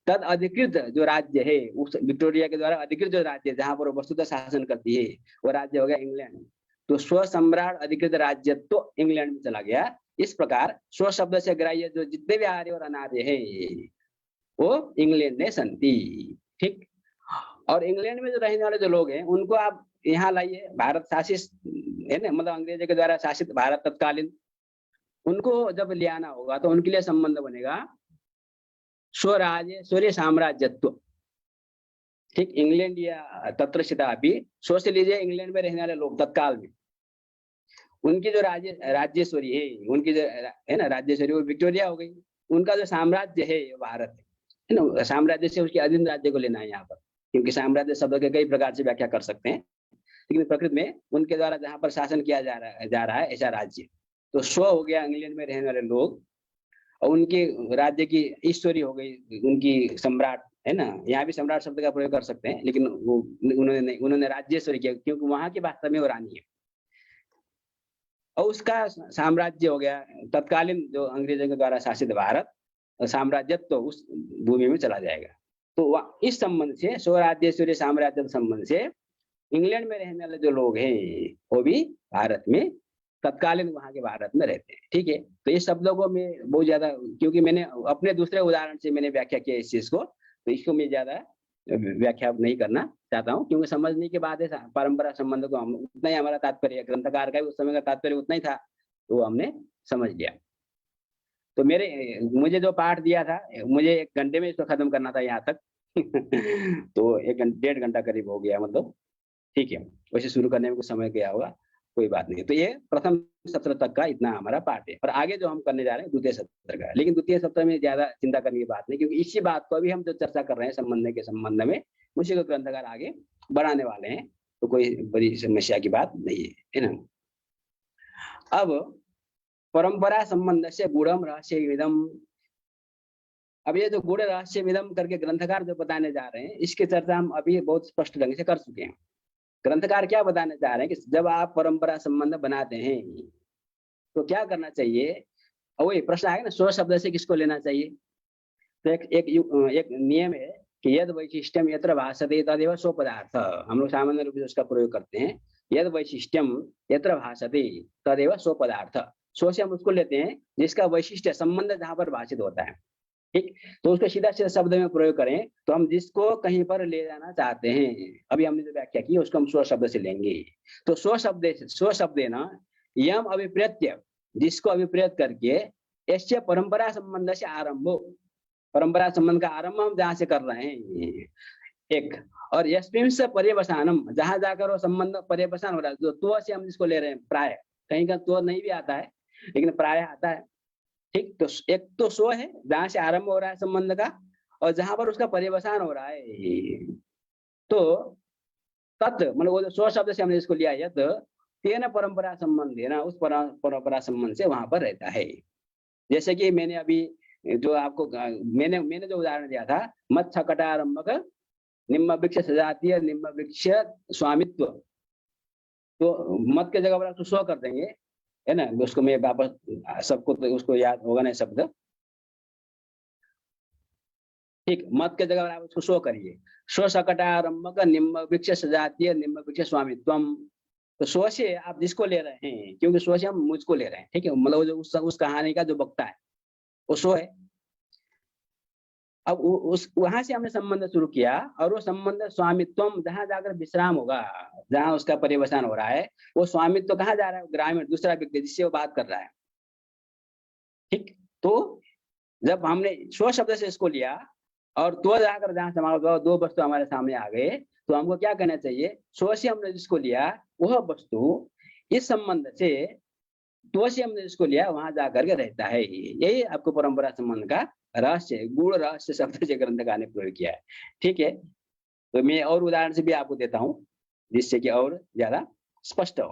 तद अधिकृत जो राज्य है, उस विक्टोरिया के द्वारा अधिकृत जो राज्य है जहां पर वस्तुतः शासन करती है, वो राज्य हो गया इंग्लैंड। तो स्व सम्राट अधिकृत राज्य तो इंग्लैंड में चला गया। इस प्रकार स्व शब्द से ग्राह्य जो जितने भी आर्य और अनार्य है वो इंग्लैंड ने सन्ति। ठीक, और इंग्लैंड में जो रहने वाले जो लोग हैं उनको आप यहाँ लाइए, भारत शासित है ना, मतलब अंग्रेजों के द्वारा शासित भारत तत्कालीन, उनको जब ले आना होगा तो उनके लिए संबंध बनेगा स्वराज्य सूर्य साम्राज्यत्व। ठीक, इंग्लैंड या तत्रशिता भी स्व से लीजिए, इंग्लैंड में रहने वाले लोग तत्काल में उनकी जो राज्येश्वरी है, उनकी जो है ना राज्येश्वरी, वो विक्टोरिया हो गई। उनका जो साम्राज्य है भारत है ना, साम्राज्य से उसके अधीन राज्य को लेना है यहाँ पर, क्योंकि साम्राज्य शब्द के कई प्रकार से व्याख्या कर सकते हैं, लेकिन प्रकृति में उनके द्वारा जहां पर शासन किया जा रहा है ऐसा राज्य। तो स्व हो गया इंग्लैंड में रहने वाले लोग, और उनके राज्य की ईश्वरी हो गई उनकी सम्राट है ना, यहाँ भी सम्राट शब्द का प्रयोग कर सकते हैं, लेकिन वो उन्होंने राज्येश्वरी किया, क्योंकि वहां की वास्तव में वो रानी है। और उसका साम्राज्य हो गया तत्कालीन जो अंग्रेजों के द्वारा शासित भारत, साम्राज्यत्व तो उस भूमि में चला जाएगा। तो इस संबंध से स्वराज्येश्वरी साम्राज्य संबंध से इंग्लैंड में रहने वाले जो लोग हैं वो भी भारत में तत्कालीन वहां के भारत में रहते हैं। ठीक है, तो ये शब्दों को मैं बहुत ज्यादा, क्योंकि मैंने अपने दूसरे उदाहरण से मैंने व्याख्या किया इस चीज को, तो इसको मैं ज्यादा व्याख्या नहीं करना चाहता हूँ, क्योंकि समझने के बाद है परंपरा संबंध को हम उतना ही, हमारा तात्पर्य ग्रंथकार का भी उस समय का तात्पर्य उतना ही था, तो हमने समझ लिया। तो मुझे जो पाठ दिया था, मुझे 1 घंटे में इसको खत्म करना था यहाँ तक तो 1.5 घंटा करीब हो गया, मतलब ठीक है, वैसे शुरू करने में कुछ समय गया होगा, कोई बात नहीं। तो ये प्रथम सत्र तक का इतना हमारा पाठ है, और आगे जो हम करने जा रहे हैं द्वितीय सत्र का, लेकिन द्वितीय सत्र में ज्यादा चिंता करने की बात नहीं, क्योंकि इसी बात को अभी हम जो चर्चा कर रहे हैं संबंध के संबंध में, उसी को ग्रंथकार आगे बढ़ाने वाले हैं, तो कोई बड़ी समस्या की बात नहीं है ना। अब परंपरा संबंध से गुणम रहस्य विदम, अब ये जो गुण रहस्य विदम करके ग्रंथकार जो बताने जा रहे हैं, इसकी चर्चा हम अभी बहुत स्पष्ट ढंग से कर चुके हैं। ग्रंथकार क्या बताना चाह रहे हैं कि जब आप परंपरा संबंध बनाते हैं तो क्या करना चाहिए, और वही प्रश्न आएगा ना, स्व शब्द से किसको लेना चाहिए। तो एक नियम है कि यद वैशिष्ट्यम यत्र भाषते तदेव स्व पदार्थ, हम लोग सामान्य रूप से उसका प्रयोग करते हैं, यद वैशिष्ट्यम यत्र भाषते तदेव स्व पदार्थ। स्व से हम उसको लेते हैं जिसका वैशिष्ट्य संबंध जहां पर भाषित होता है। ठीक, तो उसको सीधा सीधा शब्द में प्रयोग करें तो हम जिसको कहीं पर ले जाना चाहते हैं, अभी हमने जो व्याख्या की उसको हम स्व शब्द से लेंगे। तो स्व शब्द है ना, यम अभिप्रेत्य, जिसको अभिप्रेत करके ऐसे परंपरा संबंध से आरंभ, परंपरा संबंध का आरंभ हम जहां से कर रहे हैं एक, और यस्मिन् से पर्यवसानम, जहां जाकर वो संबंध पर्यवसान हो रहा है, जो तो से हम जिसको ले रहे हैं, प्राय कहीं का तो नहीं भी आता है लेकिन प्राय आता है। ठीक, तो एक तो स्व है जहां से आरंभ हो रहा है संबंध का, और जहां पर उसका पर्यवसान हो रहा है, तो तत् मतलब वो स्व शब्द से हमने इसको लिया है, तो तेन परंपरा संबंध है ना, उस परंपरा संबंध से वहां पर रहता है। जैसे कि मैंने अभी जो आपको मैंने जो उदाहरण दिया था, मत छकटारंभक निम्न वृक्ष सजातीय निम्न वृक्ष स्वामित्व, तो मत के जगह पर आप स्व कर देंगे है ना, उसको मैं वापस सबको तो उसको याद होगा ना शब्द। ठीक, मत के जगह पर आप उसको स्व करिए, स्व सकटारंभक निम्न वृक्ष सजातीय निम्न वृक्ष स्वामित्वम। तो स्व से आप जिसको ले रहे हैं, क्योंकि स्व से हम मुझको ले रहे हैं, ठीक है, मतलब जो उस कहानी का जो वक्ता है वो स्व है। अब उस वहां से हमने संबंध शुरू किया और वो संबंध स्वामित्व जहां जाकर विश्राम होगा, जहां उसका पर्यवसान हो रहा है, वो स्वामित्व कहाँ जा रहा है, ग्रामीण दूसरा व्यक्ति जिससे वो बात कर रहा है। ठीक, तो जब हमने स्व शब्द से इसको लिया और तो जाकर जहां समाप्त दो वस्तु हमारे सामने आ गए, तो हमको क्या कहना चाहिए, स्व से हमने जिसको लिया वह वस्तु इस संबंध से तो से हमने जिसको लिया वहां जाकर के रहता है। यही आपको परंपरा संबंध का रहस्य, गूढ़ रहस्य शब्द से ग्रंथकार ने प्रयोग किया है। ठीक है, तो मैं और उदाहरण से भी आपको देता हूं जिससे कि और ज्यादा स्पष्ट हो,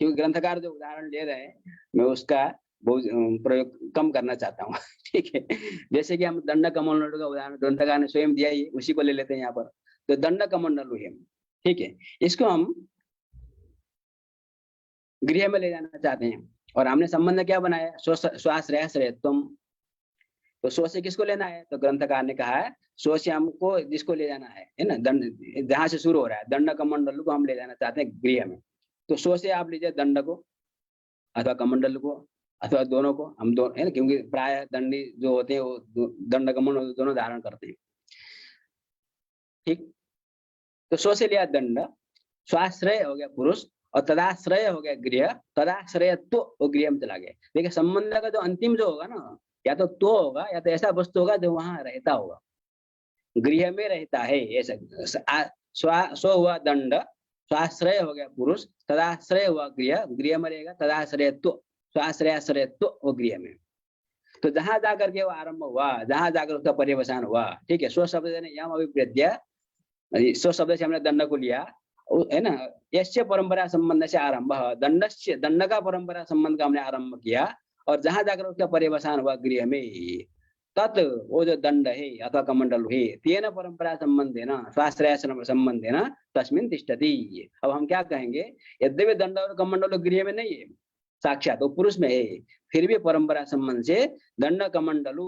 क्योंकि ग्रंथकार जो उदाहरण ले रहे हैं मैं उसका बहुत प्रयोग कम करना चाहता हूँ। ठीक है, जैसे कि हम दंड कमंडलु का उदाहरण ग्रंथकार ने स्वयं दिया ही, उसी को ले लेते हैं यहाँ पर। तो दंड कमंडलु है, ठीक है, इसको हम गृह में ले जाना चाहते हैं और हमने संबंध क्या बनाया, स्वाश्रय श्रेयत्वम। तो स्व से किसको लेना है, तो ग्रंथकार ने कहा है स्व से हमको जिसको ले जाना है ना, दंड जहां से शुरू हो रहा है दंड कमंडलु को हम ले जाना चाहते हैं गृह में। तो स्व से आप लीजिए दंड को अथवा कमंडल को अथवा दोनों को, हम दोनों है ना, क्योंकि प्राय दंडी जो होते हैं वो दंड कमंडल दोनों धारण करते हैं। ठीक, तो स्व से लिया दंड, स्वाश्रय हो गया पुरुष और तदाश्रय हो गया गृह, तदाश्रय तो गृह में चला गया। देखिए संबंध का जो अंतिम जो होगा ना, या तो होगा या तो ऐसा वस्तु होगा जो वहां रहता होगा, गृह में रहता है। ऐसा स्व हुआ दंड, स्वाश्रय हो गया पुरुष, तदाश्रय हुआ गृह, गृह में रहेगा, तदाश्रय तो स्वाश्रयाश्रय तो वो गृह में। तो जहां जाकर के वो आरंभ हुआ, जहां जाकर उसका पर्यवसान हुआ, ठीक है, स्व शब्द ने यम अभिप्रेत्य, स्व शब्द से हमने दंड को लिया है ना, यस्य परंपरा संबंध से आरंभ, दंड का परंपरा संबंध का हमने आरंभ किया और जहां जाकर उसका पर्यवसान हुआ गृह में, तत् वो जो दंड है अथवा कमंडल है तेन परंपरा संबंध है ना, स्वाश्रय संबंध है ना, तस्मिन तिष्ठति। अब हम क्या कहेंगे, यद्यपि दंड और कमंडल गृह में नहीं है, साक्षात वो पुरुष में है, फिर भी परंपरा संबंध से दंड कमंडलु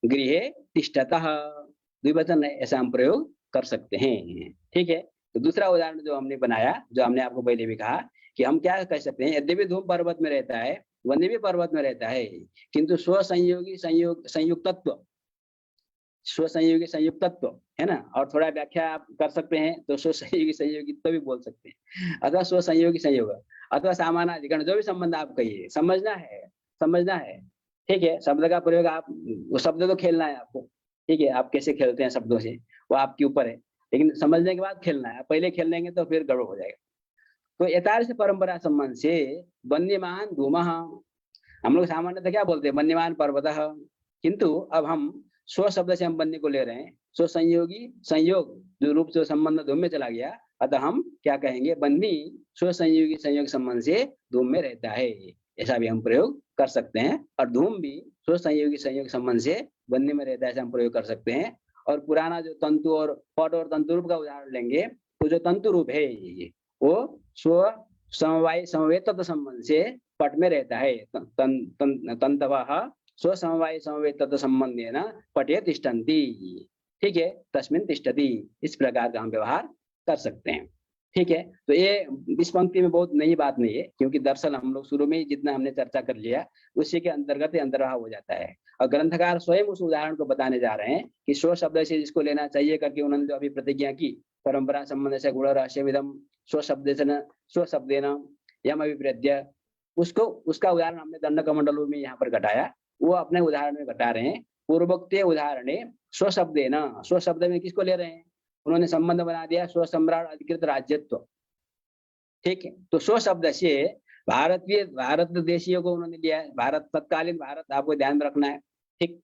गृहे तिष्ठतः द्विवचन है, ऐसा हम प्रयोग कर सकते हैं। ठीक है, तो दूसरा उदाहरण जो हमने बनाया, जो हमने आपको पहले भी कहा कि हम क्या कह सकते हैं, यद्यपि धूम पर्वत में रहता है, वन्य भी पर्वत में रहता है, किंतु स्व संयोगी संयुक्तत्व, स्व संयोगी संयुक्तत्व है ना, और थोड़ा व्याख्या आप कर सकते हैं तो स्व संयोगी संयोगित्व भी बोल सकते हैं, अथवा स्व संयोगी संयोग अथवा सामानाधिकरण, जो भी संबंध आप कहिए, समझना है। ठीक है, शब्द का प्रयोग आप, वो शब्द तो खेलना है आपको, ठीक है, आप कैसे खेलते हैं शब्दों से वो आपके ऊपर है, लेकिन समझने के बाद खेलना है, पहले खेल लेंगे तो फिर गड़बड़ हो जाएगा। तो यथार्थ परंपरा संबंध से वन्यमान धूम, हम लोग सामान्यतः क्या बोलते हैं, वन्यमान पर्वत, किंतु अब हम स्व शब्द से हम वन्य को ले रहे हैं, स्व संयोगी संयोग जो रूप से संबंध धूम में चला गया, अतः हम क्या कहेंगे, वन्य स्व संयोगी संयोग संबंध से धूम में रहता है, ऐसा भी हम प्रयोग कर सकते हैं। और धूम भी स्व संयोगी संयोग संबंध से वन्य में रहता है, ऐसा हम प्रयोग कर सकते हैं। और पुराना जो तंतु और पट और तंतु रूप का उदाहरण लेंगे, तो जो तंतु रूप है वो स्व समवाय समवेत तत्व संबंध से पट में रहता है, तंतवः स्व समवाय समवेत तत्व संबंधेन पटे तिष्ठन्ति। ठीक है, तस्मिन् तिष्ठति, इस प्रकार का हम व्यवहार कर सकते हैं। ठीक है, तो ये इस पंक्ति में बहुत नई बात नहीं है, क्योंकि दरअसल हम लोग शुरू में ही जितना हमने चर्चा कर लिया उसी के अंतर्गत अंतर्भाव हो जाता है। और ग्रंथकार स्वयं उस उदाहरण को बताने जा रहे हैं कि स्व शब्द से जिसको लेना चाहिए करके उन्होंने जो अभी प्रतिज्ञा की, परंपरा संबंध से गुण रहस्य विदम स्व शब्देन यम अभिप्रेत्य, उसको उसका उदाहरण हमने दंड कमंडलों में यहाँ पर घटाया, वो अपने उदाहरण में घटा रहे हैं। पूर्वोक्त उदाहरण स्व शब्देन, स्व शब्द में किसको ले रहे हैं, उन्होंने संबंध बना दिया स्व सम्राट अधिकृत राज्यत्व। ठीक है, तो स्व शब्द से भारत देशियों को उन्होंने लिया है, भारत तत्कालीन भारत आपको ध्यान में रखना है। ठीक,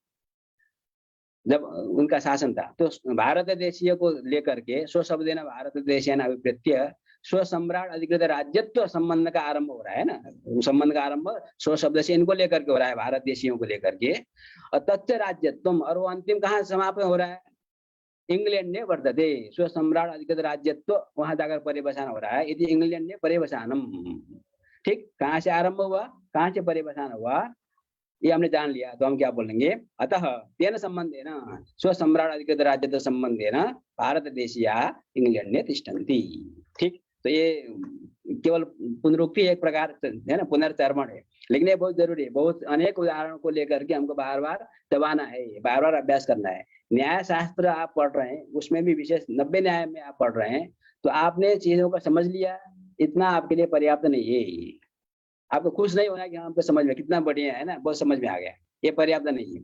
जब उनका शासन था तो भारत देशीय को लेकर के स्व शब्द देना भारत देशीय अभिप्रेत्य स्व सम्राट अधिकृत राज्यत्व संबंध का आरंभ हो रहा है ना, संबंध का आरंभ स्व शब्द से इनको लेकर के हो रहा है, भारत देशियों को लेकर के। और तच्च राज्यत्व, और वो अंतिम कहाँ समाप्त हो रहा है, इंग्लैंड ने वर्तते स्व सम्राट अधिकृत राज्यत्व, वहां जाकर पर्यवसान हो रहा है, यदि इंग्लैंड ने पर्यवसानम। ठीक, कहाँ से आरंभ हुआ, कहाँ से पर्यवसान हुआ, ये हमने जान लिया। तो हम क्या बोलेंगे, अतः तेन संबंधेन स्व सम्राट अधिकृत राज्यत्व संबंधेन भारत देशीया इंग्लैंड ने तिष्ठन्ति। ठीक, तो ये केवल पुनरुक्ति एक प्रकार है ना, पुनर्चर्मण है, लेकिन ये बहुत जरूरी है। बहुत अनेक उदाहरणों को लेकर के हमको बार बार दबाना है, बार बार अभ्यास करना है। न्याय शास्त्र आप पढ़ रहे हैं, उसमें भी विशेष 90 न्याय में आप पढ़ रहे हैं, तो आपने चीजों को समझ लिया, इतना आपके लिए पर्याप्त नहीं है। आपको खुश नहीं होना कि हमको समझ में कितना बढ़िया है ना, बहुत समझ में आ गया, ये पर्याप्त नहीं है।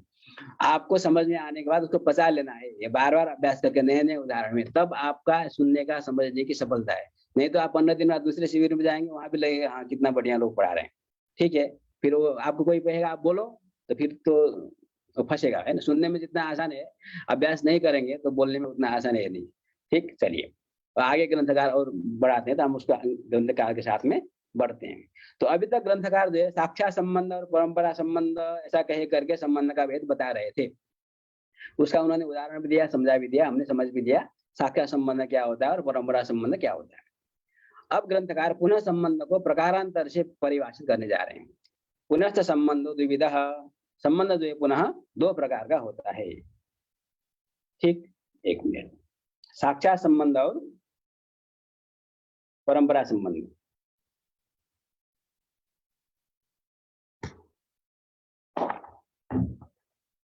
आपको समझ में आने के बाद उसको पचा लेना है, ये बार बार अभ्यास करके नए नए उदाहरण में, तब आपका सुनने का समझने की सफलता है। नहीं तो आप 15 दिन बाद दूसरे शिविर में जाएंगे, वहां भी लगेगा हाँ कितना बढ़िया लोग पढ़ा रहे हैं, ठीक है, फिर वो आपको कोई कहेगा आप बोलो, तो फिर तो फंसेगा, है ना। सुनने में जितना आसान है, अभ्यास नहीं करेंगे तो बोलने में उतना आसान है नहीं। ठीक, चलिए आगे ग्रंथकार और बढ़ाते हैं, तो हम उसका ग्रंथकार के साथ में बढ़ते हैं। तो अभी तक ग्रंथकार जो है साक्षात संबंध और परंपरा संबंध ऐसा कहे करके संबंध का भेद बता रहे थे। उसका उन्होंने उदाहरण भी दिया, समझा भी दिया, हमने समझ भी दिया साक्षात संबंध क्या होता है और परंपरा संबंध क्या होता है। अब ग्रंथकार पुनः संबंध को प्रकारांतर से परिभाषित करने जा रहे हैं। पुनश्च संबंधो द्विविधः, संबंध जो है पुनः 2 प्रकार का होता है। ठीक, एक मिनट, साक्षात संबंध और परंपरा संबंध।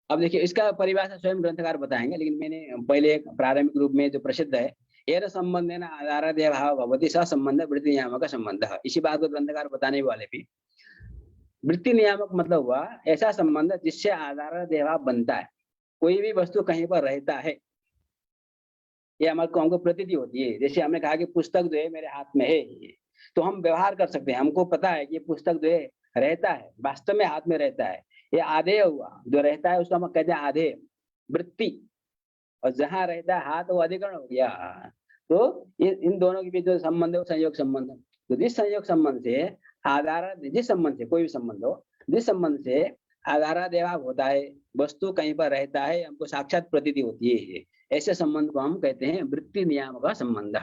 अब देखिए इसका परिभाषा स्वयं ग्रंथकार बताएंगे, लेकिन मैंने पहले एक प्रारंभिक रूप में जो प्रसिद्ध है, एन संबंधेन आधारादेय भाव भवति स संबंध वृत्ति नियामक संबंध। इसी बात को ग्रंथकार बताने वाले भी। वृत्ति नियामक मतलब हुआ ऐसा संबंध जिससे आधारादेय भाव बनता है। कोई भी वस्तु कहीं पर रहता है, ये हमको प्रतीति होती है। जैसे हमने कहा कि पुस्तक जो है मेरे हाथ में है, तो हम व्यवहार कर सकते हैं, हमको पता है कि पुस्तक जो है रहता है, वास्तव में हाथ में रहता है। ये आधेय हुआ, जो रहता है उसका हम कहते हैं आधेय वृत्ति, और जहां रहता है हाथ वो अधिकरण हो गया। तो ये इन दोनों के बीच जो संबंध है वो संयोग संबंध है। तो जिस संयोग संबंध से आधार, जिस संबंध से कोई भी संबंध हो, जिस संबंध से आधारादेभाव होता है, वस्तु कहीं पर रहता है, हमको साक्षात प्रतीति होती है, ऐसे संबंध को हम कहते हैं वृत्ति नियामक का संबंध।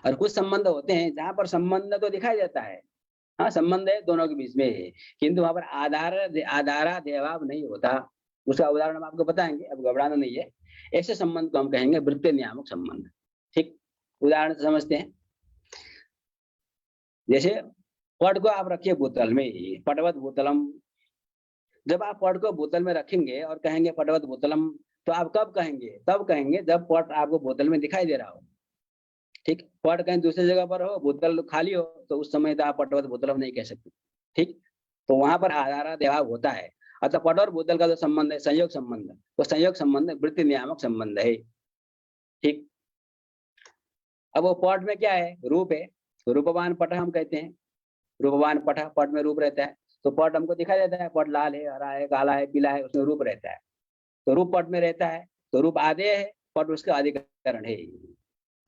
और कुछ संबंध होते हैं जहां पर संबंध तो दिखाई देता है, हाँ संबंध है दोनों के बीच में, किंतु वहां पर आधारादेभाव नहीं होता। उसका उदाहरण हम आपको बताएंगे, अब घबराना नहीं है। ऐसे संबंध को हम कहेंगे वृत्ति नियामक संबंध। ठीक, उदाहरण से समझते हैं। जैसे पट को आप रखिए बोतल में, पटवत बोतलम। जब आप पट को बोतल में रखेंगे और कहेंगे पटवत बोतलम, तो आप कब कहेंगे? तब कहेंगे जब पट आपको बोतल में दिखाई दे रहा हो। ठीक, पट कहीं दूसरी जगह पर हो, बोतल खाली हो, तो उस समय तो आप पटवत बोतलम नहीं कह सकते। ठीक, तो वहां पर आधारादेभाव होता है। अतः पट और बोतल का जो संबंध है संयोग संबंध, तो संयोग संबंध वृत्ति नियामक संबंध है। ठीक, अब वो पट में क्या है? रूप है, तो रूपवान पट हम कहते हैं। रूपवान पट, पट में रूप रहता है, तो पट हमको दिखाई देता है, पट लाल है, हरा है, काला है, पीला है, उसमें रूप रहता है। तो रूप पट में रहता है, तो रूप आधेय है, पट उसका अधिकरण है।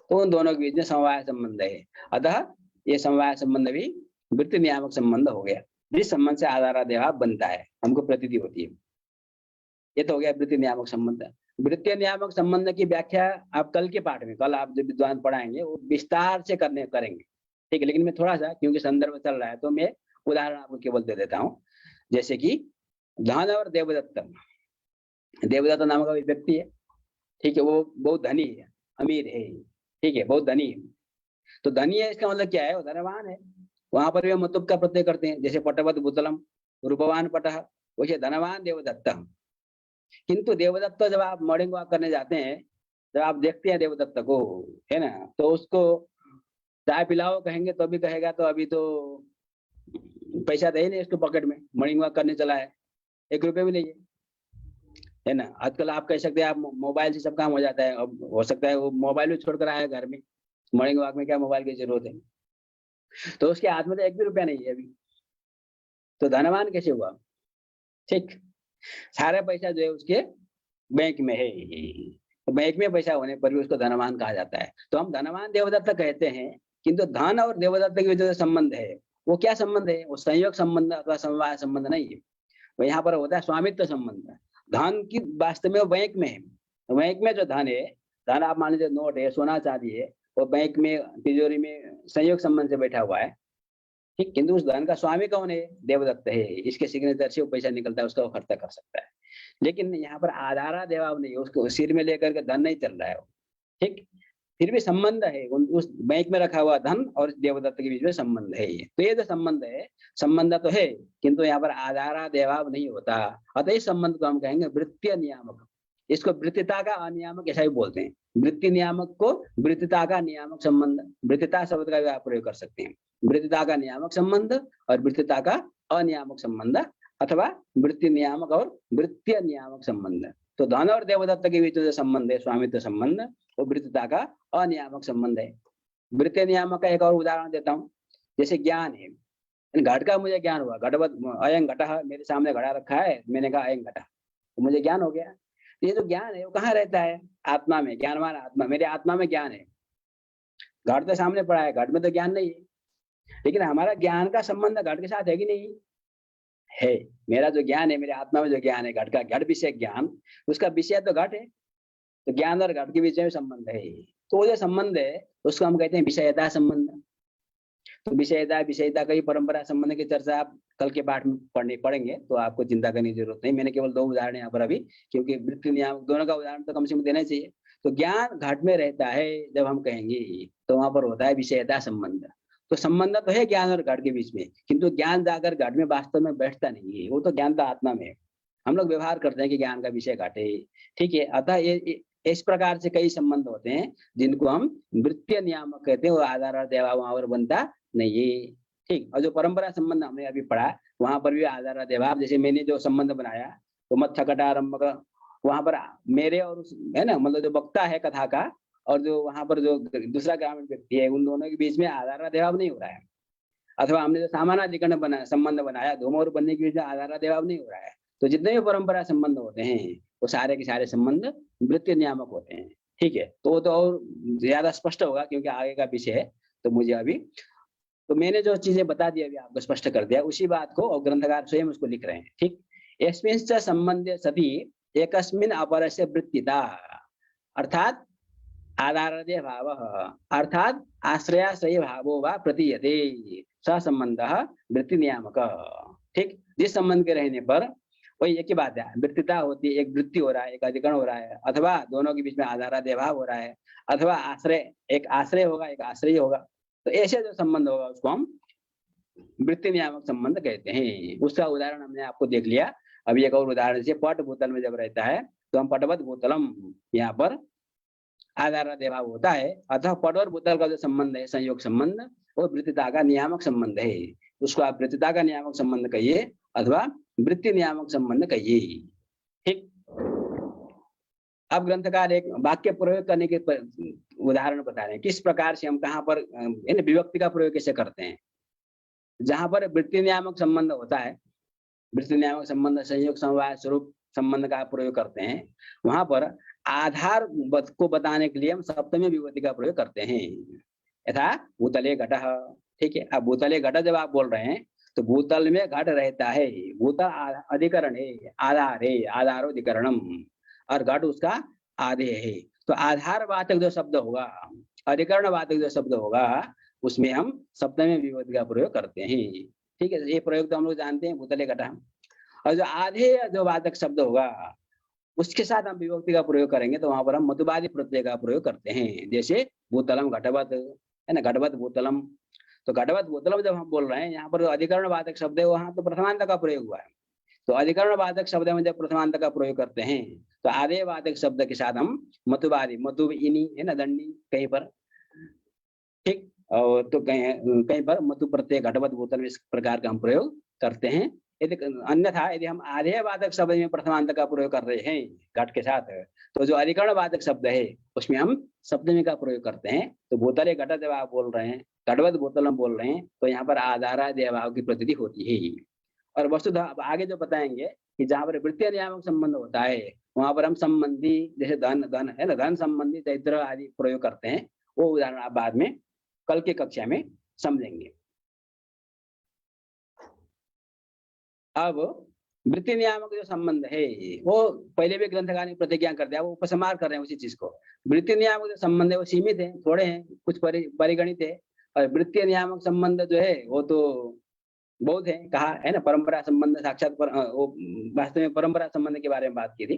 तो उन दोनों के बीच में समवाय संबंध है। अतः ये समवाय संबंध भी वृत्ति नियामक संबंध हो गया, जिस संबंध से आधारादेभाव बनता है, हमको प्रतीति होती है। ये तो हो गया वृत्ति नियामक संबंध। वृत्तीय नियामक संबंध की व्याख्या आप कल के पाठ में, कल आप जब विद्वान पढ़ाएंगे वो विस्तार से करेंगे। ठीक है, लेकिन मैं थोड़ा सा, क्योंकि संदर्भ चल रहा है, तो मैं उदाहरण आपको केवल दे देता हूँ। जैसे कि धन और देवदत्त। देवदत्त नाम का व्यक्ति है, ठीक है, वो बहुत धनी है, अमीर है, ठीक है, बहुत धनी है। तो धनी है इसका मतलब क्या है? वो धनवान है। वहां पर भी हम मतुब का प्रत्यय करते हैं, जैसे पटवत भूतलम, रूपवान पटः, वैसे धनवान देवदत्त। किंतु देवदत्त जब आप मॉर्निंग वॉक करने जाते हैं, जब आप देखते हैं देवदत्त को, है ना, तो उसको चाय पिलाओ कहेंगे तो भी कहेगा तो अभी तो पैसा दे ही नहीं इसको पॉकेट में, मॉर्निंग वॉक करने चला है, 1 रुपये भी नहीं है ना। आजकल आप कह सकते हैं आप मोबाइल से सब काम हो जाता है। अब हो सकता है वो मोबाइल भी छोड़कर आया घर में, मॉर्निंग वॉक में क्या मोबाइल की जरूरत है? तो उसके हाथ में तो 1 भी रुपया नहीं है अभी, तो धनवान कैसे हुआ? ठीक, सारा पैसा जो है उसके बैंक में है, तो बैंक में पैसा होने पर भी उसको धनवान कहा जाता है। तो हम धनवान देवदत्त कहते हैं, किंतु धन और देवदत्त के बीच जो संबंध है वो क्या संबंध है? वो संयोग संबंध अथवा समवाय संबंध नहीं है, वो यहाँ पर होता है स्वामित्व संबंध। धन की वास्तव में बैंक में है, बैंक में जो धन है, धन आप मान लीजिए नोट है, सोना चांदी है, वो बैंक में तिजोरी में संयोग संबंध से बैठा हुआ है। ठीक, किंतु उस धन का स्वामी कौन है? देवदत्त है। इसके सिग्नेचर से वो पैसा निकलता है, उसका वो खर्चा कर सकता है। लेकिन यहाँ पर आधारादेभाव नहीं है, उसको सिर में लेकर के धन नहीं चल रहा है वो। ठीक, फिर भी संबंध है, उस बैंक में रखा हुआ धन और देवदत्त के बीच में संबंध है। तो ये जो संबंध है, संबंध तो है किंतु यहाँ पर आधारा देवाव नहीं होता, अतः इस संबंध को हम कहेंगे वृत्तीय नियामक। इसको वृत्तिता का अनियामक ऐसा भी बोलते हैं। वृत्ति नियामक को वृत्तिता का नियामक संबंध, वृत्तिता शब्द का भी आप प्रयोग कर सकते हैं। वृत्तिता का नियामक संबंध और वृत्तिता का अनियामक संबंध, अथवा वृत्ति नियामक और वृत्तीय नियामक संबंध। तो धन और देवदत्त के बीच जो संबंध है, स्वामित्व संबंध, वो वृत्तिता का अनियामक संबंध है। वृत्तीय नियामक का एक और उदाहरण देता हूँ। जैसे ज्ञान है, घट का मुझे ज्ञान हुआ, घटवत अयं घटः, मेरे सामने घड़ा रखा है, मैंने कहा अयं घटः, तो मुझे ज्ञान हो गया। ये जो ज्ञान है वो कहाँ रहता है? आत्मा में, ज्ञानवान आत्मा, मेरे आत्मा में ज्ञान है। घट तो सामने पड़ा है, घट में तो ज्ञान नहीं है, लेकिन हमारा ज्ञान का संबंध घट के साथ है कि नहीं है? मेरा जो ज्ञान है, मेरे आत्मा में जो ज्ञान है, घट का, घट विषय ज्ञान, उसका विषय तो घट है, तो ज्ञान और घट के बीच में संबंध है। तो वो जो संबंध है उसको हम कहते हैं विषयता संबंध। तो विषयता का ही परंपरा संबंध की चर्चा आप कल के पाठ में पढ़ेंगे, तो आपको चिंता करने की जरूरत नहीं। मैंने केवल 2 उदाहरण यहाँ पर अभी, क्योंकि वृत्ति नियामक दोनों का उदाहरण तो कम से कम देना चाहिए। तो ज्ञान घट में रहता है जब हम कहेंगे, तो वहां पर होता है विषयता संबंध। तो संबंध तो है ज्ञान और घट के बीच में, किंतु ज्ञान जाकर घट में वास्तव में बैठता नहीं है, वो तो ज्ञान तो आत्मा में है। हम लोग व्यवहार करते हैं कि ज्ञान का विषय घट है, ठीक है। अतः ये इस प्रकार से कई संबंध होते हैं जिनको हम वृत्तीय नियामक कहते हैं, वो आधार और देवाव वहां पर बनता नहीं है, ठीक। और जो परंपरा संबंध हमने अभी पढ़ा, वहां पर भी आधार और देवाव, जैसे मैंने जो संबंध बनाया तो मत्थकटारंभ, वहां पर मेरे और है ना, मतलब जो वक्ता है कथा का और जो वहां पर जो दूसरा ग्रामीण व्यक्ति है, उन दोनों के बीच में आधार और देवाव नहीं हो रहा है। अथवा हमने जो सामानाधिकरण बना संबंध बनाया, धूम और बनने के बीच में आधार और देवाव नहीं हो रहा है। तो जितने भी परंपरा संबंध होते हैं वो सारे के सारे संबंध वृत्तीय नियामक होते हैं, ठीक है। तो वो तो और ज्यादा स्पष्ट होगा क्योंकि आगे का विषय है, तो मुझे अभी, तो मैंने जो चीजें बता दी अभी आपको स्पष्ट कर दिया, उसी बात को और ग्रंथकार स्वयं उसको लिख रहे हैं, ठीक। यस्मिंश्च संबंधे सति एकस्मिन् अपरस्य वृत्तिता, अर्थात आधारदे भाव, अर्थात आश्रयाश्रय भावो वा प्रतीयते स संबंधः वृत्ति नियामक, ठीक। जिस संबंध के रहने पर वही एक ही बात है, वृत्तिता होती है, एक वृत्ति हो रहा है, एक अधिकरण हो रहा है, अथवा दोनों के बीच में आधारादे भाव हो रहा है, अथवा आश्रय, एक आश्रय होगा एक आश्रय होगा। तो ऐसे जो संबंध होगा उसको हम वृत्ति नियामक संबंध कहते हैं। उसका उदाहरण हमने आपको देख लिया। अभी एक और उदाहरण से, पट भूतल में जब रहता है तो हम पटवत भूतलम, यहाँ पर आधारादे भाव होता है, अथवा पट और भूतल का जो संबंध है, संयोग संबंध, वो वृत्तिता का नियामक संबंध है। उसको आप वृत्तिता का नियामक संबंध कहिए अथवा वृत्ति नियामक संबंध कहिए, ठीक। अब ग्रंथकार एक वाक्य प्रयोग करने के उदाहरण बता रहे हैं, किस प्रकार से हम कहाँ पर विभक्ति का प्रयोग कैसे करते हैं। जहां पर वृत्ति नियामक संबंध होता है, वृत्ति नियामक संबंध संयोग समवाय स्वरूप संबंध का प्रयोग करते हैं, वहां पर आधार को बताने के लिए हम सप्तमी विभक्ति का प्रयोग करते हैं। यथा भूतले घटः, ठीक है। अब भूतले घटः जब आप बोल रहे हैं तो भूतल में घट रहता है, भूतल अधिकरण है, आधार है, आधारोधिकरणम, और घट उसका आधे है। तो आधारवाचक जो शब्द होगा, अधिकरणवाचक जो शब्द होगा, उसमें हम सप्तमी विभक्ति का प्रयोग करते हैं, ठीक है। ये प्रयोग तो हम लोग जानते हैं, भूतले घटः। और जो आधे जो वाचक शब्द होगा उसके साथ हम विभक्ति का प्रयोग करेंगे, तो वहां पर हम मतुबादी प्रत्यय का प्रयोग करते हैं। जैसे भूतलम घटवत है ना, घटवत भूतलम। तो घटवत भूतलम जब हम बोल रहे हैं, यहाँ पर जो अधिकरण वाचक शब्द है वहां तो प्रथमांत का प्रयोग हुआ है। तो अधिकरण वाचक शब्द में जब प्रथमांत का प्रयोग करते हैं तो आधे वाचक शब्द के साथ हम मतुबादी, मतुब इनी है ना, दंडी कहीं पर, ठीक। और तो कहीं पर मतु प्रत्यय घटवत भूतल में इस प्रकार का हम प्रयोग करते हैं। यदि अन्यथा यदि हम आधे वाचक शब्द में प्रथमांत का प्रयोग कर रहे हैं घट के साथ, तो जो अधिकरण वाचक शब्द है उसमें हम सप्तमी का प्रयोग करते हैं। तो भूतले घट जब आप बोल रहे हैं, घटवत भूतलम बोल रहे हैं, तो यहाँ पर आधारादे भाव की प्रतीति होती है। और वस्तुतः अब आगे जो बताएंगे कि जहाँ पर वृत्तीय नियामक संबंध होता है वहां पर हम संबंधी, जैसे धन धन है ना, धन संबंधी चैत्र आदि प्रयोग करते हैं। वो उदाहरण आप बाद में कल की कक्षा में समझेंगे। अब वृत्ति नियामक जो संबंध है वो पहले भी ग्रंथकार ने प्रतिज्ञा कर दिया, वो उपसंहार कर रहे हैं उसी चीज को। वृत्ति नियामक जो संबंध है वो सीमित है, थोड़े हैं, कुछ परिगणित है। और वृत्तीय नियामक संबंध जो है वो तो बहुत है, कहा है ना, परंपरा संबंध, साक्षात वो वास्तव में परंपरा संबंध के बारे में बात की थी।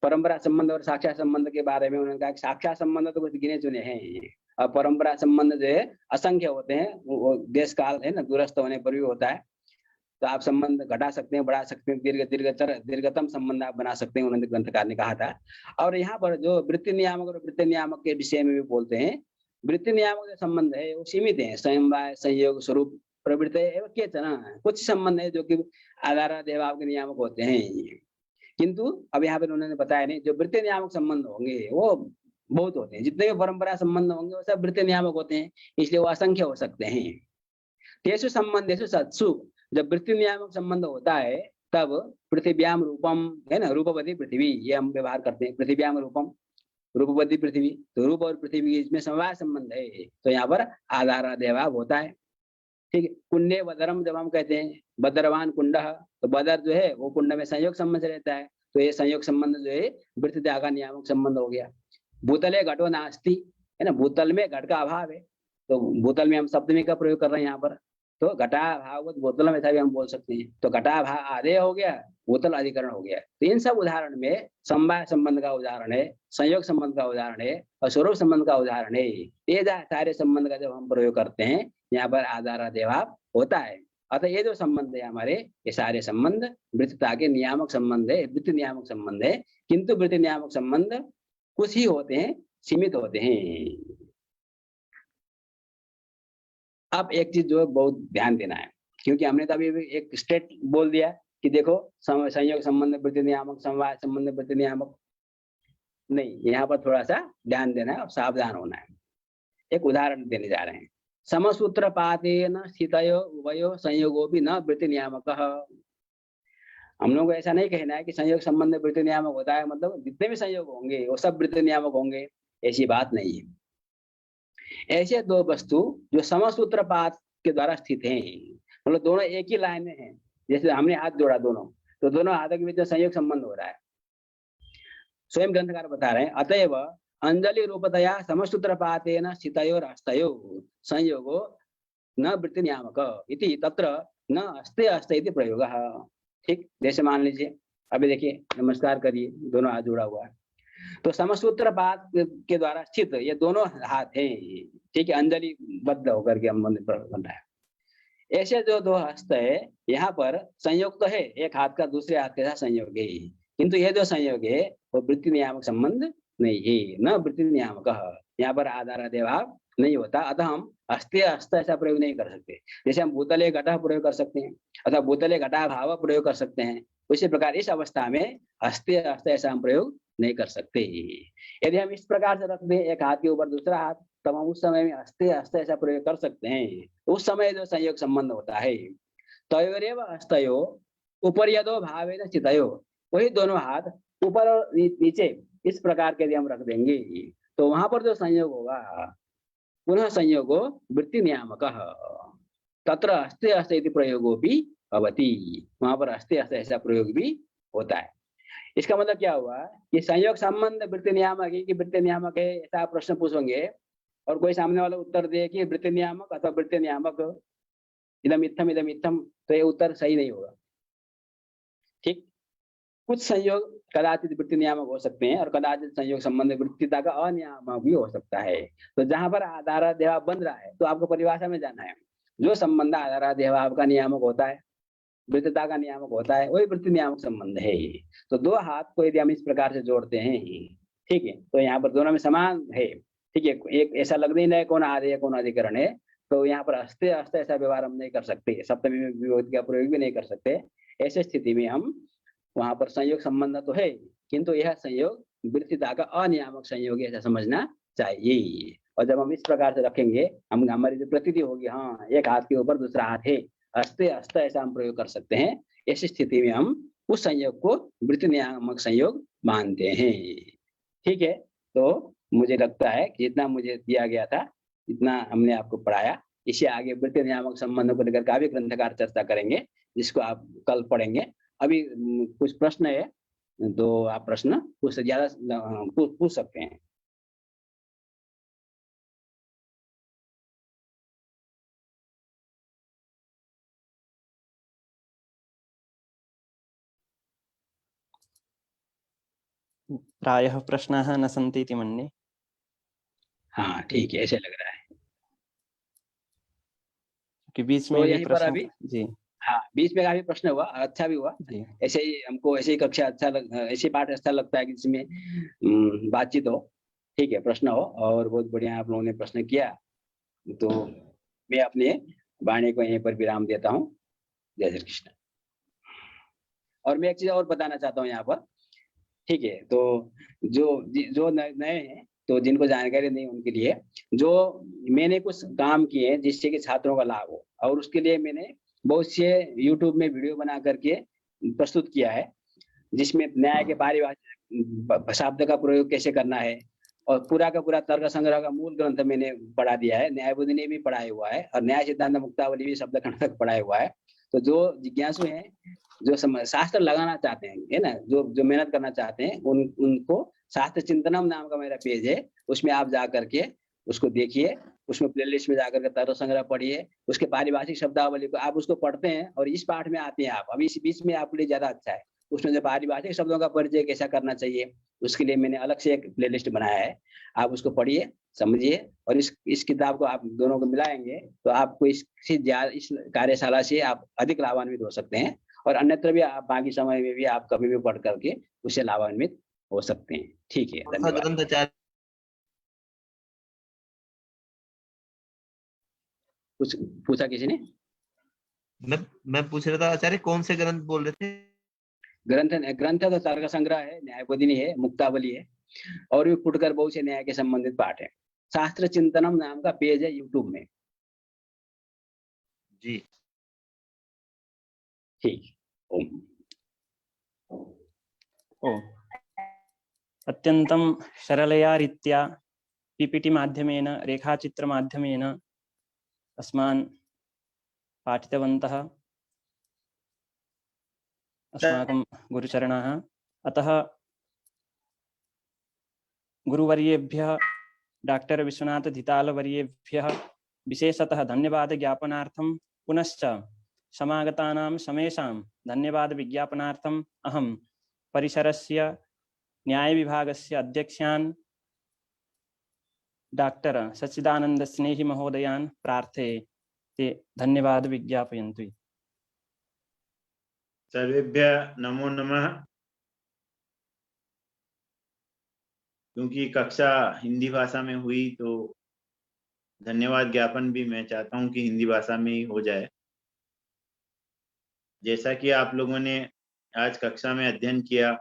परंपरा संबंध और साक्षात संबंध के बारे में उन्होंने कहा कि साक्षात संबंध तो कुछ गिने चुने हैं, और परंपरा संबंध जो है असंख्य होते हैं, वो देश काल है ना, दूरस्थ होने पर भी होता है। तो आप संबंध घटा सकते हैं, बढ़ा सकते हैं, दीर्घतम संबंध आप बना सकते हैं, उन्होंने ग्रंथकार ने कहा था। और यहाँ पर जो वृत्ति नियामक और वृत्ति नियामक के विषय में भी बोलते हैं, वृत्ति नियामक जो संबंध है वो सीमित है, समवाय संयोग स्वरूप प्रवृत्ति एवं केचन, कुछ संबंध है जो कि आधार देवाव के नियामक होते हैं। किंतु अब यहाँ पर उन्होंने बताया नहीं, जो वृत्ति नियामक संबंध होंगे वो बहुत होते हैं, जितने भी परंपरा संबंध होंगे वो सब वृत्ति नियामक होते हैं, इसलिए वो असंख्य हो सकते हैं। तेषु संबंधेषु सत्सु, जब वृत्ति नियामक संबंध होता है तब पृथ्व्याम रूपम, है ना, रूपवती पृथ्वी, ये हम व्यवहार करते हैं, पृथ्व्याम रूपम रूपवती पृथ्वी, तो रूप और पृथ्वी इसमें समवाय संबंध है, तो यहाँ पर आधार देवाव होता है। ठीक है। कुंडे बदरम, जब हम कहते हैं बदरवान कुंड, तो बदर जो है वो कुंड में संयोग संबंध रहता है, तो ये संयोग संबंध जो है वृत्ति त्यागा नियामक संबंध हो गया। भूतले घटो नास्ति, है ना, भूतल में घट का अभाव है, तो भूतल में हम सप्तमी का प्रयोग कर रहे हैं यहाँ पर, तो घटा भाव भूतल में था भी हम बोल सकते हैं, तो घटा भाव आधेय हो गया, भूतल अधिकरण हो गया। तो इन सब उदाहरण में समवाय संबंध का उदाहरण है, संयोग संबंध का उदाहरण है और स्वरूप संबंध का उदाहरण है। ये सारे संबंध का जब हम प्रयोग करते हैं यहाँ पर आधार देवाव होता है। अतः ये जो संबंध है हमारे, ये सारे संबंध वृत्तता के नियामक संबंध है, वृत्ति नियामक संबंध है, किंतु वृत्ति नियामक संबंध कुछ ही होते हैं, सीमित होते हैं। अब एक चीज जो है बहुत ध्यान देना है, क्योंकि हमने तो अभी एक स्टेट बोल दिया कि देखो संयोग संबंध वृत्ति नियामक, समवाय संबंध वृत्ति नियामक, नहीं, यहाँ पर थोड़ा सा ध्यान देना है और सावधान होना है। एक उदाहरण देने जा रहे हैं। समसूत्र पातेन स्थितयो उभयो संयोगो भी न वृत्ति नियामक। हम लोग को ऐसा नहीं कहना है कि संयोग संबंध वृत्ति नियामक होता है मतलब जितने भी संयोग होंगे वो सब वृत्ति नियामक होंगे, ऐसी बात नहीं है। ऐसे दो वस्तु जो समसूत्रपात के द्वारा स्थित हैं, मतलब दोनों एक ही लाइन में हैं, जैसे हमने हाथ जोड़ा दोनों, तो दोनों हाथों के बीच में संयोग संबंध हो रहा है। स्वयं ग्रंथकार बता रहे हैं, अतएव अंजलि रूपतया समसूत्रपातेन स्थितयोर हस्तयो संयोगो न वृत्ति नियामक इति तत्र न अस्ते अस्ते इति प्रयोगः। ठीक, जैसे मान लीजिए अभी देखिए, नमस्कार करिए, दोनों हाथ जुड़ा हुआ है, तो समसूत्रपात के द्वारा स्थित ये दोनों हाथ हैं, ठीक है, अंजलि बद्ध होकर के हम बन रहा है। ऐसे जो दो हस्त है यहाँ पर संयोग तो है, एक हाथ का दूसरे हाथ के साथ संयोग है, किंतु ये जो संयोग है वो वृत्ति नियामक संबंध नहीं है, न वृत्ति नियामक। यहाँ पर आधार देवाव नहीं होता, अतः हम अस्ते अस्त ऐसा प्रयोग नहीं कर सकते। जैसे हम भूतले घटा प्रयोग कर सकते हैं अथवा भूतले घटा भाव प्रयोग कर सकते हैं, उसी प्रकार इस अवस्था में अस्ते अस्त ऐसा हम प्रयोग नहीं कर सकते। यदि हम इस प्रकार से रख दें एक हाथ के ऊपर दूसरा हाथ, तब हम उस समय में अस्ते अस्ते ऐसा प्रयोग कर सकते हैं। उस समय जो संयोग संबंध होता है, तयोरेव अस्तयो ऊपर यदो भावेन स्थितयो, वही दोनों हाथ ऊपर और नीचे इस प्रकार के यदि हम रख देंगे तो वहां पर जो संयोग होगा पुनः संयोगो वृत्ति नियामक, तत्र अस्ते अस्ते इति प्रयोगो भी भवति, वहां पर अस्ते अस्ते ऐसा प्रयोग भी होता है। इसका मतलब क्या हुआ कि संयोग संबंध वृत्ति नियामक है कि वृत्ति नियामक है, ऐसा आप प्रश्न पूछोगे और कोई सामने वाला उत्तर दे कि वृत्ति नियामक अथवा वृत्ति नियामक, इदम इत्थम, तो ये उत्तर सही नहीं होगा। ठीक, कुछ संयोग कदाचित वृत्ति नियामक हो सकते हैं और कदाचित संयोग संबंध वृत्तिता का अनियामक भी हो सकता है। तो जहां पर आधार देवाव बन रहा है तो आपको परिभाषा में जाना है, जो संबंध आधार देवाव का नियामक होता है, वृत्तता का नियामक होता है, वही वृत्ति नियामक संबंध है। तो दो हाथ को यदि हम इस प्रकार से जोड़ते हैं, ठीक है, तो यहाँ पर दोनों में समान है, ठीक है, एक ऐसा लगने नहीं कौन आधेय कौन अधिकरण है, तो यहाँ पर अस्ते अस्ते ऐसा व्यवहार हम नहीं कर सकते, सप्तमी में विभक्ति का प्रयोग भी नहीं कर सकते। ऐसे स्थिति में हम वहां पर संयोग संबंध तो है, किंतु यह संयोग वृत्तिता का अनियामक संयोग ऐसा समझना चाहिए। और जब हम इस प्रकार से रखेंगे, हम हमारी जो प्रतीति होगी, हाँ एक हाथ के ऊपर दूसरा हाथ है, अस्ते अस्ते ऐसा हम प्रयोग कर सकते हैं। ऐसी स्थिति में हम उस संयोग को वृत्ति नियामक संयोग मानते हैं। ठीक है, तो मुझे लगता है कि जितना मुझे दिया गया था इतना हमने आपको पढ़ाया। इसे आगे वृत्ति नियामक संबंधों को लेकर काव्य ग्रंथकार चर्चा करेंगे, जिसको आप कल पढ़ेंगे। अभी कुछ प्रश्न है तो आप प्रश्न कुछ ज्यादा पूछ सकते हैं। प्रायः प्रश्नाः न सन्ति इति मन्ये। हाँ ठीक है, ऐसे लग रहा है। कि बीच में तो भी यहीं पर प्रश्न अभी जी हाँ बीच में काफी प्रश्न हुआ, अच्छा भी हुआ। जी ऐसे ही हमको ऐसे ही कक्षा ऐसे पाठ अच्छा लगता है कि जिसमें बातचीत हो, ठीक है, प्रश्न हो, और बहुत बढ़िया आप लोगों ने प्रश्न किया। तो मैं अपने वाणी को यहीं पर विराम देता हूँ। जय श्री कृष्ण। और मैं एक चीज और बताना चाहता हूँ यहाँ पर, ठीक है। तो जो नए हैं, तो जिनको जानकारी नहीं उनके लिए, जो मैंने कुछ काम किए हैं जिससे कि छात्रों का लाभ हो, और उसके लिए मैंने बहुत से यूट्यूब में वीडियो बना करके प्रस्तुत किया है, जिसमें न्याय के पारिभाषिक शब्द का प्रयोग कैसे करना है, और पूरा का पूरा तर्क संग्रह का मूल ग्रंथ मैंने पढ़ा दिया है, न्यायबोधि ने भी पढ़ाया हुआ है, और न्याय सिद्धांत मुक्तावली भी शब्द खंड तक पढ़ाया हुआ है। तो जो जिज्ञासु हैं, जो शास्त्र लगाना चाहते हैं, है ना, जो मेहनत करना चाहते हैं, उनको शास्त्र चिंतनम नाम का मेरा पेज है, उसमें आप जा करके उसको देखिए, उसमें प्लेलिस्ट में जाकर के तर्क संग्रह पढ़िए, उसके पारिभाषिक शब्दावली को आप उसको पढ़ते हैं, और इस पाठ में आते हैं आप, अभी इस बीच में आपके लिए ज्यादा अच्छा है। उसमें जो पारिभाषिक शब्दों का परिचय कैसा करना चाहिए, उसके लिए मैंने अलग से एक प्लेलिस्ट बनाया है, आप उसको पढ़िए, समझिए, और इस किताब को आप दोनों को मिलाएंगे तो आपको इस कार्यशाला से आप अधिक लाभान्वित हो सकते हैं, और अन्यत्र भी आप बाकी समय में भी आप कभी भी पढ़ करके उससे लाभान्वित हो सकते हैं। ठीक है, धन्यवाद। ग्रंथ आचार्य कुछ पूछा किसी ने? मैं पूछ रहा था आचार्य, कौन से ग्रंथ बोल रहे थे? ग्रंथ तो तर्क संग्रह है, न्यायबोधिनी है, मुक्तावली है, और भी फुटकर बहुत से न्याय के संबंधित पाठ है। शास्त्र चिंतनम नाम का पेज है यूट्यूब में। जी ठीक। ओम। ओ अत्यन्तं सरलया रीत्या पीपीटी माध्यमेन रेखाचित्रमाध्यमेन अस्मान् पाठितवन्तः अस्माकं गुरुचरणाः। अतः गुरुवर्येभ्यः डॉक्टर विश्वनाथ धितालवर्येभ्यः विशेषतः धन्यवाद ज्ञापनार्थं, पुनश्च समागतानां समेषां धन्यवाद विज्ञापनार्थम् अहं परिसरस्य न्यायविभागस्य अध्यक्षान् डॉक्टर सच्चिदानंद स्नेही महोदयान् प्रार्थये ते धन्यवाद विज्ञापयन्तु। सर्वेभ्यः नमो नमः। क्योंकि कक्षा हिंदी भाषा में हुई तो धन्यवाद ज्ञापन भी मैं चाहता हूं कि हिंदी भाषा में ही हो जाए। जैसा कि आप लोगों ने आज कक्षा में अध्ययन किया,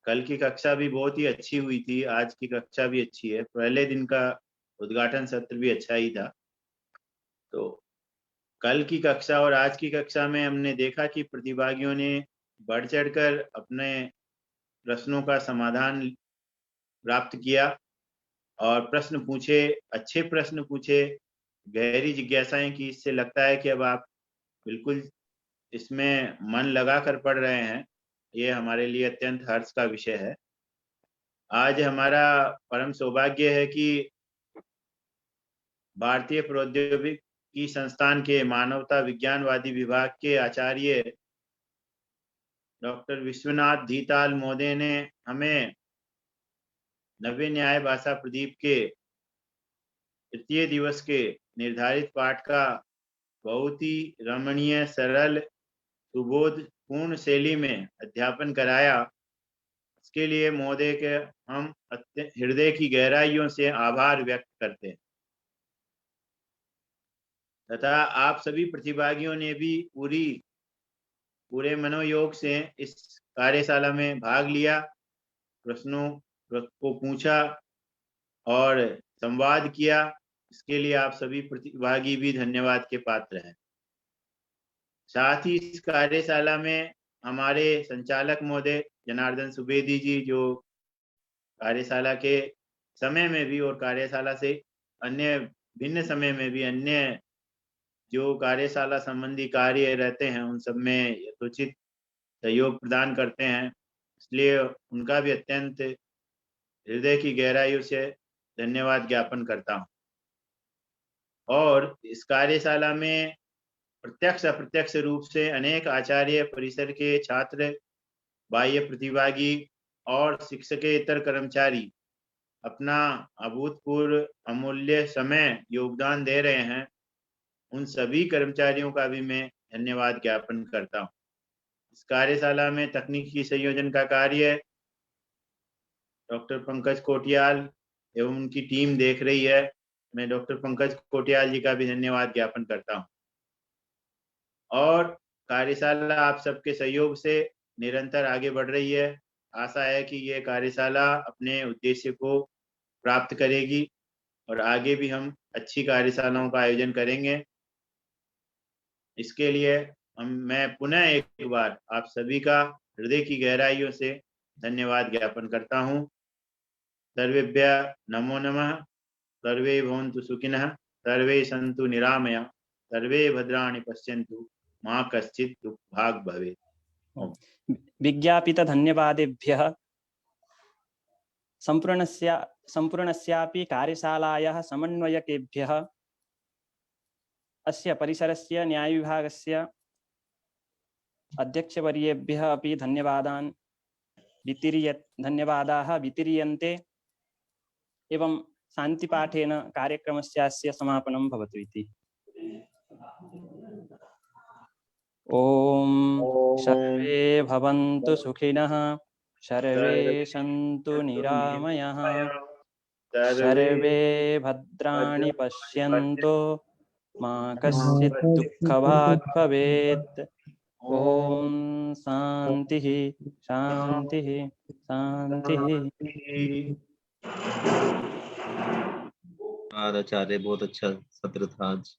कल की कक्षा भी बहुत ही अच्छी हुई थी, आज की कक्षा भी अच्छी है, पहले दिन का उद्घाटन सत्र भी अच्छा ही था। तो कल की कक्षा और आज की कक्षा में हमने देखा कि प्रतिभागियों ने बढ़ चढ़कर अपने प्रश्नों का समाधान प्राप्त किया, और प्रश्न पूछे, अच्छे प्रश्न पूछे, गहरी जिज्ञासाएं की। इससे लगता है कि अब आप बिल्कुल इसमें मन लगा कर पढ़ रहे हैं। ये हमारे लिए अत्यंत हर्ष का विषय है। आज हमारा परम सौभाग्य है कि भारतीय प्रौद्योगिकी संस्थान के मानवता विज्ञानवादी विभाग के आचार्य डॉक्टर विश्वनाथ धीताल महोदय ने हमें नव्य न्याय भाषा प्रदीप के तृतीय दिवस के निर्धारित पाठ का बहुत ही रमणीय, सरल, सुबोधपूर्ण शैली में अध्यापन कराया। इसके लिए महोदय के हम हृदय की गहराइयों से आभार व्यक्त करते हैं, तथा आप सभी प्रतिभागियों ने भी पूरे मनोयोग से इस कार्यशाला में भाग लिया, प्रश्नों को पूछा और संवाद किया। इसके लिए आप सभी प्रतिभागी भी धन्यवाद के पात्र हैं। साथ ही इस कार्यशाला में हमारे संचालक महोदय जनार्दन सुवेदी जी, जो कार्यशाला के समय में भी और कार्यशाला से अन्य भिन्न समय में भी अन्य जो कार्यशाला संबंधी कार्य रहते हैं उन सब में यथोचित सहयोग प्रदान करते हैं, इसलिए उनका भी अत्यंत हृदय की गहराइयों से धन्यवाद ज्ञापन करता हूं। और इस कार्यशाला में प्रत्यक्ष अप्रत्यक्ष रूप से अनेक आचार्य परिसर के छात्र, बाह्य प्रतिभागी और शिक्षकेतर कर्मचारी अपना अभूतपूर्व अमूल्य समय योगदान दे रहे हैं, उन सभी कर्मचारियों का भी मैं धन्यवाद ज्ञापन करता हूँ। इस कार्यशाला में तकनीकी संयोजन का कार्य डॉक्टर पंकज कोटियाल एवं उनकी टीम देख रही है। मैं डॉक्टर पंकज कोटियाल जी का भी धन्यवाद ज्ञापन करता हूँ। और कार्यशाला आप सबके सहयोग से निरंतर आगे बढ़ रही है। आशा है कि ये कार्यशाला अपने उद्देश्य को प्राप्त करेगी और आगे भी हम अच्छी कार्यशालाओं का आयोजन करेंगे। इसके लिए मैं पुनः एक बार आप सभी का हृदय की गहराइयों से धन्यवाद ज्ञापन करता हूँ। सर्वेभ्यः नमो नमः। सर्वे भवन्तु सुखिनः, सर्वे सन्तु निरामया, सर्वे भद्राणि पश्यन्तु, मा कश्चित् दुःखभाग् भवेत्। विज्ञापित धन्यवादेभ्यः सम्पूर्णस्यापि कार्यशालायाः समन्वयकेभ्यः अस्य परिसरस्य न्यायविभागस्य अध्यक्षवर्येभ्यः अपि धन्यवादाः वितीर्यन्ते एवं शान्तिपाठेन कार्यक्रमस्य समापनं भवतु इति। ॐ सर्वे भवन्तु सुखिनः, सर्वे सन्तु निरामयाः, सर्वे भद्राणि पश्यन्तु, मा कश्चित् दुःखभाग् भवेत्। ॐ शान्तिः शान्तिः शान्तिः। आचार्य बहुत अच्छा सत्र था आज।